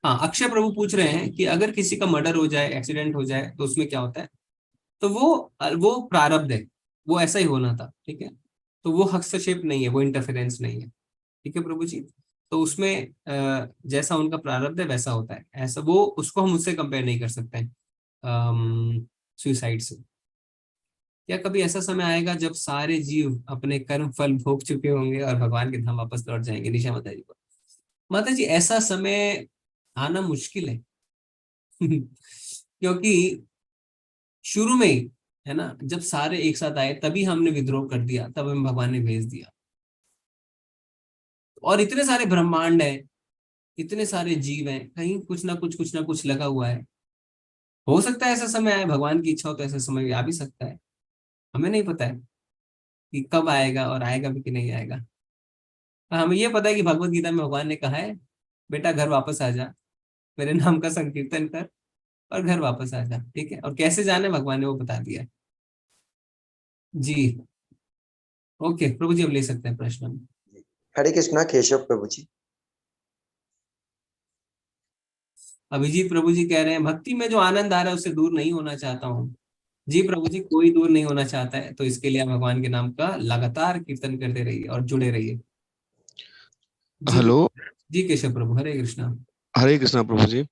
हाँ, अक्षय प्रभु पूछ रहे हैं कि अगर किसी का मर्डर हो जाए, एक्सीडेंट हो जाए, तो उसमें क्या होता है। तो वो प्रारब्ध है, वो ऐसा ही होना था। ठीक है, तो वो हस्तक्षेप नहीं है, वो इंटरफेरेंस नहीं है। ठीक है प्रभु जी, तो उसमें जैसा उनका प्रारब्ध है वैसा होता है। ऐसा वो उसको हम उससे कंपेयर नहीं कर सकते हैं सुसाइड से। क्या कभी ऐसा समय आएगा जब सारे जीव अपने कर्म फल भोग चुके होंगे और भगवान के धाम वापस लौट जाएंगे? निशा माता जी को, माता जी ऐसा समय आना मुश्किल है क्योंकि शुरू में ही, है ना, जब सारे एक साथ आए तभी हमने विद्रोह कर दिया, तब हमें भगवान ने भेज दिया। और इतने सारे ब्रह्मांड है, इतने सारे जीव हैं, कहीं कुछ ना कुछ लगा हुआ है। हो सकता है ऐसा समय आए, भगवान की इच्छा हो तो ऐसा समय भी आ भी सकता है। हमें नहीं पता है कि कब आएगा और आएगा भी कि नहीं आएगा। हमें ये पता है कि भगवत गीता में भगवान ने कहा है बेटा घर वापस आ जा, मेरे नाम का संकीर्तन कर और घर वापस आ जा। ठीक है, और कैसे जाना है भगवान ने वो बता दिया। जी ओके प्रभु जी, अब ले सकते हैं प्रश्न। हरे कृष्णा केशव प्रभु जी। अभिजीत प्रभु जी कह रहे हैं भक्ति में जो आनंद आ रहा है उससे दूर नहीं होना चाहता हूँ। जी प्रभु जी, कोई दूर नहीं होना चाहता है, तो इसके लिए आप भगवान के नाम का लगातार कीर्तन करते रहिए और जुड़े रहिए। हेलो जी केशव प्रभु, हरे कृष्णा। हरे कृष्णा प्रभु जी।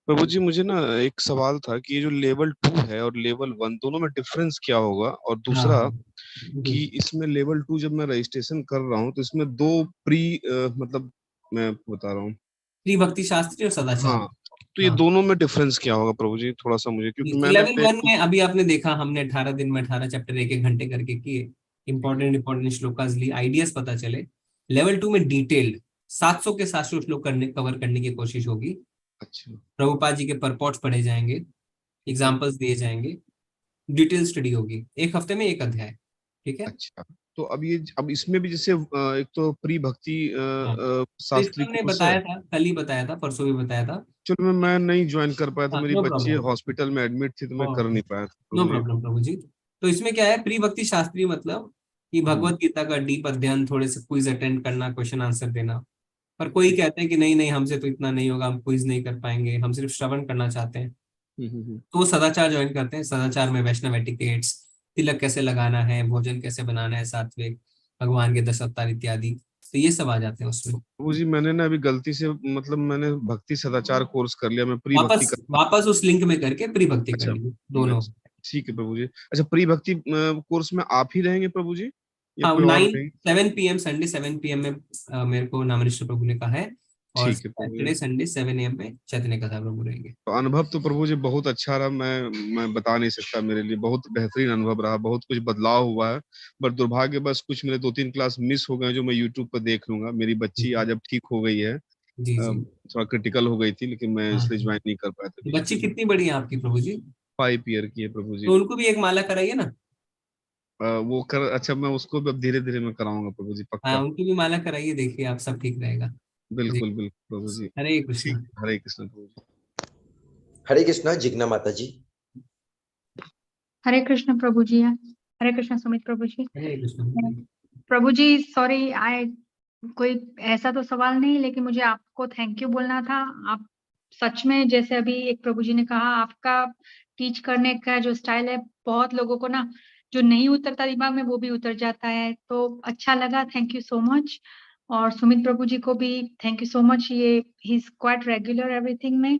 प्रभु जी मुझे ना एक सवाल था कि ये जो लेवल 2 है और लेवल 1 दोनों में डिफरेंस क्या होगा? और दूसरा कि इसमें लेवल 2 जब मैं रजिस्ट्रेशन कर रहा हूँ तो इसमें 2 मतलब मैं आपको बता रहा हूँ। प्री भक्ति शास्त्री और सदाचार। हाँ, तो ये हाँ। दोनों में डिफरेंस क्या होगा प्रभु जी, थोड़ा सा मुझे, क्योंकि मैंने लेवल 1 में अभी आपने देखा, हमने 18 दिन में 18 चैप्टर 1-1 घंटे करके किए, इंपॉर्टेंट श्लोकास ली, आइडियाज पता चले। लेवल 2 में डिटेल्ड 700 के 700 श्लोक कवर करने की कोशिश होगी। अच्छा, प्रभुपाद जी के परपोर्ट्स पढ़े जाएंगे, एग्जाम्पल्स दिए जाएंगे, डिटेल स्टडी होगी, एक हफ्ते में एक अध्याय। ठीक है। अच्छा, तो अब इसमें भी जैसे एक तो प्री भक्ति तो शास्त्री हमने कोर्स है। बताया था, कल ही बताया था, परसों भी बताया था। चलो मैं नहीं ज्वाइन कर पाया था, मेरी नो बच्ची प्रॉब्लम, हॉस्पिटल में एडमिट थी तो मैं कर नहीं पाया था नो प्रभु जी। प्रॉब्लम प्रभु जी। तो इसमें क्या है, प्री भक्ति शास्त्री मतलब कि भगवत गीता का डीप अध्ययन, थोड़े से क्विज अटेंड करना, क्वेश्चन आंसर देना। पर कोई कहते हैं कि नहीं नहीं, हमसे तो इतना नहीं होगा, हम क्विज नहीं कर पाएंगे, हम सिर्फ श्रवण करना चाहते हैं, तो वो सदाचार ज्वाइन करते हैं। सदाचार में वैष्णव एटिकेट्स, तिलक कैसे लगाना है, भोजन कैसे बनाना है, सात्विक, भगवान के 10 अवतार इत्यादि, तो ये सब आ जाते हैं उसमें। प्रभु जी मैंने ना अभी गलती से, मतलब मैंने भक्ति सदाचार कोर्स कर लिया, मैं प्री भक्ति वापस उस लिंक में करके प्री भक्ति कर अच्छा, लीजिए दोनों। ठीक है प्रभु जी। अच्छा, प्री भक्ति कोर्स में आप ही रहेंगे प्रभु जी या हाँ, कोई और 7 PM संडे 7 PM में मेरे को नामनिष्ठ प्रभु ने कहा है, और ठीक है प्रभु जी। सैटरडे संडे 7 AM में चैतन्य कथा प्रभु रहेंगे। तो अनुभव तो प्रभु जी बहुत अच्छा रहा, मैं बता नहीं सकता, मेरे लिए बहुत बेहतरीन अनुभव रहा, बहुत कुछ बदलाव हुआ है। बट दुर्भाग्य बस कुछ मेरे 2-3 क्लास मिस हो गए जो मैं यूट्यूब पर देख लूंगा। मेरी बच्ची आज अब ठीक हो गई है, जी जी। थोड़ा क्रिटिकल हो गई थी, लेकिन मैं इसलिए ज्वाइन नहीं कर पाया था। बच्ची कितनी बड़ी है आपकी प्रभु जी? 5 ईयर की है प्रभु जी। तो उनको भी एक माला कराइए ना। वो कर, अच्छा मैं उसको भी अब धीरे धीरे मैं कराऊंगा प्रभु जी, हाँ, पक्का। उनकी भी माला कराइए, देखिए आप सब ठीक रहेगा। बिल्कुल बिल्कुल प्रभु जी। हरे कृष्ण। हरे कृष्ण प्रभु जी। हरे कृष्णा जिग्ना माता जी। हरे कृष्ण प्रभु जी। हरे कृष्ण सुमित प्रभु जी। हरे कृष्ण प्रभु जी, सॉरी कोई ऐसा तो सवाल नहीं, लेकिन मुझे आपको थैंक यू बोलना था। आप सच में, जैसे अभी एक प्रभु जी ने कहा, आपका टीच करने का जो स्टाइल है, बहुत लोगों को ना जो नहीं उतरता दिमाग में वो भी उतर जाता है, तो अच्छा लगा, थैंक यू सो मच। और सुमित प्रभु जी को भी थैंक यू सो मच, ये he is quite regular everything में।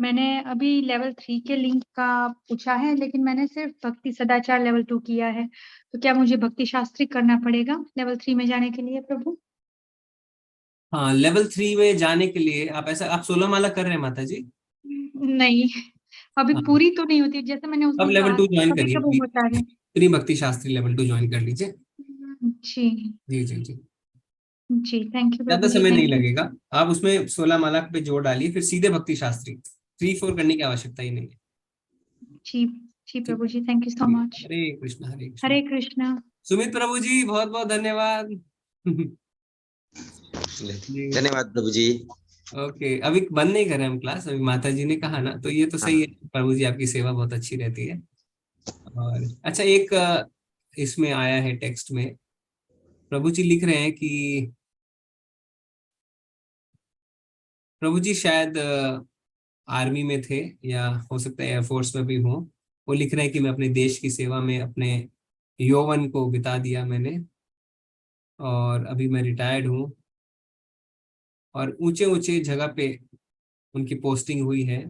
मैंने अभी लेवल 3 के लिंक का पूछा है, लेकिन मैंने सिर्फ भक्ति सदाचार लेवल 2 किया है, तो क्या मुझे भक्ति शास्त्री करना पड़ेगा लेवल 3 में जाने के लिए प्रभु? हाँ, लेवल 3 में जाने के लिए आप 16 माला कर रहे हैं माता जी? नहीं, अभी पूरी तो नहीं होती, जैसे मैंने उस अब दिन लेवल कहा 2 ज्वाइन कभी करिए, कभी होता है। प्री भक्ति शास्त्री लेवल 2 ज्वाइन कर लीजिए। जी जी जी जी जी, थैंक यू ज्यादा प्रभु जी, समय नहीं थैंक यू। लगेगा। आप उसमें 16 माला पे जोड़ डालिए, फिर सीधे भक्ति शास्त्री 3-4 करने की आवश्यकता ही नहीं है। जी जी प्रभु जी, थैंक यू सो मच। हरे कृष्ण हरे कृष्ण। हरे कृष्ण। सुमित प्रभु जी बहुत बहुत धन्यवाद। धन्यवाद प्रभु जी। ओके, अभी बंद नहीं कर रहे हम क्लास, अभी माता जी ने कहा ना, तो ये तो सही है। प्रभु जी आपकी सेवा बहुत अच्छी रहती है। और अच्छा, एक इसमें आया है टेक्स्ट में, प्रभु जी लिख रहे हैं कि प्रभु जी शायद आर्मी में थे, या हो सकता है एयरफोर्स में भी हों। वो लिख रहे हैं कि मैं अपने देश की सेवा में अपने यौवन को बिता दिया मैंने, और अभी मैं रिटायर्ड हूँ, और ऊंचे ऊंचे जगह पे उनकी पोस्टिंग हुई है।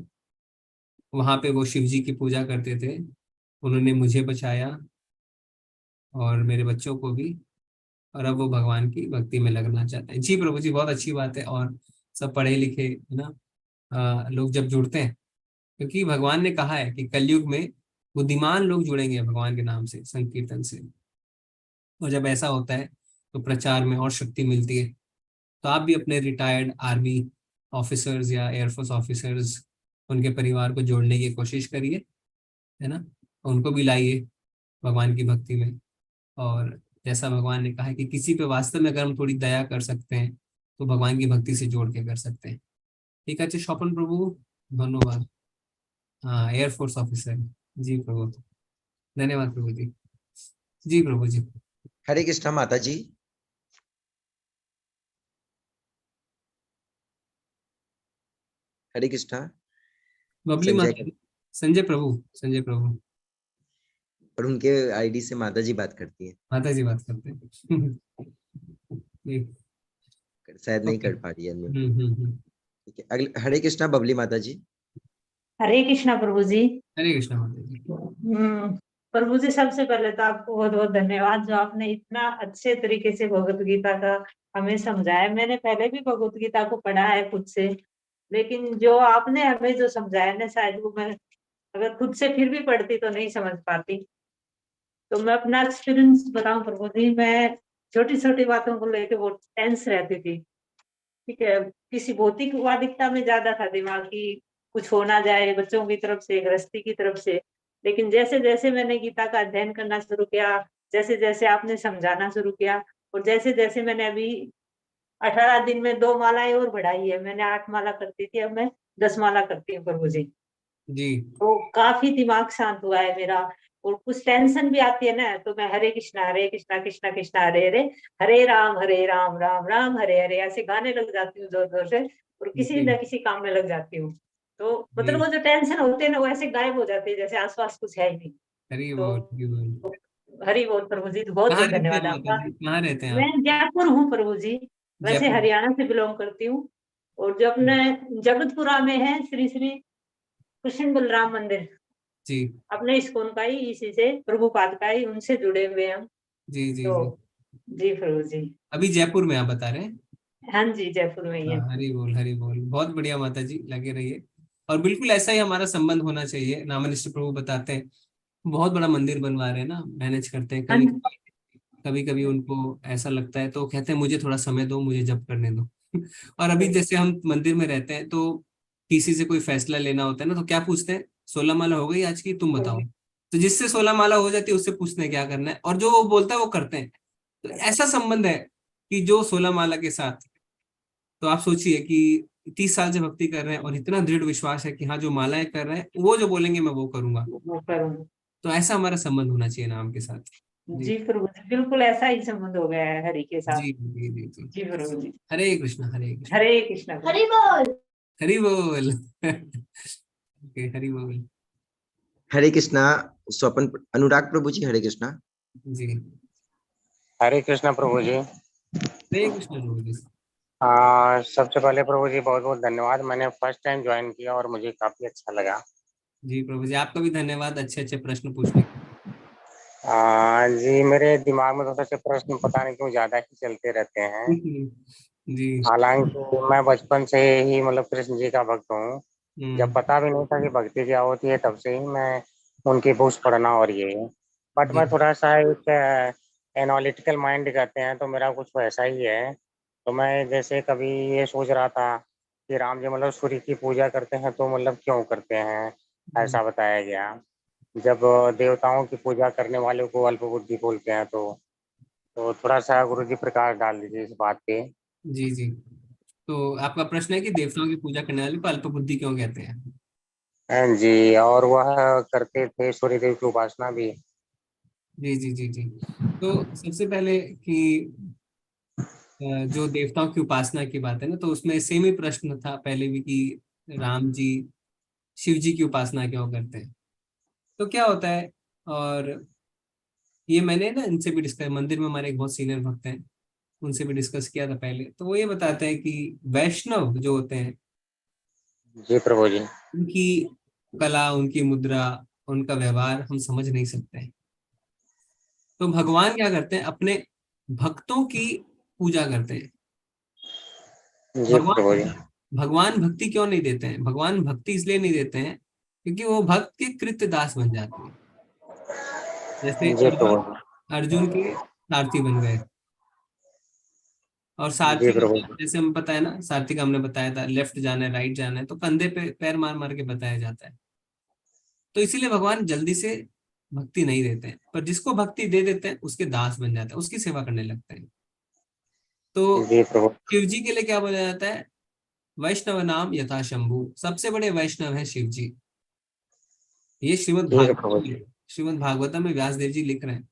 वहां पे वो शिव जी की पूजा करते थे, उन्होंने मुझे बचाया और मेरे बच्चों को भी, और अब वो भगवान की भक्ति में लगना चाहते हैं। जी प्रभु जी, बहुत अच्छी बात है। और सब पढ़े लिखे है ना लोग जब जुड़ते हैं, क्योंकि भगवान ने कहा है कि कलयुग में बुद्धिमान लोग जुड़ेंगे भगवान के नाम से, संकीर्तन से, और जब ऐसा होता है तो प्रचार में और शक्ति मिलती है। तो आप भी अपने रिटायर्ड आर्मी ऑफिसर्स या एयरफोर्स ऑफिसर्स, उनके परिवार को जोड़ने की कोशिश करिए, है ना, उनको भी लाइए भगवान की भक्ति में। और जैसा भगवान ने कहा है कि किसी पे वास्तव में अगर हम थोड़ी दया कर सकते हैं तो भगवान की भक्ति से जोड़ के कर सकते हैं। ठीक है शोपन प्रभु, धन्यवाद। हाँ, एयरफोर्स ऑफिसर। जी प्रभु, धन्यवाद प्रभु जी। जी प्रभु जी। हरे कृष्णा माता जी। हरे कृष्णा। बबली माता, संजय प्रभु, संजय प्रभु। और उनके आईडी से माता जी बात करती है। माता जी बात करते हैं। शायद नहीं कर पा रही है। हम्म। ठीक है, अगले हरे कृष्णा बबली माता जी। हरे कृष्णा प्रभु जी। हरे कृष्णा माता जी। प्रभु जी, सबसे पहले तो आपको बहुत बहुत धन्यवाद, जो आपने इतना अच्छे तरीके से भगवत गीता का हमें समझाया। मैंने पहले भी भगवत गीता को पढ़ा है खुद से, लेकिन जो आपने हमें जो समझाया ना, शायद वो मैं अगर खुद से फिर भी पढ़ती तो नहीं समझ पाती। तो मैं अपना एक्सपीरियंस बताऊं प्रभु जी, मैं छोटी छोटी बातों को लेकर बहुत टेंस रहती थी। ठीक है, किसी भौतिकवादिकता में ज्यादा था दिमाग की, कुछ हो ना जाए बच्चों की तरफ से, गृहस्थी की तरफ से। लेकिन जैसे जैसे मैंने गीता का अध्ययन करना शुरू किया, जैसे जैसे आपने समझाना शुरू किया, और जैसे जैसे मैंने अभी 18 दिन में 2 मालाएं और बढ़ाई है। मैंने 8 माला करती थी, अब मैं 10 माला करती हूँ प्रभु जी। जी, तो काफी दिमाग शांत हुआ है मेरा। और कुछ टेंशन भी आती है ना, तो मैं हरे कृष्णा कृष्णा कृष्णा हरे हरे, हरे राम राम राम हरे हरे, ऐसे गाने लग जाती हूँ जोर जोर से, और किसी जी, न किसी काम में लग जाती हूँ। तो मतलब जी। वो जो टेंशन होते हैं ना, वो ऐसे गायब हो जाते हैं, जैसे आसपास कुछ है ही नहीं। हरी तो बोल, हरी बोल। हरि बोल प्रभु जी, बहुत कहाँ बहुत रहते हैं धन्यवाद माता आपका। जी, कहाँ रहते हैं मैं आप? जयपुर हूँ प्रभु जी, वैसे जयपुर। हरियाणा से बिलोंग करती हूँ। और जो अपने जगतपुरा में है श्री श्री कृष्ण बलराम मंदिर, जी, अपने इस्कॉन का ही, इसी से प्रभुपाद का ही, उनसे जुड़े हुए हम। जी, जी, तो जी। जी प्रभु जी। अभी जयपुर में आप बता रहे हैं? हाँ जी, जयपुर में ही है। हाँ, हरी बोल, हरी बोल। बहुत बढ़िया माता जी, लगे रहिए। और बिल्कुल ऐसा ही हमारा संबंध होना चाहिए। नामनिष्ठ प्रभु बताते हैं, बहुत बड़ा मंदिर बनवा रहे हैं ना, मैनेज करते हैं। हाँ कभी जी। कभी कभी उनको ऐसा लगता है तो कहते हैं मुझे थोड़ा समय दो, मुझे जब करने दो। और अभी जैसे हम मंदिर में रहते हैं, तो किसी से कोई फैसला लेना होता है ना, तो क्या पूछते हैं, 16 माला हो गई आज की, तुम बताओ। तो जिससे 16 माला हो जाती है उससे पूछते हैं क्या करना है, और जो वो बोलता है वो करते हैं। तो ऐसा संबंध है कि जो 16 माला के साथ, तो आप सोचिए कि 30 साल से भक्ति कर रहे हैं, और इतना दृढ़ विश्वास है कि हाँ, जो मालाएं कर रहे हैं वो जो बोलेंगे मैं वो करूंगा। वो करूँ। तो ऐसा हमारा संबंध होना चाहिए नाम के साथ। जी, जी प्रभु जी, बिल्कुल ऐसा ही संबंध हो गया है हरि के साथ। जी, जी, जी, जी। जी प्रभु जी। हरे कृष्णा, हरे कृष्णा। हरे कृष्णा। हरि बोल। हरि बोल। ओके, हरि बोल। हरे कृष्णा। स्वपन अनुराग प्रभु जी, हरे कृष्णा। जी, हरे कृष्णा प्रभु जी। हरे कृष्णा प्रभु जी। सबसे पहले प्रभु जी बहुत बहुत धन्यवाद। मैंने फर्स्ट टाइम ज्वाइन किया और मुझे काफी अच्छा लगा। जी प्रभु जी, आपका भी धन्यवाद अच्छे अच्छे प्रश्न पूछने के जी, मेरे दिमाग में थोड़े से प्रश्न पता नहीं क्यों ज्यादा ही चलते रहते हैं। लिए। जी। हालांकि मैं बचपन से ही मतलब कृष्ण जी का भक्त हूँ। जब पता भी नहीं था कि भक्ति क्या होती है, तब से ही मैं उनकी बुक्स पढ़ना और ये, बट जी, मैं थोड़ा सा एक एनालिटिकल माइंड कहते हैं, तो मेरा कुछ वैसा ही है। तो मैं जैसे कभी ये सोच रहा था कि राम जी मतलब सूर्य की पूजा करते हैं, तो मतलब क्यों करते हैं, ऐसा बताया गया। जब देवताओं की पूजा करने वालों को अल्प बुद्धि बोलते हैं, तो थोड़ा सा गुरु जी प्रकाश डाल दीजिए इस बात पे। जी, जी। तो आपका प्रश्न है कि देवताओं की पूजा करने वाले को अल्प बुद्धि क्यों कहते हैं? हाँ जी, और वह करते थे सूर्य देव की उपासना भी। जी, जी, जी, जी। तो सबसे पहले कि जो देवताओं की उपासना की बात है ना, तो उसमें सेम ही प्रश्न था पहले भी कि राम जी शिव जी की उपासना क्यों करते हैं। तो क्या होता है, और ये मैंने ना इनसे भी डिस्कस, मंदिर में हमारे एक बहुत सीनियर भक्त हैं, उनसे भी डिस्कस किया था पहले। तो वो ये बताते हैं कि वैष्णव जो होते हैं, जी प्रभु जी। उनकी कला, उनकी मुद्रा, उनका व्यवहार हम समझ नहीं सकते हैं। तो भगवान क्या करते हैं, अपने भक्तों की पूजा करते हैं। जी प्रभु जी। भगवान भगवान भक्ति क्यों नहीं देते हैं? भगवान भक्ति इसलिए नहीं देते हैं क्योंकि वो भक्त के कृत्य दास बन जाते हैं। जैसे जी अर्जुन, प्रभु जी। अर्जुन के सारथी बन गए। और जी सारथी प्रभु मतलब जैसे हमें पता है ना, सारथी का हमने बताया था, लेफ्ट जाना है राइट जाना है, तो कंधे पे पैर मार मार के बताया जाता है। तो इसीलिए भगवान जल्दी से भक्ति नहीं देते हैं, पर जिसको भक्ति दे देते हैं उसके दास बन जाते हैं, उसकी सेवा करने लगते हैं। तो जी प्रभु। शिव जी के लिए क्या बोला जाता है, वैष्णव नाम यथा शंभु, सबसे बड़े वैष्णव है शिव जी। ये ठीक है प्रभु जी। श्रीमद् भागवतम में व्यास देव जी लिख रहे हैं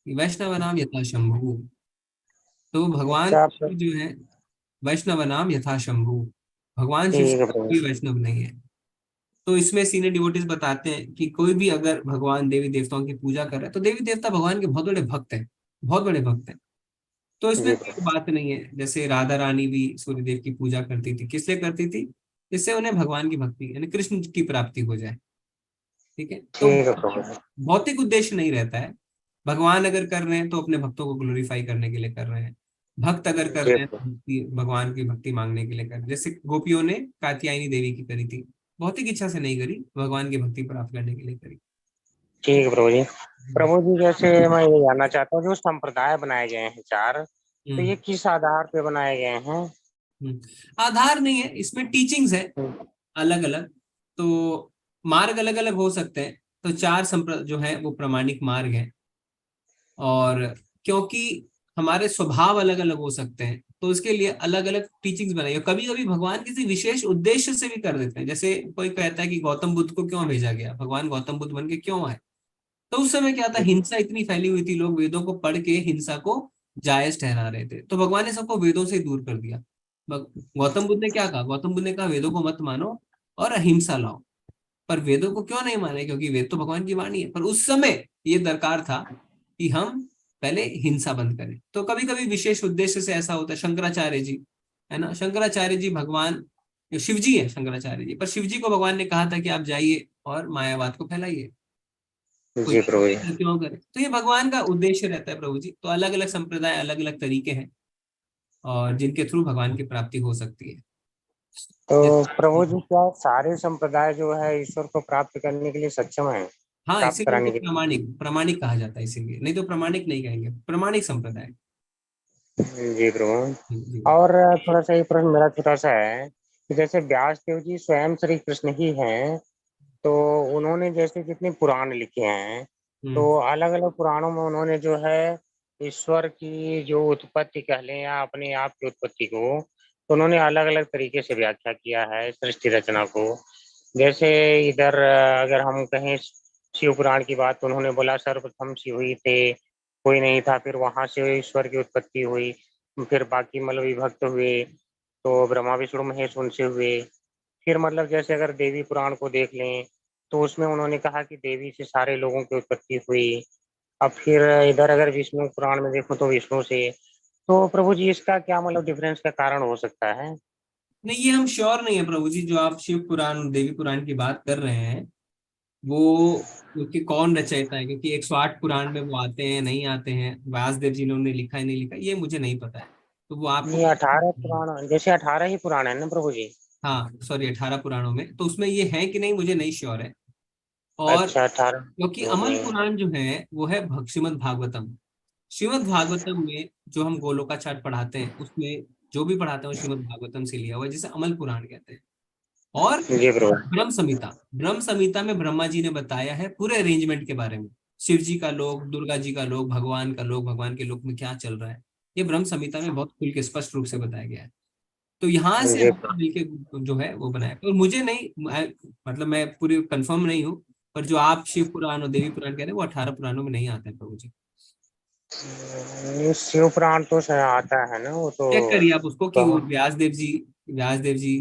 कि वैष्णव नाम यथा शंभु। तो भगवान अच्छा जो है, वैष्णव नाम यथा शंभु, भगवान शिव ठीक है प्रभु कोई वैष्णव नहीं है। तो इसमें सीनियर डिवोटीज बताते हैं कि कोई भी अगर भगवान देवी देवताओं की पूजा कर रहा है, तो देवी देवता भगवान के बहुत बड़े भक्त हैं, बहुत बड़े भक्त हैं। तो इसमें जी कोई बात नहीं है। जैसे राधा रानी भी सूर्यदेव की पूजा करती थी, किस लिए करती थी? जिससे उन्हें भगवान की भक्ति यानी कृष्ण की प्राप्ति हो जाए। ठीक है। तो ठीक है प्रभु। भौतिक उद्देश्य नहीं रहता है। भगवान अगर कर रहे हैं तो अपने भक्तों को ग्लोरीफाई करने के लिए कर रहे हैं, भक्त अगर कर जी रहे हैं तो भगवान की भक्ति मांगने के लिए कर रहे हैं। जैसे गोपियों ने कात्यायनी देवी की करी थी, भौतिक इच्छा से नहीं करी, भगवान की भक्ति प्राप्त करने के लिए करी। ठीक है प्रभु जी। प्रभु जी जैसे मैं ये जानना चाहता हूँ, जो संप्रदाय बनाए गए हैं 4, तो ये किस आधार पे बनाए गए हैं? आधार नहीं है, इसमें टीचिंग्स है अलग अलग, तो मार्ग अलग अलग हो सकते हैं। तो 4 जो है वो प्रामाणिक मार्ग हैं, और क्योंकि हमारे स्वभाव अलग अलग हो सकते हैं तो उसके लिए अलग अलग टीचिंग्स बनाई है। कभी कभी भगवान किसी विशेष उद्देश्य से भी कर देते हैं। जैसे कोई कहता है कि गौतम बुद्ध को क्यों भेजा गया, भगवान गौतम बुद्ध बन के क्यों आए, तो उस समय क्या था, हिंसा इतनी फैली हुई थी, लोग वेदों को पढ़ के हिंसा को जायज ठहरा रहे थे, तो भगवान ने सबको वेदों से दूर कर दिया। गौतम बुद्ध ने क्या कहा, गौतम बुद्ध ने कहा वेदों को मत मानो और अहिंसा लाओ। पर वेदों को क्यों नहीं माने, क्योंकि वेद तो भगवान की वाणी है। पर उस समय ये दरकार था कि हम पहले हिंसा बंद करें। तो कभी कभी विशेष उद्देश्य से ऐसा होता है। शंकराचार्य जी है ना, शंकराचार्य जी भगवान शिव जी है शंकराचार्य जी, पर शिव जी को भगवान ने कहा था कि आप जाइए और मायावाद को फैलाइए, जी प्रभु जी। क्यों करे। तो ये भगवान का उद्देश्य रहता है प्रभु जी। तो अलग अलग संप्रदाय, अलग अलग तरीके हैं और जिनके थ्रू भगवान की प्राप्ति हो सकती है। तो प्रभु जी क्या सारे संप्रदाय जो है ईश्वर को प्राप्त करने के लिए सक्षम है? हाँ, प्राप्त इसीलिए कराने तो के लिए? प्रामाणिक कहा जाता है, इसीलिए, नहीं तो प्रामाणिक नहीं कहेंगे, प्रामाणिक संप्रदाय। जी प्रभु। और थोड़ा सा ये प्रश्न मेरा छोटा सा है कि जैसे व्यास देव जी स्वयं श्री कृष्ण ही हैं, तो उन्होंने जैसे जितने पुराण लिखे हैं, तो अलग अलग पुराणों में उन्होंने जो है ईश्वर की जो उत्पत्ति कह लें या अपने आप की उत्पत्ति को, तो उन्होंने अलग अलग तरीके से व्याख्या किया है सृष्टि रचना को। जैसे इधर अगर हम कहें शिव पुराण की बात, तो उन्होंने बोला सर्वप्रथम शिव ही थे, कोई नहीं था, फिर वहां से ईश्वर की उत्पत्ति हुई, फिर बाकी मतलब विभक्त हुए, तो ब्रह्मा विष्णु महेश उनसे हुए। फिर मतलब जैसे अगर देवी पुराण को देख लें तो उसमें उन्होंने कहा कि देवी से सारे लोगों की उत्पत्ति हुई। अब फिर इधर अगर विष्णु पुराण में देखो तो विष्णु से। तो प्रभु जी इसका क्या मतलब डिफरेंस का कारण हो सकता है? नहीं, ये हम श्योर नहीं है प्रभु जी। जो आप शिव पुराण देवी पुराण की बात कर रहे हैं वो क्योंकि कौन रचयिता है, क्योंकि 108 पुराण में वो आते हैं नहीं आते हैं, व्यासदेव जी ने लिखा है नहीं लिखा, ये मुझे नहीं पता है। तो वो आपको ये 18 पुराण, जैसे 18 ही पुराण है ना प्रभु जी? हाँ सॉरी, 18 पुराणों में, तो उसमें ये है कि नहीं मुझे नहीं श्योर है। और अच्छा 18। क्योंकि अमल पुराण जो है वो है श्रीमद् भागवतम। श्रीमद् भागवतम में जो हम गोलोकाचार्य पढ़ाते हैं उसमें जो भी पढ़ाते हैं वो श्रीमद् भागवतम से लिया हुआ है, जिसे अमल पुराण कहते हैं। और ब्रह्म संहिता में ब्रह्मा जी ने बताया है पूरे अरेंजमेंट के बारे में, शिव जी का लोक, दुर्गा जी का लोक, भगवान का लोक, भगवान के लोक में क्या चल रहा है, ये ब्रह्म संहिता में बहुत खुल के स्पष्ट रूप से बताया गया है। तो यहाँ से मिलके जो है वो बनाया। और मुझे नहीं मतलब मैं पूरी कंफर्म नहीं हूँ, पर जो आप शिव पुराण और देवी पुराण कह रहे हैं वो 18 पुराणों में नहीं आते हैं प्रभु जी। शिव पुराण तो आता है ना, वो तो चेक करिए आप उसको कि वो व्यासदेव जी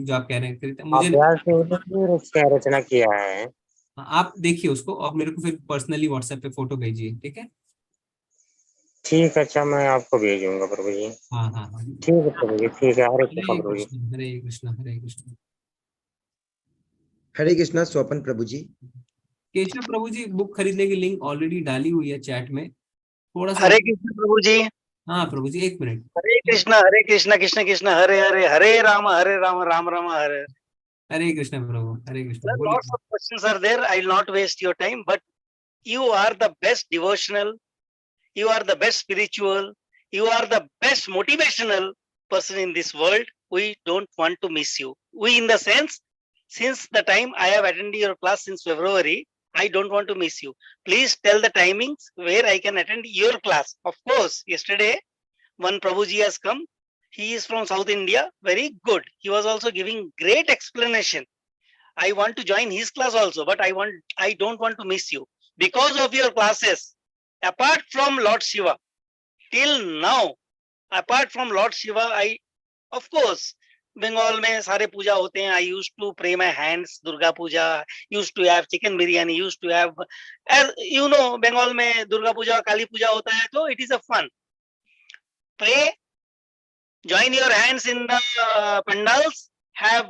जो आप कह रहे हैं मुझे रचना किया है। आप देखिए उसको और मेरे को फिर पर्सनली व्हाट्सएप पे फोटो भेजिए, ठीक है? ठीक है, अच्छा मैं आपको भेजूंगा प्रभु जी। हाँ। ठीक है प्रभु जी, ठीक है। हरे कृष्ण प्रभु जी। हरे कृष्ण हरे कृष्ण। हरे कृष्णा स्वपन प्रभु जी। केशव प्रभु जी, बुक खरीदने की लिंक ऑलरेडी डाली हुई है चैट में, थोड़ा सा। हरे कृष्ण प्रभु जी। हाँ प्रभु जी, 1 minute. Hare Krishna Krishna Krishna Hare Hare, Hare Ram Ram Ram Hare. Hare Krishna Prabhu, Hare Krishna. Lots of questions are there. I will not waste your time, but you are the best devotional, you are the best spiritual, you are the best motivational person in this world. We don't want to miss you. We, in the sense, since the time I have attended your class since February, I don't want to miss you. Please tell the timings where I can attend your class. Of course, yesterday one Prabhuji has come. He is from South India. Very good. He was also giving great explanation. I want to join his class also, but I don't want to miss you because of your classes. Apart from Lord Shiva, till now, apart from Lord Shiva, I, of course, Bengal में सारे पूजा होते हैं. I used to pray my hands, Durga Puja, used to have chicken biryani, used to have, as you know, Bengal में Durga Puja, Kali Puja होता है, तो it is a fun. Pray, join your hands in the pandals, have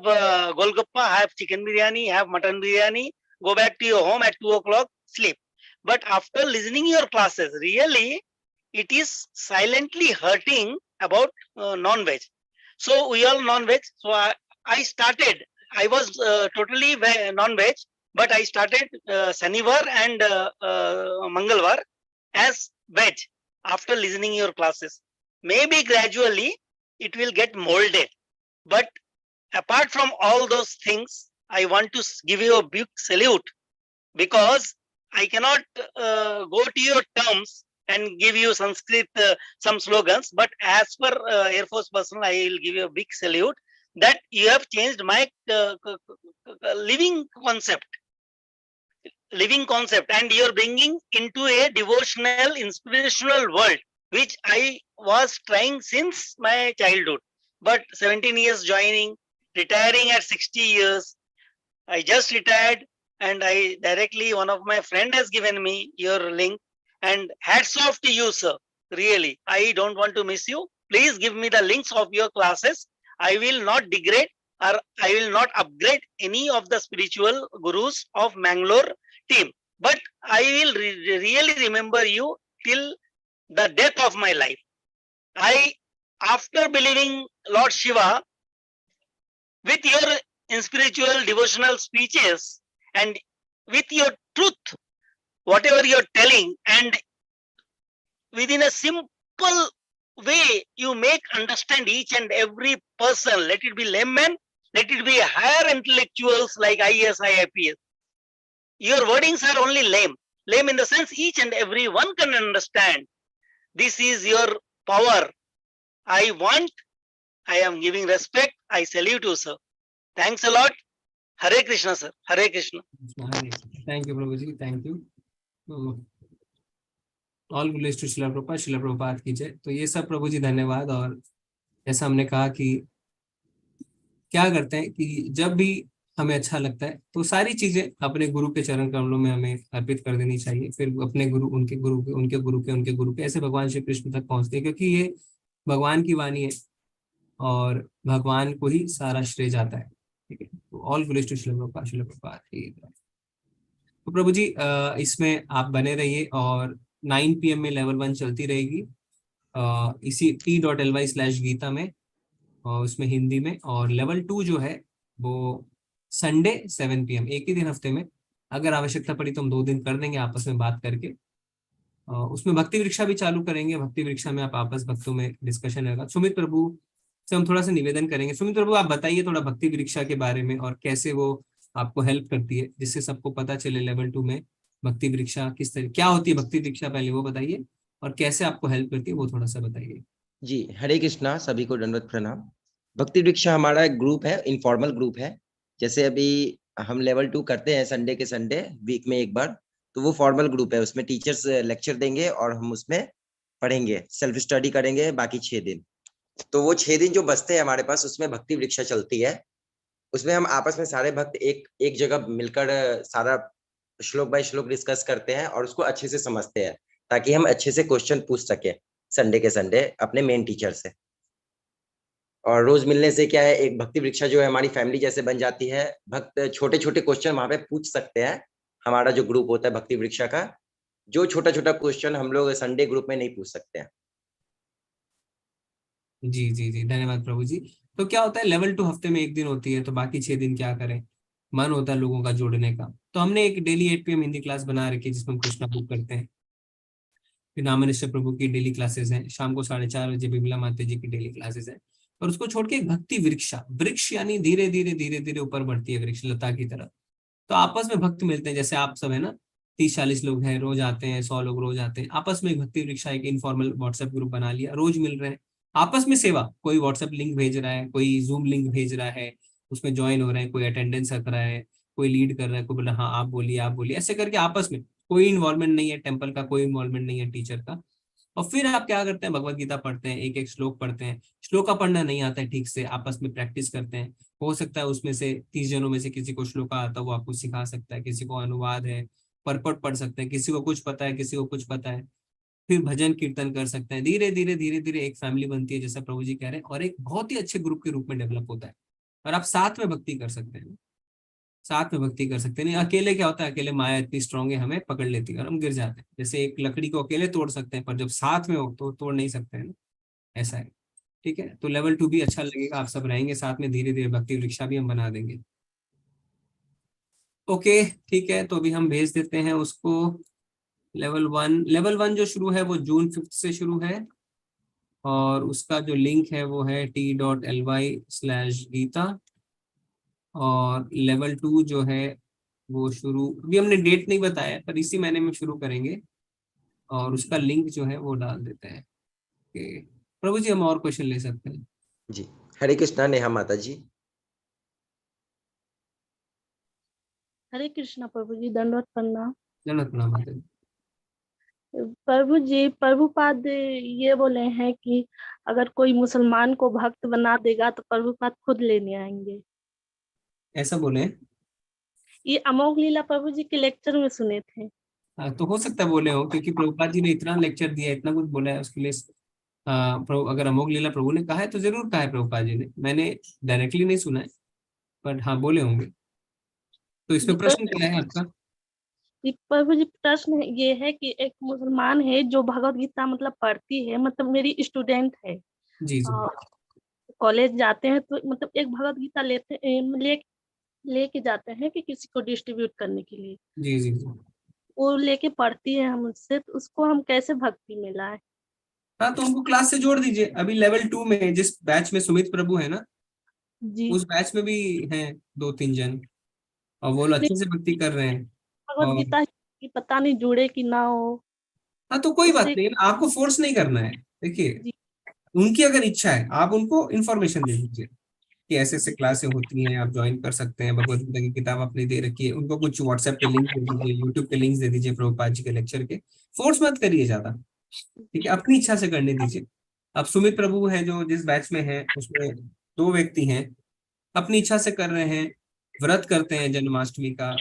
golgappa, have chicken biryani, have mutton biryani, go back to your home at 2 o'clock, sleep. But after listening your classes, really, it is silently hurting about non-veg. So we all non-veg. So I started. I was totally non-veg, but I started Shanivar and Mangalvar as veg after listening your classes. Maybe gradually it will get molded. But apart from all those things, I want to give you a big salute, because I cannot go to your terms and give you Sanskrit some slogans, but as per Air Force personnel, I will give you a big salute that you have changed my living concept, and you're bringing into a devotional, inspirational world, which I was trying since my childhood. But 17 years joining, retiring at 60 years, I just retired, and I directly, one of my friend has given me your link, and hats off to you, sir. Really, I don't want to miss you. Please give me the links of your classes. I will not degrade or I will not upgrade any of the spiritual gurus of Mangalore team, but I will really remember you till the death of my life. After believing Lord Shiva, with your spiritual devotional speeches and with your truth, whatever you're telling, and within a simple way, you make understand each and every person, let it be layman, let it be higher intellectuals like IAS, IPS. Your wordings are only lame in the sense each and every one can understand. This is your power. I am giving respect. I salute you, sir. Thanks a lot. Hare Krishna, sir. Hare Krishna. Thank you, Prabhuji. Thank you. All glories to Srila Prabhupada की जय। तो ये सब प्रभु जी धन्यवाद। और जैसा हमने कहा कि क्या करते हैं कि जब भी हमें अच्छा लगता है तो सारी चीजें अपने गुरु के चरण कमलों में हमें अर्पित कर देनी चाहिए, फिर अपने गुरु, उनके गुरु के ऐसे भगवान श्री कृष्ण तक पहुंचते हैं, क्योंकि ये भगवान की वाणी है और भगवान को ही सारा श्रेय जाता है। ठीक है, तो all glories to Srila Prabhupada की। तो प्रभु जी इसमें आप बने रहिए और 9 PM में लेवल 1 चलती रहेगी इसी t.ly/गीता में, और उसमें हिंदी में। और लेवल 2 जो है वो संडे 7 PM, एक ही दिन हफ्ते में। अगर आवश्यकता पड़ी तो हम 2 दिन कर देंगे आपस में बात करके। उसमें भक्ति वृक्षा भी चालू करेंगे। भक्ति वृक्षा में आप आपस भक्तों में डिस्कशन रहेगा। सुमित प्रभु से हम थोड़ा सा निवेदन करेंगे। सुमित प्रभु आप बताइए थोड़ा भक्ति वृक्षा के बारे में और कैसे वो आपको हेल्प करती है, जिससे सबको पता चले लेवल 2 में भक्ति वृक्षा किस तरह, क्या होती है भक्ति वृक्षा, पहले वो बताइए, और कैसे आपको हेल्प करती है वो थोड़ा सा बताइए। जी, हरे कृष्णा, सभी को दंडवत प्रणाम। भक्ति वृक्षा हमारा एक ग्रुप है, इनफॉर्मल ग्रुप है। जैसे अभी हम लेवल 2 करते हैं संडे के संडे, वीक में एक बार, तो वो फॉर्मल ग्रुप है। उसमें टीचर्स लेक्चर देंगे और हम उसमें पढ़ेंगे, सेल्फ स्टडी करेंगे बाकी 6 दिन। तो वो 6 दिन जो बचते हैं हमारे पास, उसमें भक्ति वृक्षा चलती है। उसमें हम आपस में सारे भक्त एक जगह मिलकर सारा श्लोक बाय श्लोक डिस्कस करते हैं और उसको अच्छे से समझते हैं, ताकि हम अच्छे से क्वेश्चन पूछ सके संडे के संडे अपने मेन टीचर से। और रोज मिलने से क्या है, एक भक्ति वृक्षा जो है हमारी फैमिली जैसे बन जाती है। भक्त छोटे छोटे क्वेश्चन वहां पे पूछ सकते हैं। हमारा जो ग्रुप होता है भक्ति वृक्षा का, जो छोटा छोटा क्वेश्चन हम लोग संडे ग्रुप में नहीं पूछ सकते हैं। जी जी जी, धन्यवाद प्रभु जी। तो क्या होता है, लेवल 2 हफ्ते में एक दिन होती है, तो बाकी 6 दिन क्या करें, मन होता है लोगों का जोड़ने का। तो हमने एक डेली 8 PM हिंदी क्लास बना रखी है, जिसमें हम कृष्णा बुक करते हैं। फिर नामनिश्चय प्रभु की डेली क्लासेस हैं, शाम को 4:30 बजे बिमला माता जी की डेली क्लासेस हैं। और उसको छोड़ के एक भक्ति वृक्षा, वृक्ष यानी धीरे धीरे ऊपर बढ़ती है वृक्ष लता की तरह। तो आपस में भक्त मिलते हैं, जैसे आप सब है ना, 30-40 लोग हैं, रोज आते हैं, 100 लोग रोज आते हैं। आपस में एक भक्ति वृक्षा एक इनफॉर्मल व्हाट्सएप ग्रुप बना लिया, रोज मिल रहे हैं आपस में सेवा। कोई व्हाट्सएप लिंक भेज रहा है, कोई जूम लिंक भेज रहा है, उसमें ज्वाइन हो रहे हैं, कोई अटेंडेंस रख रहा है, कोई लीड कर रहा है, कोई बोला हाँ आप बोलिए, ऐसे करके आपस में कोई इन्वॉल्वमेंट नहीं है, टेम्पल का कोई इन्वॉल्वमेंट नहीं है, टीचर का। और फिर आप क्या करते हैं, भगवत गीता पढ़ते हैं, एक श्लोक पढ़ते हैं। श्लोक का पढ़ना नहीं आता है ठीक से, आपस में प्रैक्टिस करते हैं। हो सकता है उसमें से 30 जनों में से किसी को श्लोक आता है, वो आपको सिखा सकता है, किसी को अनुवाद है, परपट पढ़ सकते हैं, किसी को कुछ पता है, किसी को कुछ पता है। फिर भजन कीर्तन कर सकते हैं। धीरे धीरे एक फैमिली बनती है, जैसा प्रभु जी कह रहे हैं, और एक बहुत ही अच्छे ग्रुप के रूप में डेवलप होता है, और आप साथ में भक्ति कर सकते हैं। साथ में भक्ति कर सकते हैं। नहीं अकेले क्या होता है, अकेले माया इतनी स्ट्रांग है, हमें पकड़ लेती है और हम गिर जाते हैं। जैसे एक लकड़ी को अकेले तोड़ सकते हैं, पर जब साथ में हो तो तोड़ नहीं सकते हैं ना, ऐसा है। ठीक है, तो लेवल 2 भी अच्छा लगेगा, आप सब रहेंगे साथ में, धीरे धीरे भक्ति वृक्षा भी हम बना देंगे। ओके ठीक है, तो अभी हम भेज देते हैं उसको लेवल 1। लेवल 1 जो शुरू है वो जून 5 से शुरू है, और उसका जो लिंक है वो है t.ly/गीता। और लेवल 2 जो है वो शुरू, अभी हमने डेट नहीं बताया, पर इसी महीने में शुरू करेंगे, और उसका लिंक जो है वो डाल देते हैं। ओके प्रभु जी, हम और क्वेश्चन ले सकते हैं जी। हरे कृष्णा नेहा माता जी। हरे कृष्णा प्रभु जी, दंडवत प्रणाम। दंडवत प्रणाम माता जी। प्रभु जी, प्रभुपाद ये बोले हैं कि अगर कोई मुसलमान को भक्त बना देगा तो प्रभुपाद खुद लेने आएंगे। ऐसा बोले? ये अमोघ लीला प्रभु जी के लेक्चर में सुने थे। तो हो सकता है बोले हो, क्योंकि प्रभुपाद जी ने इतना लेक्चर दिया, इतना कुछ बोला है उसके लिए। अगर अमोघ लीला प्रभु ने कहा है तो जरूर कहा है प्रभुपाद जी ने, मैंने डायरेक्टली नहीं सुना है, पर हाँ बोले होंगे। तो इसमें प्रश्न क्या है आपका? प्रभु जी, प्रश्न ये है कि एक मुसलमान है जो भगवत गीता मतलब पढ़ती है, मतलब मेरी स्टूडेंट है जी जी। कॉलेज जाते हैं, तो मतलब एक भगवत गीता लेके जाते हैं कि किसी को डिस्ट्रीब्यूट करने के लिए। जी जी जी। वो लेके पढ़ती है हमसे, तो उसको हम कैसे भक्ति में लाए? हाँ तो उनको क्लास से जोड़ दीजिए। अभी लेवल 2 में जिस बैच में सुमित प्रभु है ना जी, उस बैच में भी हैं 2-3 जन, और वो अच्छे से भक्ति कर रहे हैं। भगवत और गीता की पता नहीं जुड़े कि ना हो। हाँ तो कोई बात नहीं, आपको फोर्स नहीं करना है। देखिए उनकी अगर इच्छा है, आप उनको इन्फॉर्मेशन दे दीजिए कि ऐसे ऐसे क्लासें होती हैं, आप ज्वाइन कर सकते हैं। भगवत गीता की किताब आपने दे रखी है, उनको कुछ व्हाट्सएप पे लिंक दे दीजिए, यूट्यूब पे लिंक्स दे दीजिए प्रभुपाद जी के लेक्चर के। फोर्स मत करिए ज्यादा, ठीक है, अपनी इच्छा से करने दीजिए। अब सुमित प्रभु है जो जिस बैच में है, उसमें 2 व्यक्ति हैं, अपनी इच्छा से कर रहे हैं, व्रत करते हैं जन्माष्टमी का।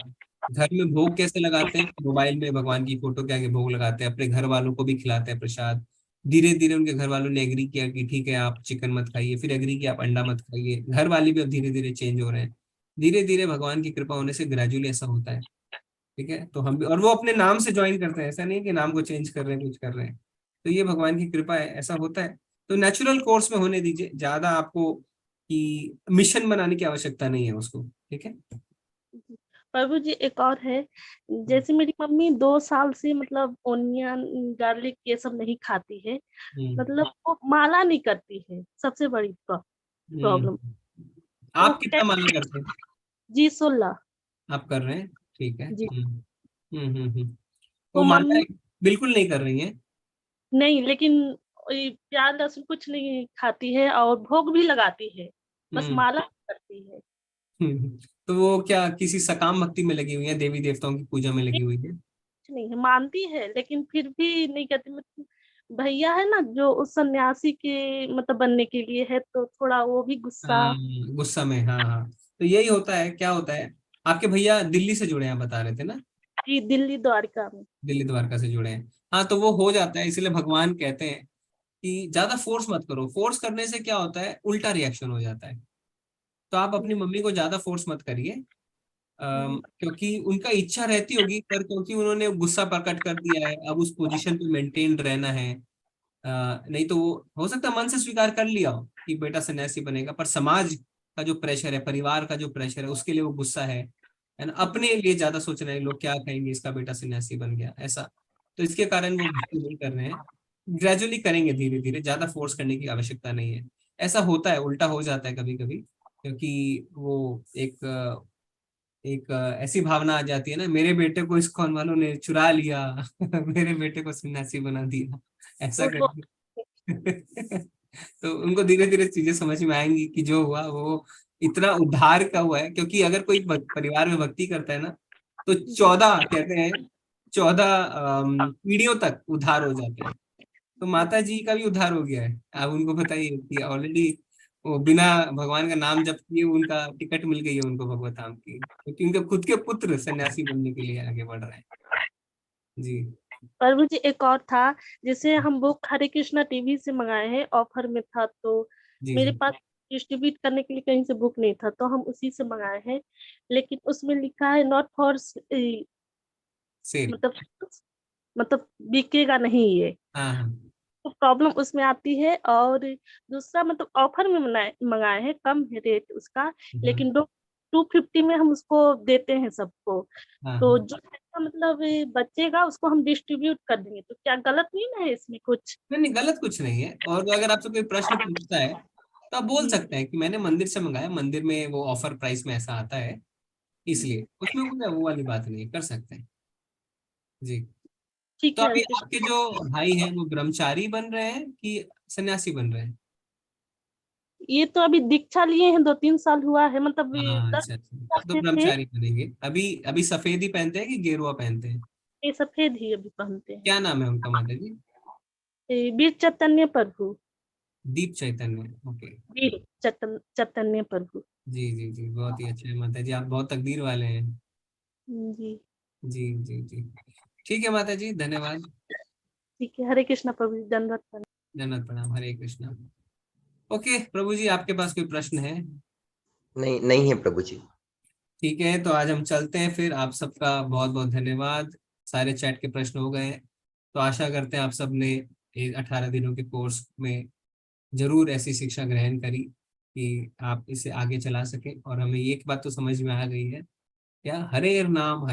घर में भोग कैसे लगाते हैं? मोबाइल में भगवान की फोटो के आगे भोग लगाते हैं, अपने घर वालों को भी खिलाते हैं प्रसाद। धीरे धीरे उनके घर वालों ने एग्री किया कि ठीक है आप चिकन मत खाइए, फिर एग्री किया आप अंडा मत खाइए। घर वाले भी अब धीरे धीरे चेंज हो रहे हैं। धीरे धीरे भगवान की कृपा होने से ग्रेजुअली ऐसा होता है। ठीक है, तो हम भी, और वो अपने नाम से ज्वाइन करते हैं, ऐसा नहीं कि नाम को चेंज कर रहे हैं, कुछ कर रहे हैं। तो ये भगवान की कृपा है, ऐसा होता है। तो नेचुरल कोर्स में होने दीजिए, ज्यादा आपको कि मिशन बनाने की आवश्यकता नहीं है उसको। ठीक है प्रभु जी, एक और है, जैसे मेरी मम्मी 2 साल से मतलब ओनियन गार्लिक ये सब नहीं खाती है, मतलब वो माला नहीं करती है, सबसे बड़ी प्रॉब्लम। आप कितना माला करते हैं? जी 16 आप कर रहे हैं, ठीक है। जी। तो माला बिल्कुल नहीं कर रही है? नहीं, लेकिन प्याज लहसुन कुछ नहीं खाती है और भोग भी लगाती है, बस माला करती है। तो वो क्या किसी सकाम भक्ति में लगी हुई है, देवी देवताओं की पूजा में लगी हुई है? नहीं है, मानती है लेकिन फिर भी नहीं करती। मतलब भैया है ना जो उस सन्यासी के मतलब बनने के लिए है, तो थोड़ा वो भी गुस्सा। गुस्सा में, हाँ हाँ। तो यही होता है, क्या होता है, आपके भैया दिल्ली से जुड़े हैं बता रहे थे ना? जी, दिल्ली द्वारका में। दिल्ली द्वारका से जुड़े हैं, हाँ। तो वो हो जाता है, इसलिए भगवान कहते हैं कि ज्यादा फोर्स मत करो। फोर्स करने से क्या होता है, उल्टा रिएक्शन हो जाता है। तो आप अपनी मम्मी को ज्यादा फोर्स मत करिए, क्योंकि उनका इच्छा रहती होगी, पर क्योंकि उन्होंने गुस्सा प्रकट कर दिया है, अब उस पोजीशन पे मेंटेन रहना है। नहीं तो वो हो सकता है मन से स्वीकार कर लिया हो कि बेटा सन्यासी बनेगा, पर समाज का जो प्रेशर है, परिवार का जो प्रेशर है, उसके लिए वो गुस्सा है ना। अपने लिए ज्यादा सोच रहे हैं, लोग क्या कहेंगे इसका बेटा सन्यासी बन गया, ऐसा। तो इसके कारण वो भक्ति नहीं कर रहे हैं। ग्रेजुअली करेंगे, धीरे धीरे, ज्यादा फोर्स करने की आवश्यकता नहीं है। ऐसा होता है, उल्टा हो जाता है कभी कभी, क्योंकि वो एक ऐसी भावना आ जाती है ना, मेरे बेटे को इस्कॉन वालों ने चुरा लिया मेरे बेटे को सन्यासी बना दिया, ऐसा करके तो उनको धीरे धीरे चीजें समझ में आएंगी कि जो हुआ वो इतना उद्धार का हुआ है। क्योंकि अगर कोई परिवार में भक्ति करता है ना, तो 14 कहते हैं 14 पीढ़ियों तक उद्धार हो जाते हैं। तो माता जी का भी उद्धार हो गया है। आप उनको बताइए कि ऑलरेडी वो बिना भगवान का नाम जप किए उनका टिकट मिल गई है उनको भगवत धाम की, क्योंकि उनके खुद के पुत्र सन्यासी बनने के लिए आगे बढ़ रहे हैं। जी प्रभु जी, एक और था, जैसे हम बुक हरे कृष्णा टीवी से मंगाए हैं, ऑफर में था, तो मेरे पास डिस्ट्रीब्यूट करने के लिए कहीं से बुक नहीं था, तो हम उसी से मंगाए हैं, लेकिन उसमें लिखा है नॉट फॉर सेल। मतलब बिकेगा नहीं ये, हाँ तो प्रॉब्लम उसमें आती है। और दूसरा मतलब ऑफर में मंगाए हैं, कम है रेट उसका, लेकिन 250 में हम उसको देते हैं सबको। तो जो मतलब बचेगा उसको हम डिस्ट्रीब्यूट कर देंगे, तो क्या गलत नहीं ना है इसमें कुछ? नहीं, गलत कुछ नहीं है। और अगर आपसे कोई प्रश्न पूछता है तो आप बोल सकते हैं कि मैंने मंदिर से मंगाया, मंदिर में वो ऑफर प्राइस में ऐसा आता है, इसलिए उसमें कोई वो वाली बात नहीं है, कर सकते हैं जी। ठीक तो है। अभी आपके जो भाई हैं वो ब्रह्मचारी बन रहे हैं कि सन्यासी बन रहे हैं? ये तो अभी दीक्षा लिए हैं, 2-3 साल हुआ है, मतलब हाँ 10 अच्छा, तो थे। ब्रह्मचारी बनेंगे। अभी सफेद ही पहनते हैं कि गेरुआ पहनते हैं? ये सफेद ही अभी पहनते हैं। क्या नाम है उनका माता जी? वीर चैतन्य प्रभु। दीप चैतन्य, ओके। वीर चैतन्य प्रभु। जी जी जी, बहुत ही अच्छा है माता जी, आप बहुत तकदीर वाले हैं। जी जी जी जी, ठीक है माता जी, धन्यवाद। ठीक है। हरे कृष्णा प्रभु जी, दंडवत प्रणाम। धन्यवाद, प्रणाम, हरे कृष्णा। ओके प्रभु जी, आपके पास कोई प्रश्न है? नहीं है प्रभु जी। ठीक है, तो आज हम चलते हैं फिर। आप सबका बहुत बहुत धन्यवाद, सारे चैट के प्रश्न हो गए। तो आशा करते हैं आप सब ने 18 दिनों के कोर्स में जरूर ऐसी शिक्षा ग्रहण करी कि आप इसे आगे चला सके। और हमें एक बात तो समझ में आ गई है, क्या? हरेर नाम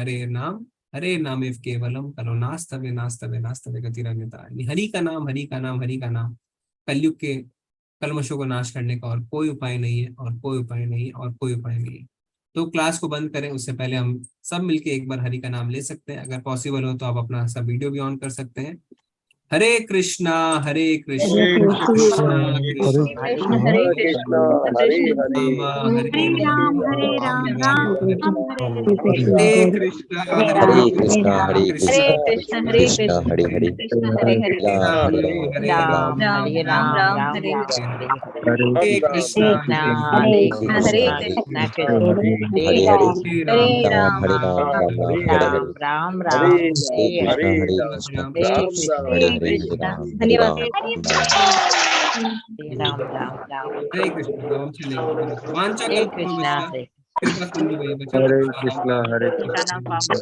हरे नामे केवलम कलो नास्तवे नास्तवे नास्तवे गतिरन्यथा। हरि का नाम, हरि का नाम, हरि का नाम, कलयुग के कल्मशों को नाश करने का और कोई उपाय नहीं है, और कोई उपाय नहीं है, और कोई उपाय नहीं है। तो क्लास को बंद करें उससे पहले हम सब मिलके एक बार हरि का नाम ले सकते हैं। अगर पॉसिबल हो तो आप अपना सब वीडियो भी ऑन कर सकते हैं। हरे कृष्णा हरे कृष्णा कृष्णा कृष्णा हरे कृष्णा हरे हरे राम हरे राम राम राम हरे हरे कृष्णा हरे कृष्णा हरे कृष्णा कृष्णा कृष्णा हरे हरे राम हरे राम हरे राम हरे हरे कृष्णा हरे कृष्णा कृष्णा कृष्णा हरे हरे हरे हरे राम हरे राम राम राम हरे हरे राम हरे राम कृष्णा हरे कृष्णा हरे कृष्णा कृष्णा हरे हरे हरे हरे कृष्णा राम हरे राम राम राम राम हरे कृष्णा। अब हम चलेंगे वांछा हरे कल्पतरु कृष्णा भ्यश्च हरे कृपा सिंधु भैया हरे कृष्णा हरे कृष्णा पावन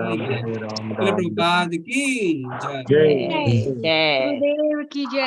हरे राम प्रभुपाद की जय। जय जय गुरुदेव की जय।